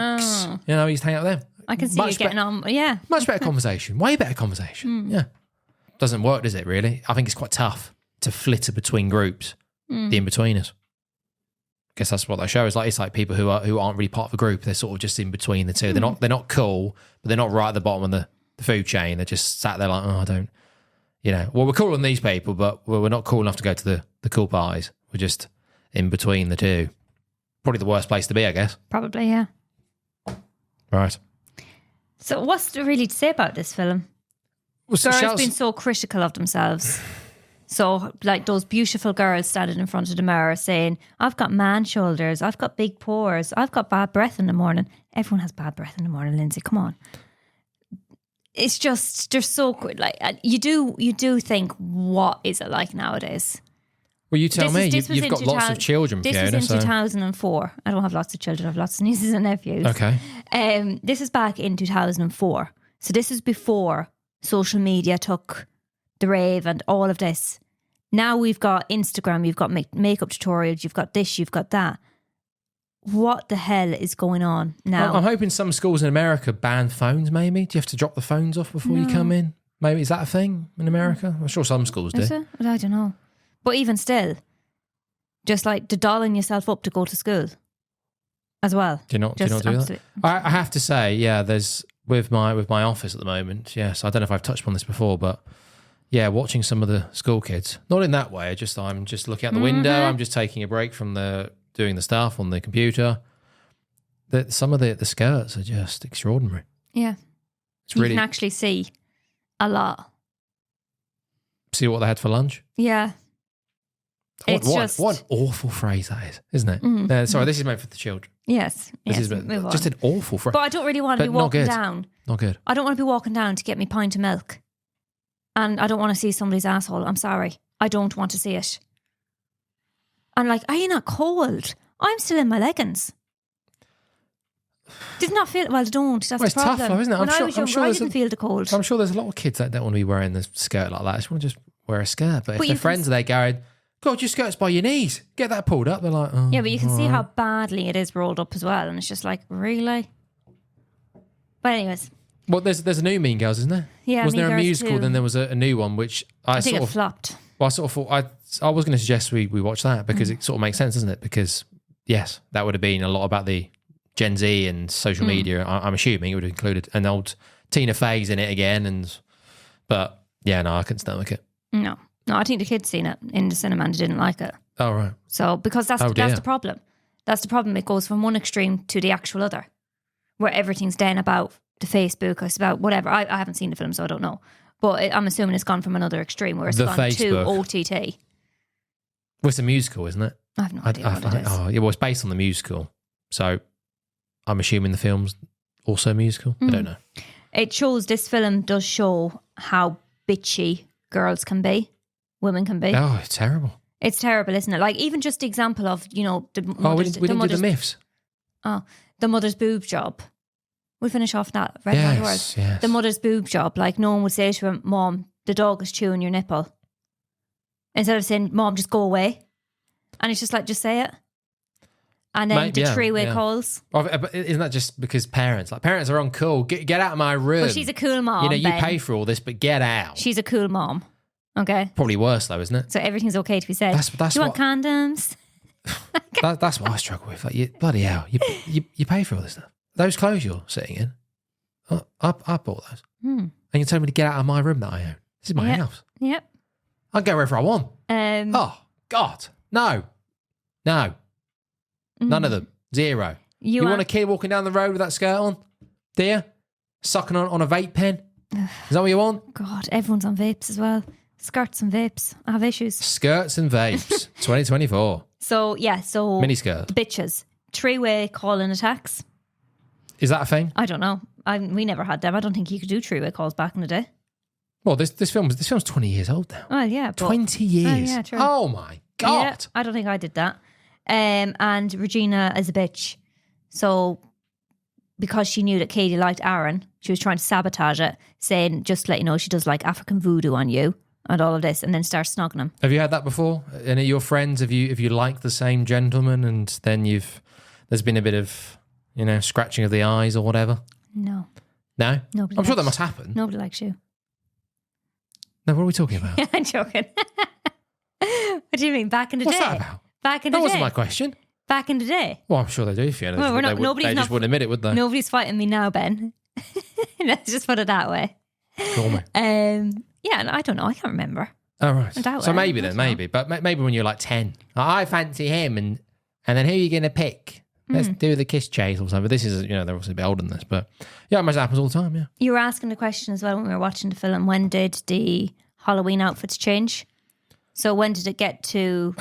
[SPEAKER 2] Oh.
[SPEAKER 3] I used to hang out with them.
[SPEAKER 2] I can see you getting on. Yeah.
[SPEAKER 3] Much better conversation. Way better conversation. Yeah. Doesn't work, does it, really? I think it's quite tough to flitter between groups, the in-betweeners. I guess that's what that show is like. It's like people who aren't really part of a group. They're sort of just in between the two. They're not cool, but they're not right at the bottom of the food chain. They're just sat there like, oh, I don't, well, we're cooler than these people, but we're not cool enough to go to the cool parties. We're just in between the two. Probably the worst place to be, I guess.
[SPEAKER 2] Probably, yeah.
[SPEAKER 3] Right.
[SPEAKER 2] So what's there really to say about this film?
[SPEAKER 3] Well, so
[SPEAKER 2] Girls
[SPEAKER 3] Chelsea-
[SPEAKER 2] being so critical of themselves. So, like those beautiful girls standing in front of the mirror saying, I've got man shoulders, I've got big pores, I've got bad breath in the morning. Everyone has bad breath in the morning, Lindsay, come on. It's just, they're so good. Like, you do think, what is it like nowadays?
[SPEAKER 3] Well, you tell me.
[SPEAKER 2] This was
[SPEAKER 3] You've
[SPEAKER 2] in
[SPEAKER 3] got lots of
[SPEAKER 2] 2000
[SPEAKER 3] children,
[SPEAKER 2] This
[SPEAKER 3] Fiona.
[SPEAKER 2] was in
[SPEAKER 3] So
[SPEAKER 2] 2004. I don't have lots of children, I have lots of nieces and nephews.
[SPEAKER 3] okay.
[SPEAKER 2] This is back in 2004. So this is before social media took the rave and all of this. Now we've got Instagram, you've got makeup tutorials, you've got this, you've got that. What the hell is going on now?
[SPEAKER 3] I'm hoping some schools in America ban phones, maybe. Do you have to drop the phones off before you come in? Maybe. Is that a thing in America? I'm sure some schools do.
[SPEAKER 2] Is it? I don't know. But even still, just like dolling yourself up to go to school as well.
[SPEAKER 3] Do you not do that? I have to say, yeah, there's with my office at the moment, yes. I don't know if I've touched on this before, but yeah, watching some of the school kids, not in that way, I'm just looking out the window, I'm just taking a break from doing the stuff on the computer. That some of the skirts are just extraordinary.
[SPEAKER 2] Yeah.
[SPEAKER 3] It's
[SPEAKER 2] You
[SPEAKER 3] really
[SPEAKER 2] can actually see a lot.
[SPEAKER 3] see what they had for lunch.
[SPEAKER 2] Yeah. It's just...
[SPEAKER 3] What an awful phrase that is, isn't it? Sorry, this is meant for the children.
[SPEAKER 2] Yes.
[SPEAKER 3] This
[SPEAKER 2] yes.
[SPEAKER 3] is
[SPEAKER 2] Move on.
[SPEAKER 3] just an awful phrase.
[SPEAKER 2] But I don't really want to be
[SPEAKER 3] But not
[SPEAKER 2] walking
[SPEAKER 3] good.
[SPEAKER 2] down.
[SPEAKER 3] Not good.
[SPEAKER 2] I don't want to be walking down to get me pint of milk. And I don't want to see somebody's asshole. I'm sorry. I don't want to see it. And like, are you not cold? I'm still in my leggings. Did not feel, well, I don't. That's
[SPEAKER 3] Well, it's
[SPEAKER 2] the problem.
[SPEAKER 3] tough though, isn't it?
[SPEAKER 2] When I was younger, I
[SPEAKER 3] there's
[SPEAKER 2] didn't feel the cold.
[SPEAKER 3] I'm sure there's a lot of kids that don't want to be wearing the skirt like that. I just want to just wear a skirt. But if
[SPEAKER 2] you
[SPEAKER 3] their
[SPEAKER 2] can
[SPEAKER 3] friends are there going, God, your skirt's by your knees. Get that pulled up. They're like, oh.
[SPEAKER 2] Yeah, but you can see
[SPEAKER 3] all
[SPEAKER 2] how
[SPEAKER 3] right.
[SPEAKER 2] badly it is rolled up as well. And it's just like, really? But anyways,
[SPEAKER 3] Well, there's a new Mean Girls, isn't there?
[SPEAKER 2] yeah.
[SPEAKER 3] Wasn't there a
[SPEAKER 2] Mean Girls
[SPEAKER 3] musical?
[SPEAKER 2] 2.
[SPEAKER 3] Then there was a new one, which
[SPEAKER 2] I think
[SPEAKER 3] sort
[SPEAKER 2] it
[SPEAKER 3] of,
[SPEAKER 2] flopped.
[SPEAKER 3] well, I sort of thought I was going to suggest we watch that because it sort of makes sense, doesn't it? Because yes, that would have been a lot about the Gen Z and social media. I'm assuming it would have included an old Tina Fey's in it again, but yeah, no, I couldn't stomach it.
[SPEAKER 2] No, I think the kids seen it in the cinema and they didn't like it.
[SPEAKER 3] Oh right,
[SPEAKER 2] So because that's
[SPEAKER 3] Oh, dear.
[SPEAKER 2] the problem. That's the problem. It goes from one extreme to the actual other, where everything's then about the Facebook, it's about whatever. I haven't seen the film, so I don't know. But I'm assuming it's gone from another extreme where it's
[SPEAKER 3] The
[SPEAKER 2] gone to
[SPEAKER 3] Facebook.
[SPEAKER 2] OTT.
[SPEAKER 3] well, it's a musical, isn't it?
[SPEAKER 2] I have no idea what it is.
[SPEAKER 3] Oh, yeah, well, it's based on the musical, so I'm assuming the film's also musical. I don't know.
[SPEAKER 2] It shows, this film does show how bitchy girls can be, women can be.
[SPEAKER 3] Oh, it's terrible.
[SPEAKER 2] It's terrible, isn't it? Like even just the example of, the
[SPEAKER 3] Oh, we
[SPEAKER 2] mother's,
[SPEAKER 3] didn't do the myths.
[SPEAKER 2] the mother's boob job. We'll finish off that. Red Light World.
[SPEAKER 3] Yes.
[SPEAKER 2] The mother's boob job. Like no one would say to her, Mom, the dog is chewing your nipple. Instead of saying, Mom, just go away. And it's just like, just say it. And then the three-way calls.
[SPEAKER 3] Well, but isn't that just because parents are uncool? Get out of my room.
[SPEAKER 2] But she's a cool mom,
[SPEAKER 3] You
[SPEAKER 2] Ben.
[SPEAKER 3] pay for all this, but get out.
[SPEAKER 2] She's a cool mom. Okay?
[SPEAKER 3] Probably worse though, isn't it?
[SPEAKER 2] So everything's okay to be said.
[SPEAKER 3] That's
[SPEAKER 2] Do you want condoms?
[SPEAKER 3] That's what I struggle with. Like, bloody hell, you pay for all this stuff. Those clothes you're sitting in, I bought those, and you're telling me to get out of my room that I own. This is my
[SPEAKER 2] Yep.
[SPEAKER 3] house.
[SPEAKER 2] Yep.
[SPEAKER 3] I can go wherever I want.
[SPEAKER 2] Oh,
[SPEAKER 3] God, no, none of them. Zero. You want a kid walking down the road with that skirt on, do you? Sucking on a vape pen? Is that what you want?
[SPEAKER 2] God, everyone's on vapes as well. Skirts and vapes. I have issues.
[SPEAKER 3] Skirts and vapes, 2024.
[SPEAKER 2] So, yeah, so...
[SPEAKER 3] Mini skirt.
[SPEAKER 2] Bitches. Three-way calling attacks.
[SPEAKER 3] Is that a thing?
[SPEAKER 2] I don't know. We never had them. I don't think you could do three-way calls back in the day.
[SPEAKER 3] Well, this film's 20 years old now.
[SPEAKER 2] Well, yeah. But,
[SPEAKER 3] 20 years.
[SPEAKER 2] yeah, true.
[SPEAKER 3] Oh my God.
[SPEAKER 2] Yeah, I don't think I did that. And Regina is a bitch. So, because she knew that Katie liked Aaron, she was trying to sabotage it, saying, just to let you know, she does like African voodoo on you and all of this, and then starts snogging him.
[SPEAKER 3] Have you had that before? Any of your friends, have you liked the same gentleman and then there's been a bit of, scratching of the eyes or whatever?
[SPEAKER 2] No.
[SPEAKER 3] No?
[SPEAKER 2] Nobody
[SPEAKER 3] I'm sure that
[SPEAKER 2] likes-
[SPEAKER 3] must happen.
[SPEAKER 2] Nobody likes you.
[SPEAKER 3] No, what are we talking about?
[SPEAKER 2] I'm joking. What do you mean? Back in the
[SPEAKER 3] What's
[SPEAKER 2] day?
[SPEAKER 3] that about?
[SPEAKER 2] Back in the
[SPEAKER 3] That wasn't
[SPEAKER 2] day?
[SPEAKER 3] my question.
[SPEAKER 2] Back in the day?
[SPEAKER 3] Well, I'm sure they do, Fiona.
[SPEAKER 2] Well,
[SPEAKER 3] They just wouldn't admit it, would they?
[SPEAKER 2] Nobody's fighting me now, Ben. Let's just put it that way.
[SPEAKER 3] Call me.
[SPEAKER 2] Yeah, I don't know. I can't remember.
[SPEAKER 3] Oh, right.
[SPEAKER 2] I doubt
[SPEAKER 3] So
[SPEAKER 2] it.
[SPEAKER 3] maybe
[SPEAKER 2] I
[SPEAKER 3] then,
[SPEAKER 2] don't know.
[SPEAKER 3] maybe. But maybe when you're like 10. I fancy him and then who are you going to pick? Let's do the kiss chase or something. This is, they're obviously a bit older than this, but yeah, it must happens all the time, yeah.
[SPEAKER 2] You were asking the question as well when we were watching the film, when did the Halloween outfits change? So when did it get to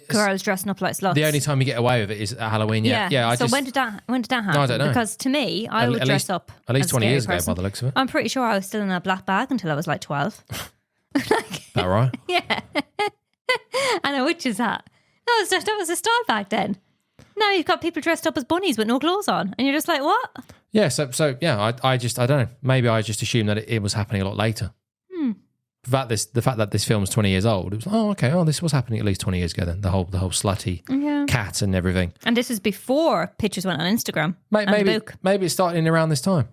[SPEAKER 2] girls dressing up like sluts?
[SPEAKER 3] The only time you get away with it is at Halloween, yeah.
[SPEAKER 2] So when did that happen?
[SPEAKER 3] No, I don't know.
[SPEAKER 2] Because to me, I would dress up
[SPEAKER 3] at least
[SPEAKER 2] as a
[SPEAKER 3] 20
[SPEAKER 2] scary
[SPEAKER 3] years ago
[SPEAKER 2] person.
[SPEAKER 3] by the looks of it.
[SPEAKER 2] I'm pretty sure I was still in a black bag until I was like 12.
[SPEAKER 3] That right?
[SPEAKER 2] Yeah. And a witch's hat. That was a style back then. Now you've got people dressed up as bunnies with no clothes on. And you're just like, what?
[SPEAKER 3] Yeah, so yeah, I don't know. Maybe I just assumed that it was happening a lot later. The fact that this film's 20 years old, it was this was happening at least 20 years ago then. The whole slutty cat and everything.
[SPEAKER 2] And this was before pictures went on Instagram. And the book.
[SPEAKER 3] Maybe it started in around this time.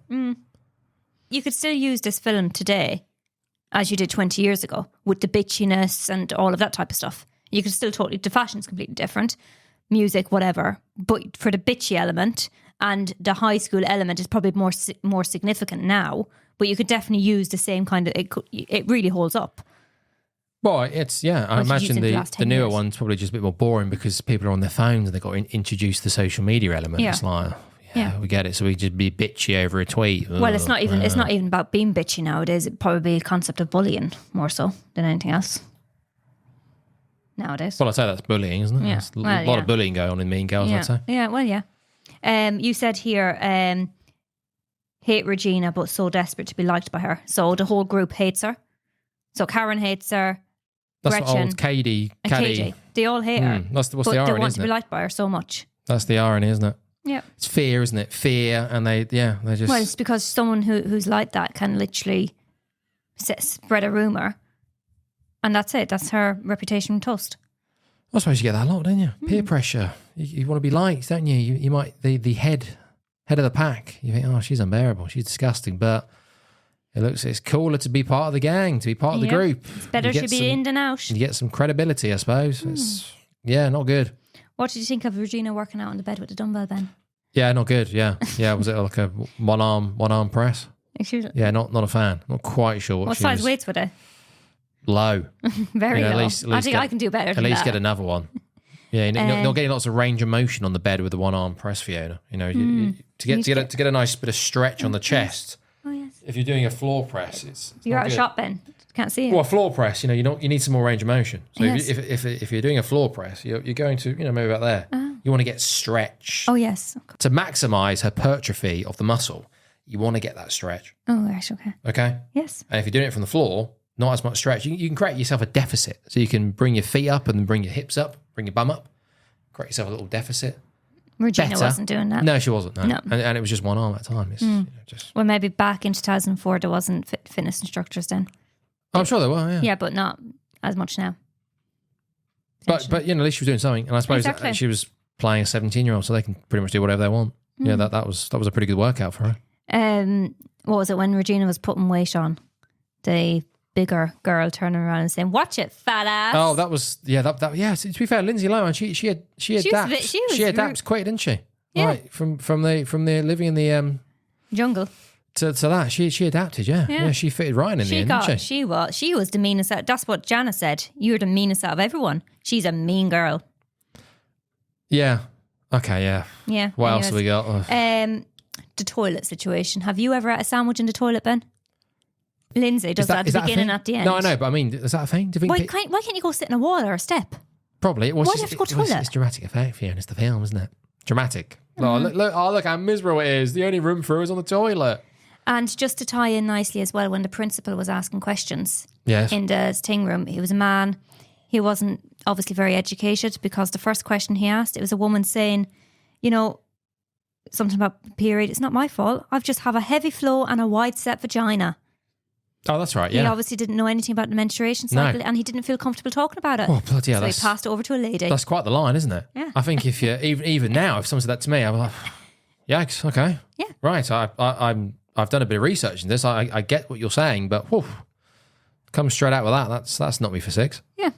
[SPEAKER 2] You could still use this film today as you did 20 years ago with the bitchiness and all of that type of stuff. You could still the fashion's completely different, music, whatever. But for the bitchy element and the high school element is probably more significant now. But you could definitely use the same kind of, it really holds up.
[SPEAKER 3] Well, it's, I imagine the newer
[SPEAKER 2] years.
[SPEAKER 3] one's probably just a bit more boring because people are on their phones and they've got to introduce the social media element.
[SPEAKER 2] Yeah.
[SPEAKER 3] It's like, we get it. So we just be bitchy over a tweet.
[SPEAKER 2] Well, it's not even about being bitchy nowadays. It's probably a concept of bullying more so than anything else nowadays.
[SPEAKER 3] Well, I'd say that's bullying, isn't it?
[SPEAKER 2] Yeah.
[SPEAKER 3] There's a lot of bullying going on in Mean Girls, I'd say.
[SPEAKER 2] Yeah, well, yeah. You said here, hate Regina, but so desperate to be liked by her. So the whole group hates her. So Karen hates her.
[SPEAKER 3] That's
[SPEAKER 2] Gretchen,
[SPEAKER 3] what old Katie.
[SPEAKER 2] and KJ. They all hate her.
[SPEAKER 3] What's the
[SPEAKER 2] but
[SPEAKER 3] irony,
[SPEAKER 2] they want
[SPEAKER 3] isn't
[SPEAKER 2] to be
[SPEAKER 3] it?
[SPEAKER 2] liked by her so much.
[SPEAKER 3] That's the irony, isn't it?
[SPEAKER 2] Yeah.
[SPEAKER 3] It's fear, isn't it? Fear, and they just...
[SPEAKER 2] Well, it's because someone who's like that can literally spread a rumour, and that's it. That's her reputation toast.
[SPEAKER 3] I suppose you get that a lot, don't you? Peer pressure. You want to be liked, don't you? You might... The head of the pack. You think, she's unbearable. She's disgusting, but... It's cooler to be part of the gang, to be part of the group.
[SPEAKER 2] It's better to be in than out.
[SPEAKER 3] You get some credibility, I suppose. It's not good.
[SPEAKER 2] What did you think of Regina working out on the bed with the dumbbell, Ben?
[SPEAKER 3] Yeah, not good. Yeah. Was it like a one arm press?
[SPEAKER 2] Excuse me.
[SPEAKER 3] Yeah, not a fan. Not quite sure.
[SPEAKER 2] What size weights were they?
[SPEAKER 3] Low.
[SPEAKER 2] Very low.
[SPEAKER 3] At least
[SPEAKER 2] I think I can do better
[SPEAKER 3] at
[SPEAKER 2] than
[SPEAKER 3] least
[SPEAKER 2] that.
[SPEAKER 3] get another one. Yeah, not getting lots of range of motion on the bed with the one arm press, Fiona. To get a nice bit of stretch on the chest.
[SPEAKER 2] Oh yes.
[SPEAKER 3] If you're doing a floor press, it's
[SPEAKER 2] You're
[SPEAKER 3] not
[SPEAKER 2] out of
[SPEAKER 3] good.
[SPEAKER 2] shot, Ben. Can't see it.
[SPEAKER 3] Well, a floor press, you need some more range of motion. So
[SPEAKER 2] Yes.
[SPEAKER 3] if you're doing a floor press, you're going to, maybe about there. You want to get stretch.
[SPEAKER 2] Oh yes.
[SPEAKER 3] To maximise hypertrophy of the muscle, you want to get that stretch.
[SPEAKER 2] Oh gosh. Okay.
[SPEAKER 3] Okay?
[SPEAKER 2] Yes.
[SPEAKER 3] And if you're doing it from the floor, not as much stretch, you can create yourself a deficit. So you can bring your feet up and then bring your hips up, bring your bum up, create yourself a little deficit.
[SPEAKER 2] Regina
[SPEAKER 3] Better.
[SPEAKER 2] wasn't doing that.
[SPEAKER 3] No, she wasn't. No.
[SPEAKER 2] No.
[SPEAKER 3] And it was just one arm at a time. It's just...
[SPEAKER 2] Well, maybe back in 2004 there wasn't fitness instructors then.
[SPEAKER 3] I'm sure there were, yeah.
[SPEAKER 2] Yeah, but not as much now.
[SPEAKER 3] But at least she was doing something. And I suppose
[SPEAKER 2] Exactly.
[SPEAKER 3] she was playing a 17-year-old, so they can pretty much do whatever they want. Yeah, that was a pretty good workout for her.
[SPEAKER 2] What was it when Regina was putting weight on? The bigger girl turning around and saying, "Watch it, fat ass."
[SPEAKER 3] Oh, that was to be fair, Lindsay Lohan, she adapts quick, didn't she?
[SPEAKER 2] Yeah.
[SPEAKER 3] Right, from the living in the
[SPEAKER 2] jungle.
[SPEAKER 3] to that. She adapted, yeah. She fitted right in the end, didn't she?
[SPEAKER 2] She was the meanest. That's what Jana said. You're the meanest out of everyone. She's a mean girl.
[SPEAKER 3] Yeah. Okay, yeah.
[SPEAKER 2] Yeah.
[SPEAKER 3] What else have we got?
[SPEAKER 2] The toilet situation. Have you ever had a sandwich in the toilet, Ben? Lindsay does that at the beginning and at the end.
[SPEAKER 3] No, I know, but I mean, is that a thing? Do you think
[SPEAKER 2] Why can't you go sit in a wall or a step?
[SPEAKER 3] Probably.
[SPEAKER 2] Why do you have to go to the toilet?
[SPEAKER 3] It's dramatic effect, Fiona. It's the film, isn't it? Dramatic. Look how miserable it is. The only room for her is on the toilet.
[SPEAKER 2] And just to tie in nicely as well, when the principal was asking questions
[SPEAKER 3] Yes.
[SPEAKER 2] in the sting room, he was a man. He wasn't obviously very educated because the first question he asked, it was a woman saying, something about period. It's not my fault. I just have a heavy flow and a wide set vagina.
[SPEAKER 3] Oh, that's right,
[SPEAKER 2] He
[SPEAKER 3] yeah.
[SPEAKER 2] obviously didn't know anything about the menstruation cycle and he didn't feel comfortable talking about it.
[SPEAKER 3] Oh, bloody hell.
[SPEAKER 2] So he passed it over to a lady.
[SPEAKER 3] That's quite the line, isn't it?
[SPEAKER 2] Yeah.
[SPEAKER 3] I think if you even now, if someone said that to me, I'm like, yikes, okay.
[SPEAKER 2] Yeah.
[SPEAKER 3] Right. I've done a bit of research in this. I get what you're saying, but whew, come straight out with that. That's not me for six.
[SPEAKER 2] Yeah.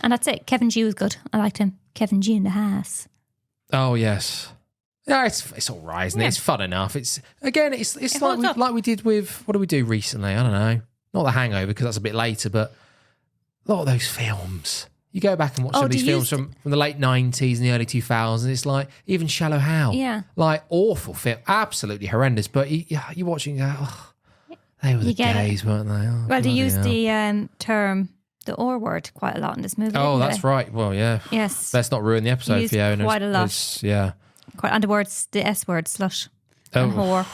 [SPEAKER 2] And that's it. Kevin G was good. I liked him. Kevin G in the house.
[SPEAKER 3] Oh yes. Yeah, it's all right, isn't it? It's fun enough. It's
[SPEAKER 2] holds up.
[SPEAKER 3] like we did with, what did we do recently? I don't know. Not The Hangover, because that's a bit later, but a lot of those films, You go back and watch some of these films from the late 90s and the early 2000s. It's like, even Shallow Hal.
[SPEAKER 2] Yeah.
[SPEAKER 3] Like, awful film. Absolutely horrendous. But you watch it and go, oh, they were the days, weren't they? Oh,
[SPEAKER 2] well, they used the term, the R word, quite a lot in this movie.
[SPEAKER 3] Oh, that's right. Well, yeah.
[SPEAKER 2] Yes.
[SPEAKER 3] Let's not ruin the episode, Fiona.
[SPEAKER 2] Quite a lot.
[SPEAKER 3] Yeah.
[SPEAKER 2] And the S word, slush and whore.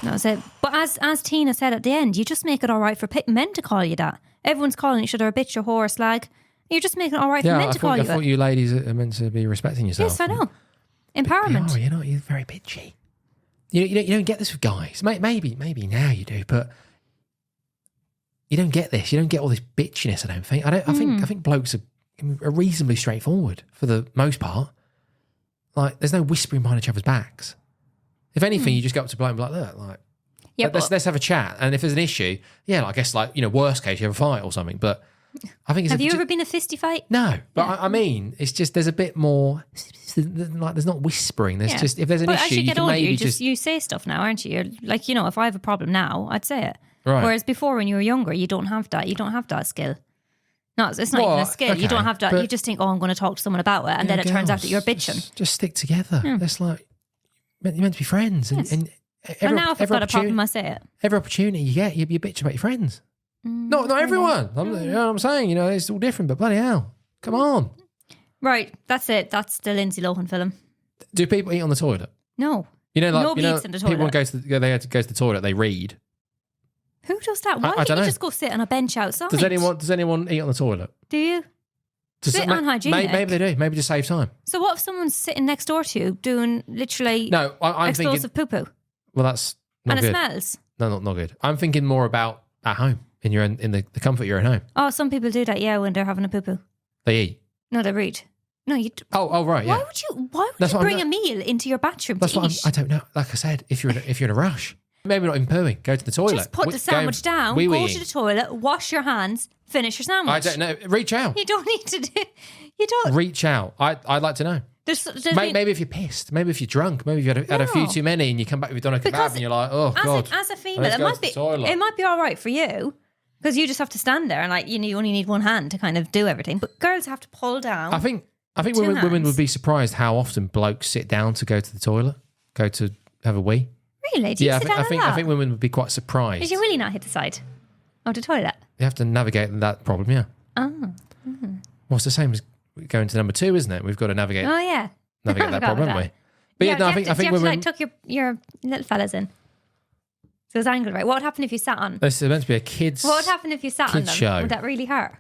[SPEAKER 2] That was it. But as Tina said at the end, you just make it all right for men to call you that. Everyone's calling each other a bitch or whore or slag. You're just making it all right for men to call you that.
[SPEAKER 3] I thought you ladies are meant to be respecting yourself.
[SPEAKER 2] Yes, I know. Empowerment.
[SPEAKER 3] You're very bitchy. You don't get this with guys. Maybe now you do, but you don't get this. You don't get all this bitchiness. I don't think. I think blokes are reasonably straightforward for the most part. Like, there's no whispering behind each other's backs. If anything, you just go up to a bloke and be like, look, like, let's have a chat. And if there's an issue, I guess, like, worst case, you have a fight or something. But I think
[SPEAKER 2] have you ever been a fisty fight?
[SPEAKER 3] No, but I mean, it's just there's a bit more. Like, there's not whispering. There's just, if there's an issue, you can maybe
[SPEAKER 2] you say stuff now, aren't you? You're like, if I have a problem now, I'd say it.
[SPEAKER 3] Right.
[SPEAKER 2] Whereas before, when you were younger, you don't have that. You don't have that skill. No, it's not even a skill.
[SPEAKER 3] Okay,
[SPEAKER 2] you don't have that. You just think, I'm going to talk to someone about it, and then it turns out that you're bitching.
[SPEAKER 3] Just stick together. That's like, you're meant to be friends.
[SPEAKER 2] Yes.
[SPEAKER 3] And
[SPEAKER 2] now if I've got a problem, I say it.
[SPEAKER 3] Every opportunity you get, you bitch about your friends. Not everyone. You know what I'm saying? It's all different, but bloody hell. Come on.
[SPEAKER 2] Right, that's it. That's the Lindsay Lohan film.
[SPEAKER 3] Do people eat on the toilet?
[SPEAKER 2] No.
[SPEAKER 3] Nobody
[SPEAKER 2] eats in the toilet.
[SPEAKER 3] People they have to go to the toilet, they read.
[SPEAKER 2] Who does that? Why can't you just go sit on a bench outside?
[SPEAKER 3] Does anyone eat on the toilet?
[SPEAKER 2] Do you? Bit unhygienic.
[SPEAKER 3] Maybe they do. Maybe just save time.
[SPEAKER 2] So what if someone's sitting next door to you doing literally
[SPEAKER 3] I'm
[SPEAKER 2] explosive
[SPEAKER 3] thinking,
[SPEAKER 2] poo-poo?
[SPEAKER 3] Well, that's not
[SPEAKER 2] and
[SPEAKER 3] good.
[SPEAKER 2] It smells.
[SPEAKER 3] No, not good. I'm thinking more about at home, in the comfort of your own home.
[SPEAKER 2] Oh, some people do that, when they're having a poo-poo.
[SPEAKER 3] They eat.
[SPEAKER 2] No, they read. No, you.
[SPEAKER 3] Oh, right. Yeah.
[SPEAKER 2] Why would you bring a meal into your bathroom?
[SPEAKER 3] That's what I don't know. Like I said, if you're in a rush, maybe not even pooing. Go to the toilet.
[SPEAKER 2] Just put the sandwich down. Go to the toilet. Wash your hands. Finish your sandwich.
[SPEAKER 3] I don't know. Reach out.
[SPEAKER 2] You don't need to do. You don't
[SPEAKER 3] reach out. I'd like to know. Maybe if you're pissed. Maybe if you're drunk. Maybe if you had a few too many and you come back with doner kebab and you're like, oh god.
[SPEAKER 2] As a female, it might be all right for you. Because you just have to stand there and you only need one hand to kind of do everything. But girls have to pull down.
[SPEAKER 3] I think women would be surprised how often blokes sit down to go to the toilet, go to have a wee.
[SPEAKER 2] Really? Do you sit down
[SPEAKER 3] I think women would be quite surprised.
[SPEAKER 2] Did you really not hit the side of the toilet?
[SPEAKER 3] You have to navigate that problem, yeah.
[SPEAKER 2] Oh.
[SPEAKER 3] Well, it's the same as going to number 2, isn't it? We've got to navigate.
[SPEAKER 2] Oh yeah.
[SPEAKER 3] Navigate that problem, haven't we? But
[SPEAKER 2] I think women tuck your little fellas in. So it's angled right. What would happen if you sat on?
[SPEAKER 3] This is meant to be a kids.
[SPEAKER 2] What would happen if you sat on them?
[SPEAKER 3] Show.
[SPEAKER 2] Would that really hurt?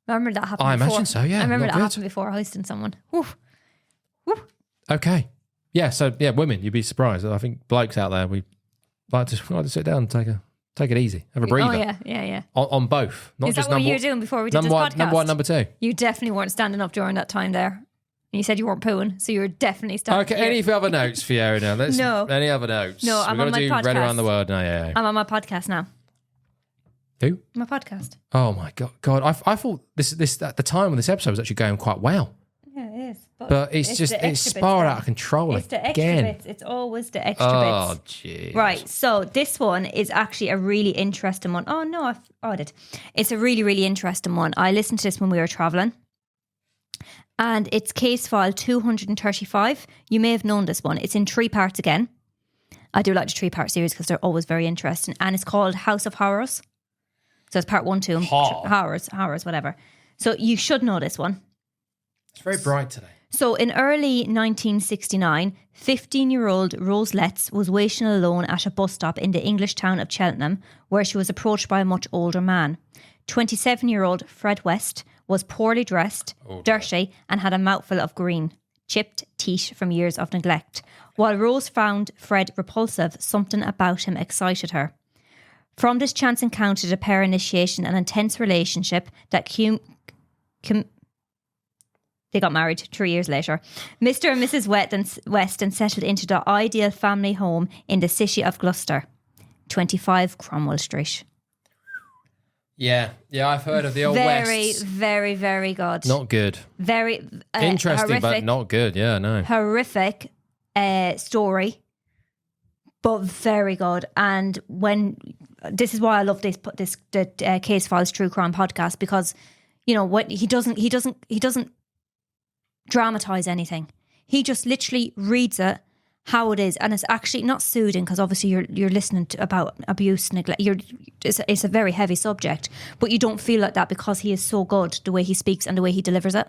[SPEAKER 2] I remember that happened.
[SPEAKER 3] I
[SPEAKER 2] before.
[SPEAKER 3] imagine so. Yeah,
[SPEAKER 2] I remember that happened before hoisting someone. Oof.
[SPEAKER 3] Okay. Yeah. So women, you'd be surprised. I think blokes out there, we like to sit down and take it easy, have a breather.
[SPEAKER 2] Oh yeah.
[SPEAKER 3] On both, not
[SPEAKER 2] is
[SPEAKER 3] just
[SPEAKER 2] that what
[SPEAKER 3] number.
[SPEAKER 2] you were doing before we did this podcast?
[SPEAKER 3] Number 1, number 2.
[SPEAKER 2] You definitely weren't standing up during that time there. And you said you weren't pooing, so you were definitely standing.
[SPEAKER 3] Okay. Any other notes, Fiona?
[SPEAKER 2] No.
[SPEAKER 3] Any other notes?
[SPEAKER 2] No, I'm on my podcast.
[SPEAKER 3] Red Around the World. No, yeah.
[SPEAKER 2] I'm on my podcast now.
[SPEAKER 3] Who?
[SPEAKER 2] My podcast.
[SPEAKER 3] Oh my god! I thought this at the time when this episode was actually going quite well.
[SPEAKER 2] Yeah, it is.
[SPEAKER 3] But it's spiraled out of control
[SPEAKER 2] it's the extra
[SPEAKER 3] again.
[SPEAKER 2] Bits. It's always the extra
[SPEAKER 3] bits.
[SPEAKER 2] bits.
[SPEAKER 3] Oh, jeez.
[SPEAKER 2] Right. So this one is actually a really interesting one. Oh no, I did. It's a really, really interesting one. I listened to this when we were traveling. And it's case file 235. You may have known this one. It's in 3 parts again. I do like the 3-part series because they're always very interesting. And it's called House of Horrors. So it's part 1, 2, horrors, whatever. So you should know this one.
[SPEAKER 3] It's very bright today.
[SPEAKER 2] So in early 1969, 15-year-old Rose Letts was waiting alone at a bus stop in the English town of Cheltenham, where she was approached by a much older man. 27-year-old Fred West was poorly dressed, dirty, and had a mouthful of green, chipped teeth from years of neglect. While Rose found Fred repulsive, something about him excited her. From this chance encounter, the pair initiated an intense relationship that they got married 3 years later. Mr. and Mrs. West then settled into the ideal family home in the city of Gloucester, 25 Cromwell Street.
[SPEAKER 3] Yeah, I've heard of the old Wests.
[SPEAKER 2] Very, very good.
[SPEAKER 3] Not good.
[SPEAKER 2] Very
[SPEAKER 3] interesting,
[SPEAKER 2] horrific,
[SPEAKER 3] but not good. Yeah, no.
[SPEAKER 2] Horrific story, but very good. And this is why I love the Case Files True Crime podcast, because you know, what he doesn't dramatize anything. He just literally reads it how it is, and it's actually not soothing because obviously you're listening to about abuse, neglect. It's a very heavy subject, but you don't feel like that because he is so good the way he speaks and the way he delivers it.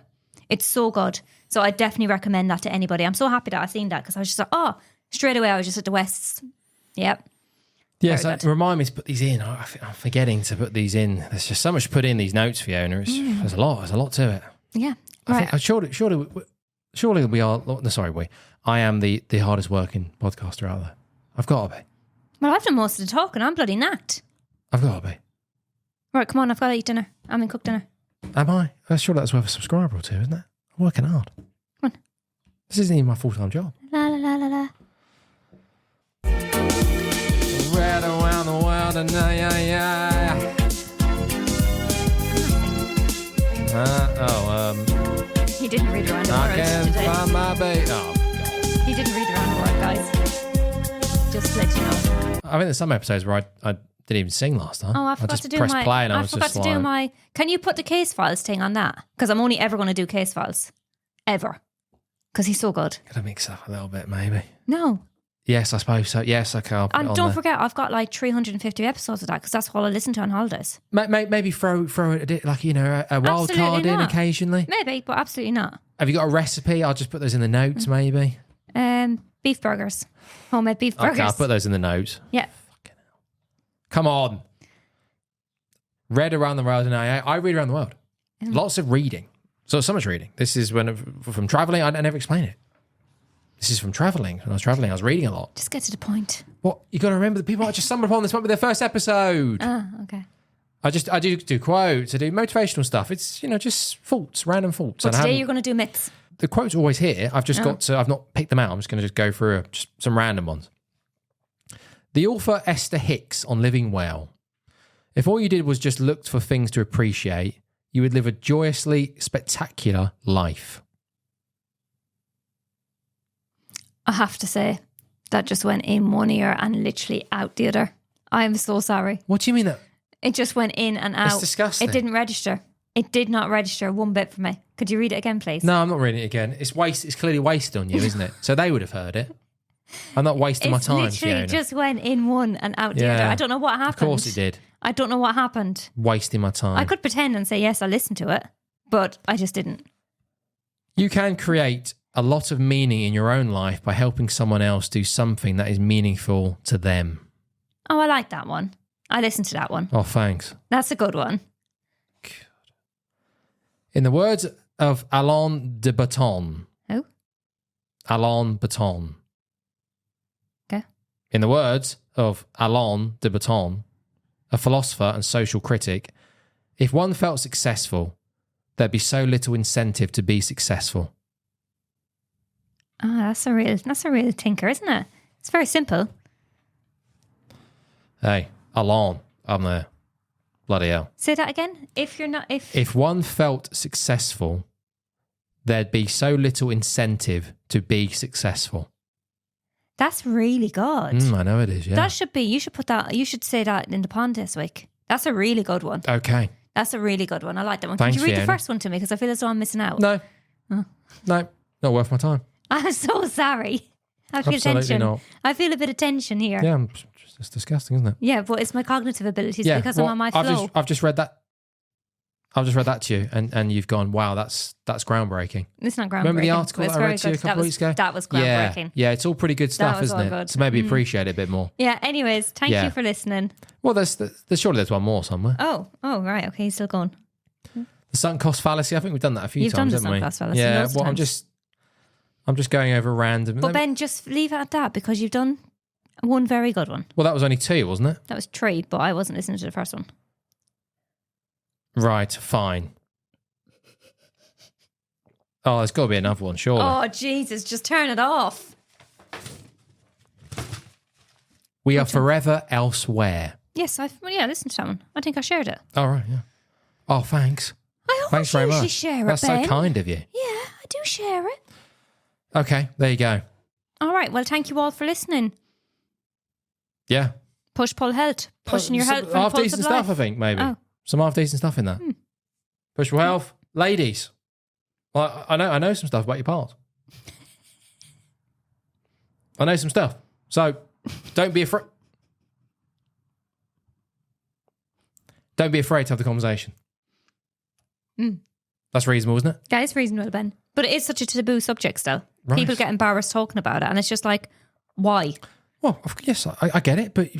[SPEAKER 2] It's so good. So I definitely recommend that to anybody. I'm so happy that I've seen that because I was just like, straight away I was just at the Wests. Yep.
[SPEAKER 3] Yes, remind me to put these in. I'm forgetting to put these in. There's just so much to put in these notes, Fiona. There's a lot to it.
[SPEAKER 2] Yeah.
[SPEAKER 3] I think, surely we are. No, sorry, I am the hardest working podcaster out there. I've got to be.
[SPEAKER 2] Well, I've done most of the talking. I'm bloody knacked.
[SPEAKER 3] I've got to be.
[SPEAKER 2] Right, come on. I've got to eat dinner. I'm in cook dinner.
[SPEAKER 3] Am I? Surely that's worth a subscriber or two, isn't it? I'm working hard.
[SPEAKER 2] Come on.
[SPEAKER 3] This isn't even my full-time job.
[SPEAKER 2] La la la la la.
[SPEAKER 3] Right around the world and
[SPEAKER 2] He didn't read around the
[SPEAKER 3] I
[SPEAKER 2] world
[SPEAKER 3] can
[SPEAKER 2] today.
[SPEAKER 3] find my baby. Oh, God.
[SPEAKER 2] He didn't read around the world, guys. Just to let you know.
[SPEAKER 3] I think there's some episodes where I didn't even sing last time.
[SPEAKER 2] Oh, I forgot
[SPEAKER 3] just
[SPEAKER 2] to do
[SPEAKER 3] pressed
[SPEAKER 2] my.
[SPEAKER 3] play and I
[SPEAKER 2] I
[SPEAKER 3] was
[SPEAKER 2] forgot
[SPEAKER 3] just
[SPEAKER 2] to
[SPEAKER 3] like,
[SPEAKER 2] do my. Can you put the case files thing on that? Because I'm only ever going to do case files, ever. Because he's so good.
[SPEAKER 3] Gotta mix up a little bit, maybe.
[SPEAKER 2] No,
[SPEAKER 3] Yes, I suppose so. Yes, okay. I'll put it
[SPEAKER 2] and
[SPEAKER 3] on
[SPEAKER 2] don't
[SPEAKER 3] there.
[SPEAKER 2] forget, I've got like 350 episodes of that because that's all I listen to on holidays.
[SPEAKER 3] Maybe throw it like a wild
[SPEAKER 2] Absolutely
[SPEAKER 3] card in
[SPEAKER 2] not.
[SPEAKER 3] occasionally.
[SPEAKER 2] Maybe, but absolutely not.
[SPEAKER 3] Have you got a recipe? I'll just put those in the notes, maybe.
[SPEAKER 2] Beef burgers, homemade beef burgers.
[SPEAKER 3] Okay, I'll put those in the notes.
[SPEAKER 2] Yeah.
[SPEAKER 3] Come on. Read around the world, and I read around the world. Lots of reading. So much reading. This is from traveling. I never explain it. This is from traveling. When I was traveling, I was reading a lot.
[SPEAKER 2] Just get to the point.
[SPEAKER 3] What you got to remember, the people I just stumbled upon this might be their first episode.
[SPEAKER 2] Okay.
[SPEAKER 3] I do quotes. I do motivational stuff. It's just thoughts, random thoughts.
[SPEAKER 2] But
[SPEAKER 3] And
[SPEAKER 2] today you're going to do myths.
[SPEAKER 3] the quotes are always here. I've just got to. I've not picked them out. I'm just going to go through just some random ones. The author Esther Hicks on Living Well. If all you did was just look for things to appreciate, you would live a joyously spectacular life.
[SPEAKER 2] I have to say, that just went in one ear and literally out the other. I am so sorry.
[SPEAKER 3] What do you mean that?
[SPEAKER 2] It just went in and out.
[SPEAKER 3] It's disgusting.
[SPEAKER 2] It didn't register. It did not register one bit for me. Could you read it again, please?
[SPEAKER 3] No, I'm not reading it again. It's clearly wasted on you, isn't it? So they would have heard it. I'm not wasting my time,
[SPEAKER 2] literally
[SPEAKER 3] Fiona.
[SPEAKER 2] just went in one and out the other. I don't know what happened.
[SPEAKER 3] Of course it did.
[SPEAKER 2] I don't know what happened.
[SPEAKER 3] Wasting my time.
[SPEAKER 2] I could pretend and say, yes, I listened to it, but I just didn't.
[SPEAKER 3] You can create a lot of meaning in your own life by helping someone else do something that is meaningful to them.
[SPEAKER 2] Oh, I like that one. I listened to that one.
[SPEAKER 3] Oh, thanks.
[SPEAKER 2] That's a good one.
[SPEAKER 3] In the words of Alain de Botton.
[SPEAKER 2] Who?
[SPEAKER 3] Alain Botton.
[SPEAKER 2] Okay.
[SPEAKER 3] In the words of Alain de Botton, a philosopher and social critic, if one felt successful, there'd be so little incentive to be successful.
[SPEAKER 2] Ah, that's a real tinker, isn't it? It's very simple.
[SPEAKER 3] Hey, Alain, I'm there. Bloody hell.
[SPEAKER 2] Say that again.
[SPEAKER 3] If one felt successful, there'd be so little incentive to be successful.
[SPEAKER 2] That's really good.
[SPEAKER 3] I know it is, yeah.
[SPEAKER 2] That should be. You should say that in the pond this week. That's a really good one.
[SPEAKER 3] Okay.
[SPEAKER 2] That's a really good one. I like that one.
[SPEAKER 3] Thanks,
[SPEAKER 2] Could you read
[SPEAKER 3] Fiona.
[SPEAKER 2] the first one to me? Because I feel as though I'm missing out.
[SPEAKER 3] No. No, not worth my time.
[SPEAKER 2] I'm so sorry. I feel
[SPEAKER 3] Absolutely
[SPEAKER 2] tension.
[SPEAKER 3] not.
[SPEAKER 2] I feel a bit of tension here.
[SPEAKER 3] Yeah, it's disgusting, isn't it?
[SPEAKER 2] Yeah, but it's my cognitive abilities
[SPEAKER 3] Yeah,
[SPEAKER 2] because I'm on my flow.
[SPEAKER 3] I've just read that. I've just read that to you, and you've gone, wow, that's groundbreaking.
[SPEAKER 2] It's not groundbreaking.
[SPEAKER 3] Remember the article
[SPEAKER 2] It's
[SPEAKER 3] that I
[SPEAKER 2] very
[SPEAKER 3] read to you a
[SPEAKER 2] good.
[SPEAKER 3] couple of weeks ago?
[SPEAKER 2] That was groundbreaking.
[SPEAKER 3] Yeah, it's all pretty good stuff,
[SPEAKER 2] That was
[SPEAKER 3] isn't
[SPEAKER 2] all
[SPEAKER 3] it?
[SPEAKER 2] good.
[SPEAKER 3] So maybe appreciate it a bit more.
[SPEAKER 2] Yeah, anyways, thank
[SPEAKER 3] Yeah.
[SPEAKER 2] you for listening.
[SPEAKER 3] Well, surely there's one more somewhere.
[SPEAKER 2] Oh, right. Okay, he's still going.
[SPEAKER 3] The sunk cost fallacy. I think we've done that a few
[SPEAKER 2] You've done
[SPEAKER 3] times,
[SPEAKER 2] the
[SPEAKER 3] haven't we?
[SPEAKER 2] sunk cost fallacy
[SPEAKER 3] Yeah.
[SPEAKER 2] loads of
[SPEAKER 3] Well,
[SPEAKER 2] times.
[SPEAKER 3] I'm just going over random.
[SPEAKER 2] But Ben, just leave it at that because you've done one very good one.
[SPEAKER 3] Well, that was only 2, wasn't it?
[SPEAKER 2] That was 3, but I wasn't listening to the first one.
[SPEAKER 3] Right. Fine. Oh, there's got to be another one, surely.
[SPEAKER 2] Oh, Jesus, just turn it off.
[SPEAKER 3] We are forever elsewhere.
[SPEAKER 2] Yes, listen to that one. I think I shared it.
[SPEAKER 3] All right. Yeah. Oh, thanks.
[SPEAKER 2] I
[SPEAKER 3] Thanks
[SPEAKER 2] always
[SPEAKER 3] very
[SPEAKER 2] usually
[SPEAKER 3] much.
[SPEAKER 2] share it,
[SPEAKER 3] That's
[SPEAKER 2] Ben.
[SPEAKER 3] so kind of you.
[SPEAKER 2] Yeah, I do share it.
[SPEAKER 3] Okay, there you go.
[SPEAKER 2] All right, well, thank you all for listening.
[SPEAKER 3] Yeah.
[SPEAKER 2] Push, pull, health. Pushing your
[SPEAKER 3] Some
[SPEAKER 2] health from the
[SPEAKER 3] half
[SPEAKER 2] pulse
[SPEAKER 3] decent
[SPEAKER 2] of
[SPEAKER 3] stuff, I
[SPEAKER 2] life.
[SPEAKER 3] think, maybe.
[SPEAKER 2] Oh.
[SPEAKER 3] Some half decent stuff in that. Pushable health. Ladies. I know some stuff about your parts. I know some stuff. So don't be afraid. Don't be afraid to have the conversation. That's reasonable, isn't it?
[SPEAKER 2] That is reasonable, Ben. But it is such a taboo subject still.
[SPEAKER 3] Right.
[SPEAKER 2] People get embarrassed talking about it, and it's just like, why?
[SPEAKER 3] Well, yes, I get it, but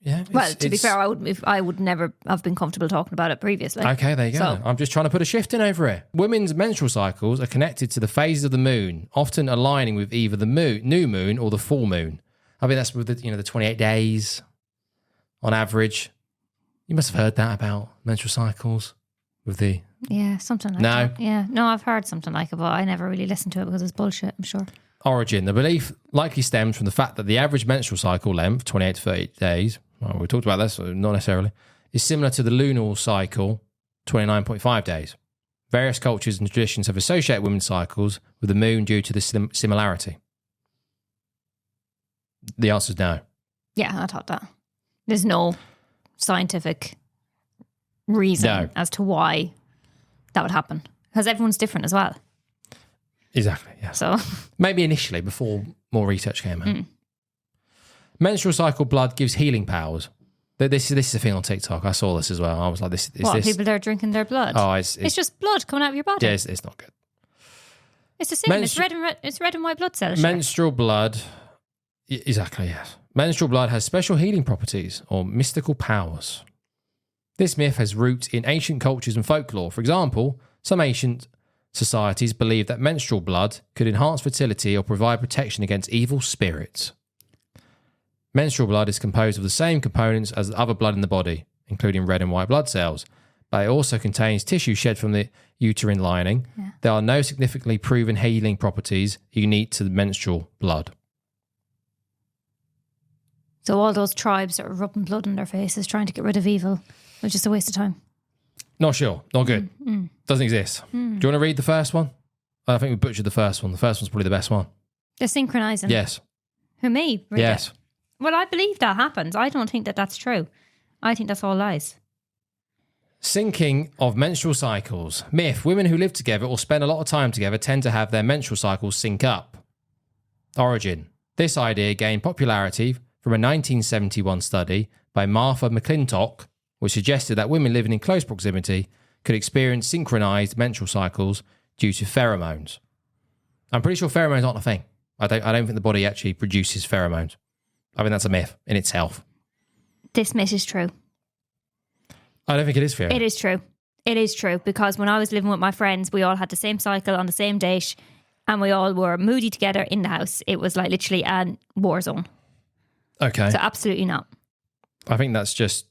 [SPEAKER 3] yeah.
[SPEAKER 2] Well, to be fair, I would never have been comfortable talking about it previously.
[SPEAKER 3] Okay, there you go.
[SPEAKER 2] So-
[SPEAKER 3] I'm just trying to put a shift in over here. Women's menstrual cycles are connected to the phases of the moon, often aligning with either the new moon or the full moon. I mean, that's with the 28 days on average. You must have heard that about menstrual cycles with the...
[SPEAKER 2] Yeah, something like
[SPEAKER 3] No.
[SPEAKER 2] that. Yeah, no, I've heard something like it, but I never really listened to it because it's bullshit, I'm sure.
[SPEAKER 3] Origin. The belief likely stems from the fact that the average menstrual cycle length, 28 to 30 days, well, we talked about this, so not necessarily, is similar to the lunar cycle, 29.5 days. Various cultures and traditions have associated women's cycles with the moon due to this similarity. The answer is no.
[SPEAKER 2] Yeah, I thought that. There's no scientific reason
[SPEAKER 3] No.
[SPEAKER 2] as to why that would happen. Because everyone's different as well.
[SPEAKER 3] Exactly, yes.
[SPEAKER 2] So,
[SPEAKER 3] Maybe initially, before more research came out. Menstrual cycle blood gives healing powers. This is a thing on TikTok. I saw this as well. I was like, is
[SPEAKER 2] what,
[SPEAKER 3] this...
[SPEAKER 2] people that are drinking their blood?
[SPEAKER 3] Oh,
[SPEAKER 2] it's just blood coming out of your body.
[SPEAKER 3] yeah, it's not good.
[SPEAKER 2] It's the same. It's red and white blood cells.
[SPEAKER 3] Menstrual blood, exactly, yes. Menstrual blood has special healing properties or mystical powers. This myth has roots in ancient cultures and folklore. For example, some ancient societies believed that menstrual blood could enhance fertility or provide protection against evil spirits. Menstrual blood is composed of the same components as other blood in the body, including red and white blood cells, but it also contains tissue shed from the uterine lining.
[SPEAKER 2] Yeah.
[SPEAKER 3] There are no significantly proven healing properties unique to the menstrual blood.
[SPEAKER 2] So all those tribes that are rubbing blood on their faces trying to get rid of evil was just a waste of time.
[SPEAKER 3] Not sure. Not good. Doesn't exist. Do you want to read the first one? I think we butchered the first one. The first one's probably the best one.
[SPEAKER 2] They're synchronizing.
[SPEAKER 3] Yes.
[SPEAKER 2] Who, me? Read
[SPEAKER 3] Yes.
[SPEAKER 2] it. Well, I believe that happens. I don't think that that's true. I think that's all lies.
[SPEAKER 3] Syncing of menstrual cycles. Myth. Women who live together or spend a lot of time together tend to have their menstrual cycles sync up. Origin. This idea gained popularity from a 1971 study by Martha McClintock, which suggested that women living in close proximity could experience synchronized menstrual cycles due to pheromones. I'm pretty sure pheromones aren't a thing. I don't think the body actually produces pheromones. I mean, that's a myth in itself.
[SPEAKER 2] This myth is true.
[SPEAKER 3] I don't think it is pheromone.
[SPEAKER 2] It is true. It is true because when I was living with my friends, we all had the same cycle on the same date and we all were moody together in the house. It was like literally a war zone.
[SPEAKER 3] Okay.
[SPEAKER 2] So absolutely not.
[SPEAKER 3] I think that's just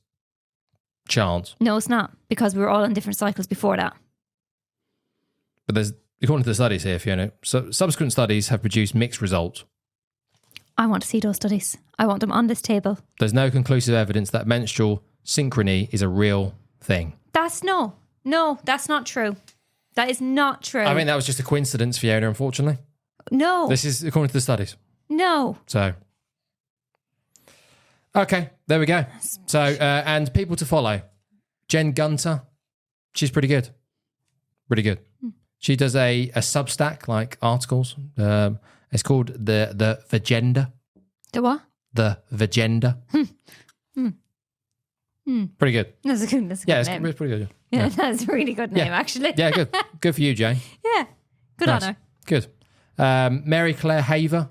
[SPEAKER 3] chance.
[SPEAKER 2] No, it's not because we were all on different cycles before that.
[SPEAKER 3] But there's, according to the studies here, Fiona, so subsequent studies have produced mixed results.
[SPEAKER 2] I want to see those studies. I want them on this table.
[SPEAKER 3] There's no conclusive evidence that menstrual synchrony is a real thing.
[SPEAKER 2] That's not true. That is not true.
[SPEAKER 3] I mean, that was just a coincidence, Fiona, unfortunately.
[SPEAKER 2] No.
[SPEAKER 3] This is according to the studies.
[SPEAKER 2] No.
[SPEAKER 3] So, okay, there we go. So, and people to follow. Jen Gunter, she's pretty good. Pretty good. She does a Substack, like articles. It's called the Vagenda.
[SPEAKER 2] The what?
[SPEAKER 3] The Vagenda. Pretty good.
[SPEAKER 2] That's a good
[SPEAKER 3] Yeah,
[SPEAKER 2] name.
[SPEAKER 3] it's pretty good.
[SPEAKER 2] Yeah, that's a really good name, actually.
[SPEAKER 3] Yeah, good. Good for you, Jane.
[SPEAKER 2] Yeah. Good
[SPEAKER 3] Nice.
[SPEAKER 2] on her.
[SPEAKER 3] Good. Mary Claire Haver,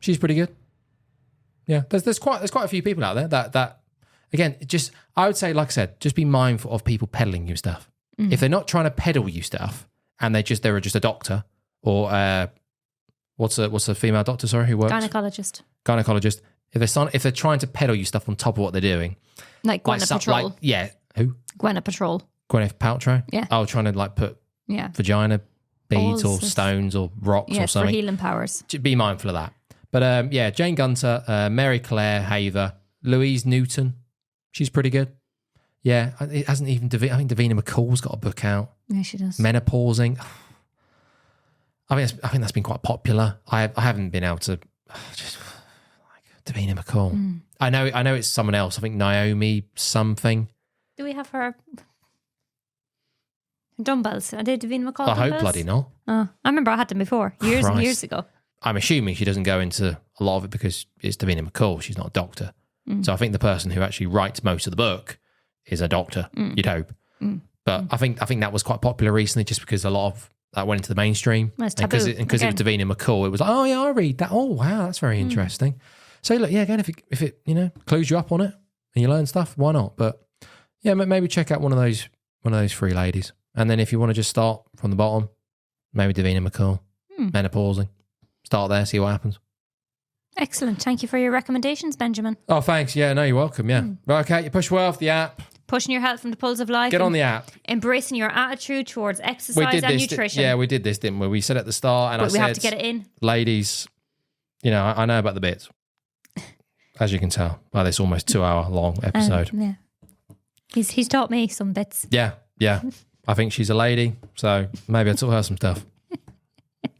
[SPEAKER 3] she's pretty good. Yeah, there's quite a few people out there that again, just I would say, like I said, just be mindful of people peddling you stuff. If they're not trying to peddle you stuff, and they're just a doctor or what's a female doctor? Sorry, who works gynecologist. If they're trying to peddle you stuff on top of what they're doing,
[SPEAKER 2] Like Gwyneth Patrol.
[SPEAKER 3] Who?
[SPEAKER 2] Gwyneth Patrol.
[SPEAKER 3] Gwyneth Paltrow.
[SPEAKER 2] Yeah.
[SPEAKER 3] Oh, trying to like put
[SPEAKER 2] Yeah.
[SPEAKER 3] vagina beads or
[SPEAKER 2] Balls.
[SPEAKER 3] stones or rocks or
[SPEAKER 2] Yes, for
[SPEAKER 3] something.
[SPEAKER 2] healing powers.
[SPEAKER 3] Be mindful of that. But yeah, Jane Gunter, Mary Claire Haver, Louise Newton, she's pretty good. Yeah, it hasn't even. I think Davina McCall's got a book out.
[SPEAKER 2] Yeah, she does.
[SPEAKER 3] Menopausing. I think that's been quite popular. I haven't been able to just like Davina McCall. I know it's someone else. I think Naomi something.
[SPEAKER 2] Do we have her? Dumbbells. Are they Davina McCall
[SPEAKER 3] I
[SPEAKER 2] dumbbells?
[SPEAKER 3] hope bloody not.
[SPEAKER 2] Oh, I remember I had them before, years and
[SPEAKER 3] Christ.
[SPEAKER 2] years ago.
[SPEAKER 3] I'm assuming she doesn't go into a lot of it because it's Davina McCall. She's not a doctor. So I think the person who actually writes most of the book is a doctor, you'd hope. But I think that was quite popular recently just because a lot of that went into the mainstream.
[SPEAKER 2] Well, it's
[SPEAKER 3] And because
[SPEAKER 2] taboo,
[SPEAKER 3] it was Davina McCall, it was like, oh yeah, I read that. Oh wow, that's very interesting. So look, yeah, again, if it clues you up on it and you learn stuff, why not? But yeah, maybe check out one of those three ladies. And then if you want to just start from the bottom, maybe Davina McCall, menopausing. Start there, see what happens.
[SPEAKER 2] Excellent. Thank you for your recommendations, Benjamin.
[SPEAKER 3] Oh, thanks. Yeah, no, you're welcome. Yeah. Right, okay, you push well off the app.
[SPEAKER 2] Pushing your health from the pulse of life.
[SPEAKER 3] Get on the app.
[SPEAKER 2] Embracing your attitude towards exercise and nutrition.
[SPEAKER 3] Yeah, we did this, didn't we? We said at the start, and
[SPEAKER 2] But
[SPEAKER 3] I
[SPEAKER 2] we
[SPEAKER 3] said,
[SPEAKER 2] have to get it in.
[SPEAKER 3] ladies, I know about the bits, as you can tell by this almost 2 hour long episode.
[SPEAKER 2] Yeah. He's taught me some bits.
[SPEAKER 3] Yeah. I think she's a lady, so maybe I taught her some stuff.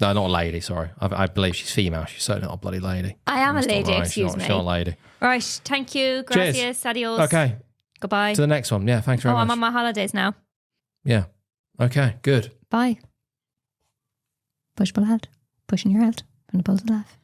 [SPEAKER 3] No, not a lady, sorry. I believe she's female. She's certainly not a bloody lady.
[SPEAKER 2] I am a
[SPEAKER 3] That's not
[SPEAKER 2] lady,
[SPEAKER 3] right.
[SPEAKER 2] excuse me.
[SPEAKER 3] She's not a lady.
[SPEAKER 2] Right. Thank you. Gracias.
[SPEAKER 3] Cheers.
[SPEAKER 2] Adios.
[SPEAKER 3] Okay,
[SPEAKER 2] Goodbye.
[SPEAKER 3] to the next one. Yeah, thanks very much.
[SPEAKER 2] I'm on my holidays now.
[SPEAKER 3] Yeah. Okay, good.
[SPEAKER 2] Bye. Push pull out. Pushing your health from the pulse of life.